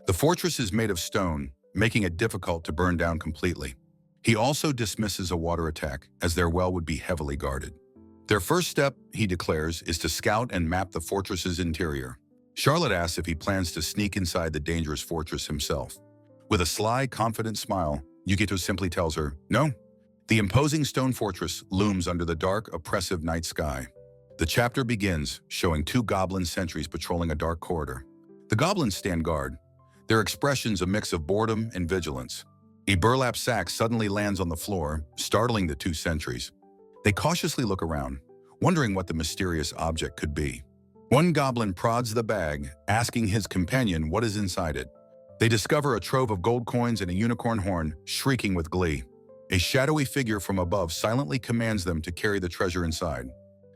The fortress is made of stone, making it difficult to burn down completely. He also dismisses a water attack, as their well would be heavily guarded. Their first step, he declares, is to scout and map the fortress's interior. Charlotte asks if he plans to sneak inside the dangerous fortress himself. With a sly, confident smile, Yukito simply tells her, no. The imposing stone fortress looms under the dark, oppressive night sky. The chapter begins, showing two goblin sentries patrolling a dark corridor. The goblins stand guard, their expressions a mix of boredom and vigilance. A burlap sack suddenly lands on the floor, startling the two sentries. They cautiously look around, wondering what the mysterious object could be. One goblin prods the bag, asking his companion what is inside it. They discover a trove of gold coins and a unicorn horn, shrieking with glee. A shadowy figure from above silently commands them to carry the treasure inside.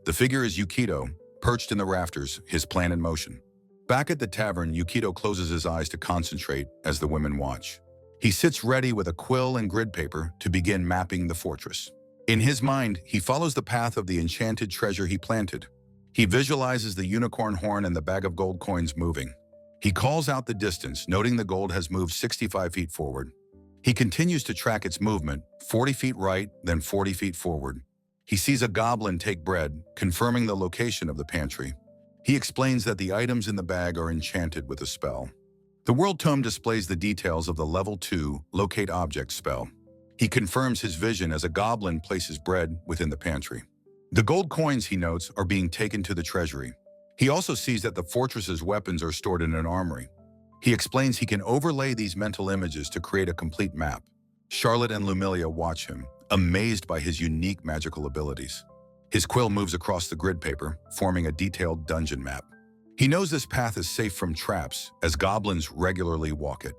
The figure is Yukito, perched in the rafters, his plan in motion. Back at the tavern, Yukito closes his eyes to concentrate as the women watch. He sits ready with a quill and grid paper to begin mapping the fortress. In his mind, he follows the path of the enchanted treasure he planted. He visualizes the unicorn horn and the bag of gold coins moving. He calls out the distance, noting the gold has moved 65 feet forward. He continues to track its movement, 40 feet right, then 40 feet forward. He sees a goblin take bread, confirming the location of the pantry. He explains that the items in the bag are enchanted with a spell. The World Tome displays the details of the Level 2 Locate Object spell. He confirms his vision as a goblin places bread within the pantry. The gold coins, he notes, are being taken to the treasury. He also sees that the fortress's weapons are stored in an armory. He explains he can overlay these mental images to create a complete map. Charlotte and Lumilia watch him, amazed by his unique magical abilities. His quill moves across the grid paper, forming a detailed dungeon map. He knows this path is safe from traps, as goblins regularly walk it.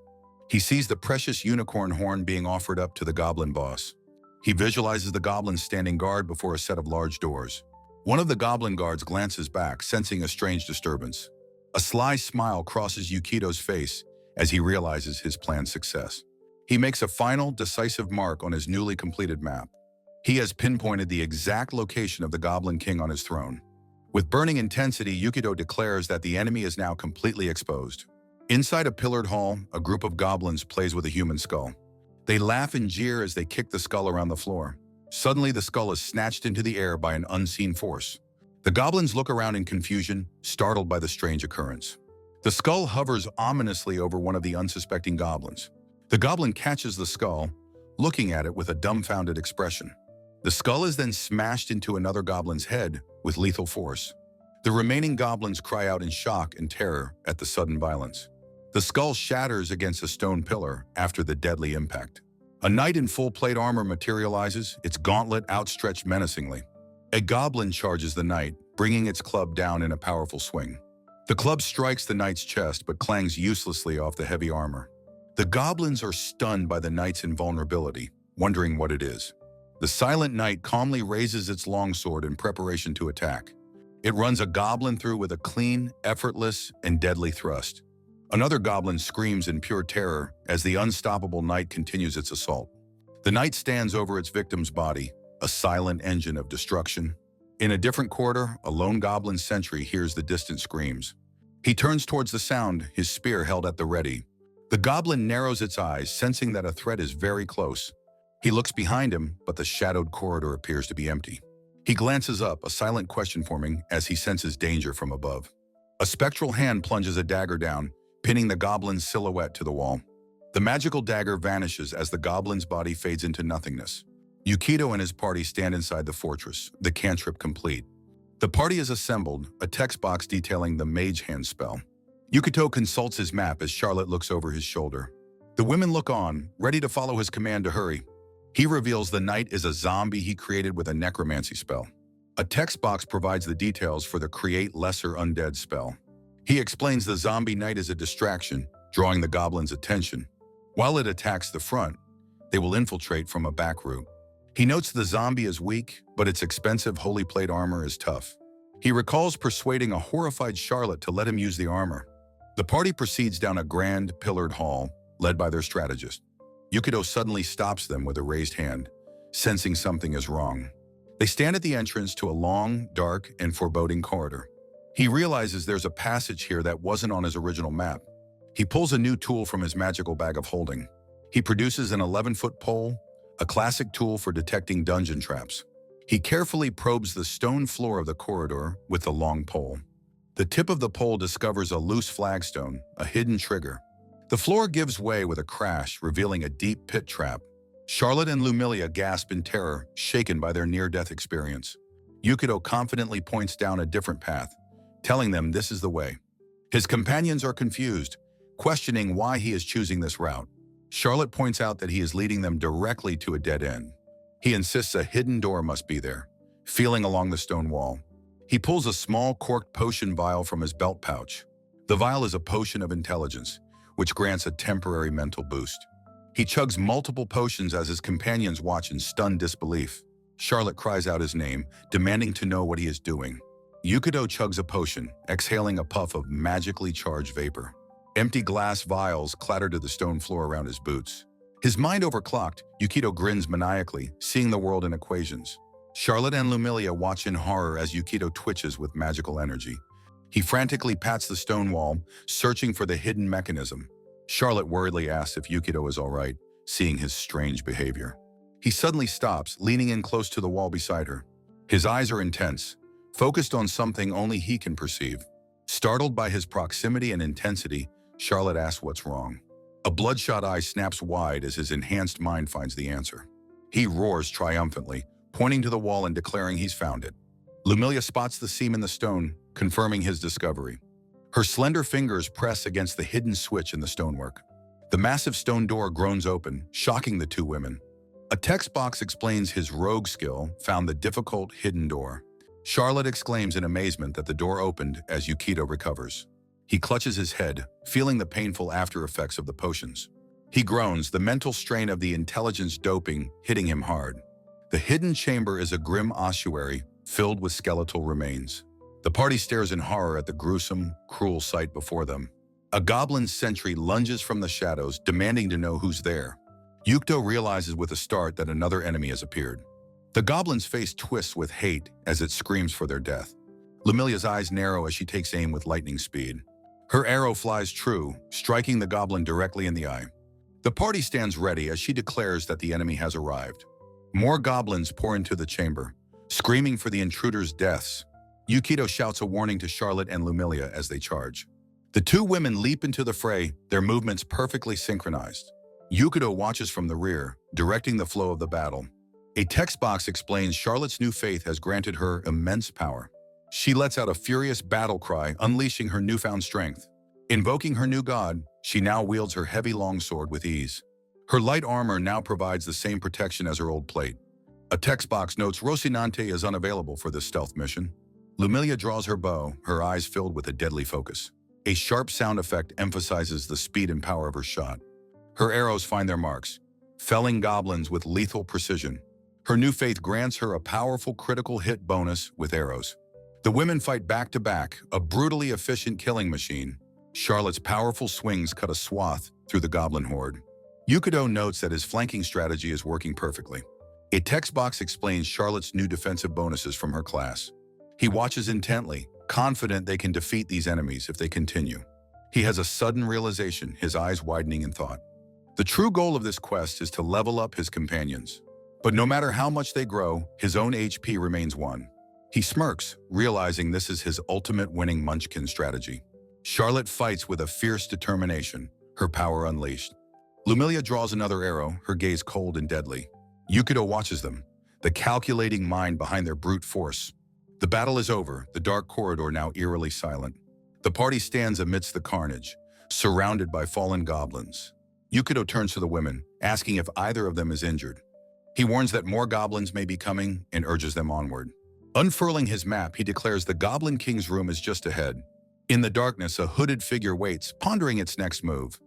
He sees the precious unicorn horn being offered up to the goblin boss. He visualizes the goblins standing guard before a set of large doors. One of the goblin guards glances back, sensing a strange disturbance. A sly smile crosses Yukito's face as he realizes his plan's success. He makes a final, decisive mark on his newly completed map. He has pinpointed the exact location of the Goblin King on his throne. With burning intensity, Yukito declares that the enemy is now completely exposed. Inside a pillared hall, a group of goblins plays with a human skull. They laugh and jeer as they kick the skull around the floor. Suddenly, the skull is snatched into the air by an unseen force. The goblins look around in confusion, startled by the strange occurrence. The skull hovers ominously over one of the unsuspecting goblins. The goblin catches the skull, looking at it with a dumbfounded expression. The skull is then smashed into another goblin's head with lethal force. The remaining goblins cry out in shock and terror at the sudden violence. The skull shatters against a stone pillar after the deadly impact. A knight in full plate armor materializes, its gauntlet outstretched menacingly. A goblin charges the knight, bringing its club down in a powerful swing. The club strikes the knight's chest but clangs uselessly off the heavy armor. The goblins are stunned by the knight's invulnerability, wondering what it is. The silent knight calmly raises its longsword in preparation to attack. It runs a goblin through with a clean, effortless, and deadly thrust. Another goblin screams in pure terror as the unstoppable knight continues its assault. The knight stands over its victim's body, a silent engine of destruction. In a different corridor, a lone goblin sentry hears the distant screams. He turns towards the sound, his spear held at the ready. The goblin narrows its eyes, sensing that a threat is very close. He looks behind him, but the shadowed corridor appears to be empty. He glances up, a silent question forming as he senses danger from above. A spectral hand plunges a dagger down, pinning the goblin's silhouette to the wall. The magical dagger vanishes as the goblin's body fades into nothingness. Yukito and his party stand inside the fortress, the cantrip complete. The party is assembled, a text box detailing the Mage Hand spell. Yukito consults his map as Charlotte looks over his shoulder. The women look on, ready to follow his command to hurry. He reveals the knight is a zombie he created with a necromancy spell. A text box provides the details for the Create Lesser Undead spell. He explains the zombie knight is a distraction, drawing the goblin's attention. While it attacks the front, they will infiltrate from a back route. He notes the zombie is weak, but its expensive holy plate armor is tough. He recalls persuading a horrified Charlotte to let him use the armor. The party proceeds down a grand, pillared hall, led by their strategist. Yukito suddenly stops them with a raised hand, sensing something is wrong. They stand at the entrance to a long, dark, and foreboding corridor. He realizes there's a passage here that wasn't on his original map. He pulls a new tool from his magical bag of holding. He produces an 11-foot pole, a classic tool for detecting dungeon traps. He carefully probes the stone floor of the corridor with the long pole. The tip of the pole discovers a loose flagstone, a hidden trigger. The floor gives way with a crash, revealing a deep pit trap. Charlotte and Lumilia gasp in terror, shaken by their near-death experience. Yukido confidently points down a different path, telling them this is the way. His companions are confused, questioning why he is choosing this route. Charlotte points out that he is leading them directly to a dead end. He insists a hidden door must be there, feeling along the stone wall. He pulls a small corked potion vial from his belt pouch. The vial is a potion of intelligence, which grants a temporary mental boost. He chugs multiple potions as his companions watch in stunned disbelief. Charlotte cries out his name, demanding to know what he is doing. Yukido chugs a potion, exhaling a puff of magically charged vapor. Empty glass vials clatter to the stone floor around his boots. His mind overclocked, Yukido grins maniacally, seeing the world in equations. Charlotte and Lumilia watch in horror as Yukido twitches with magical energy. He frantically pats the stone wall, searching for the hidden mechanism. Charlotte worriedly asks if Yukido is all right, seeing his strange behavior. He suddenly stops, leaning in close to the wall beside her. His eyes are intense, focused on something only he can perceive. Startled by his proximity and intensity, Charlotte asks what's wrong. A bloodshot eye snaps wide as his enhanced mind finds the answer. He roars triumphantly, pointing to the wall and declaring he's found it. Lumilia spots the seam in the stone, confirming his discovery. Her slender fingers press against the hidden switch in the stonework. The massive stone door groans open, shocking the two women. A text box explains his rogue skill found the difficult hidden door. Charlotte exclaims in amazement that the door opened as Yukido recovers. He clutches his head, feeling the painful after effects of the potions. He groans, the mental strain of the intelligence doping hitting him hard. The hidden chamber is a grim ossuary filled with skeletal remains. The party stares in horror at the gruesome, cruel sight before them. A goblin sentry lunges from the shadows, demanding to know who's there. Yukido realizes with a start that another enemy has appeared. The goblin's face twists with hate as it screams for their death. Lumilia's eyes narrow as she takes aim with lightning speed. Her arrow flies true, striking the goblin directly in the eye. The party stands ready as she declares that the enemy has arrived. More goblins pour into the chamber, screaming for the intruders' deaths. Yukido shouts a warning to Charlotte and Lumilia as they charge. The two women leap into the fray, their movements perfectly synchronized. Yukido watches from the rear, directing the flow of the battle. A text box explains Charlotte's new faith has granted her immense power. She lets out a furious battle cry, unleashing her newfound strength. Invoking her new god, she now wields her heavy longsword with ease. Her light armor now provides the same protection as her old plate. A text box notes Rocinante is unavailable for this stealth mission. Lumilia draws her bow, her eyes filled with a deadly focus. A sharp sound effect emphasizes the speed and power of her shot. Her arrows find their marks, felling goblins with lethal precision. Her new faith grants her a powerful critical hit bonus with arrows. The women fight back to back, a brutally efficient killing machine. Charlotte's powerful swings cut a swath through the goblin horde. Yukido notes that his flanking strategy is working perfectly. A text box explains Charlotte's new defensive bonuses from her class. He watches intently, confident they can defeat these enemies if they continue. He has a sudden realization, his eyes widening in thought. The true goal of this quest is to level up his companions. But no matter how much they grow, his own HP remains 1. He smirks, realizing this is his ultimate winning Munchkin strategy. Charlotte fights with a fierce determination, her power unleashed. Lumilia draws another arrow, her gaze cold and deadly. Yukido watches them, the calculating mind behind their brute force. The battle is over, the dark corridor now eerily silent. The party stands amidst the carnage, surrounded by fallen goblins. Yukido turns to the women, asking if either of them is injured. He warns that more goblins may be coming and urges them onward. Unfurling his map, he declares the Goblin King's room is just ahead. In the darkness, a hooded figure waits, pondering its next move.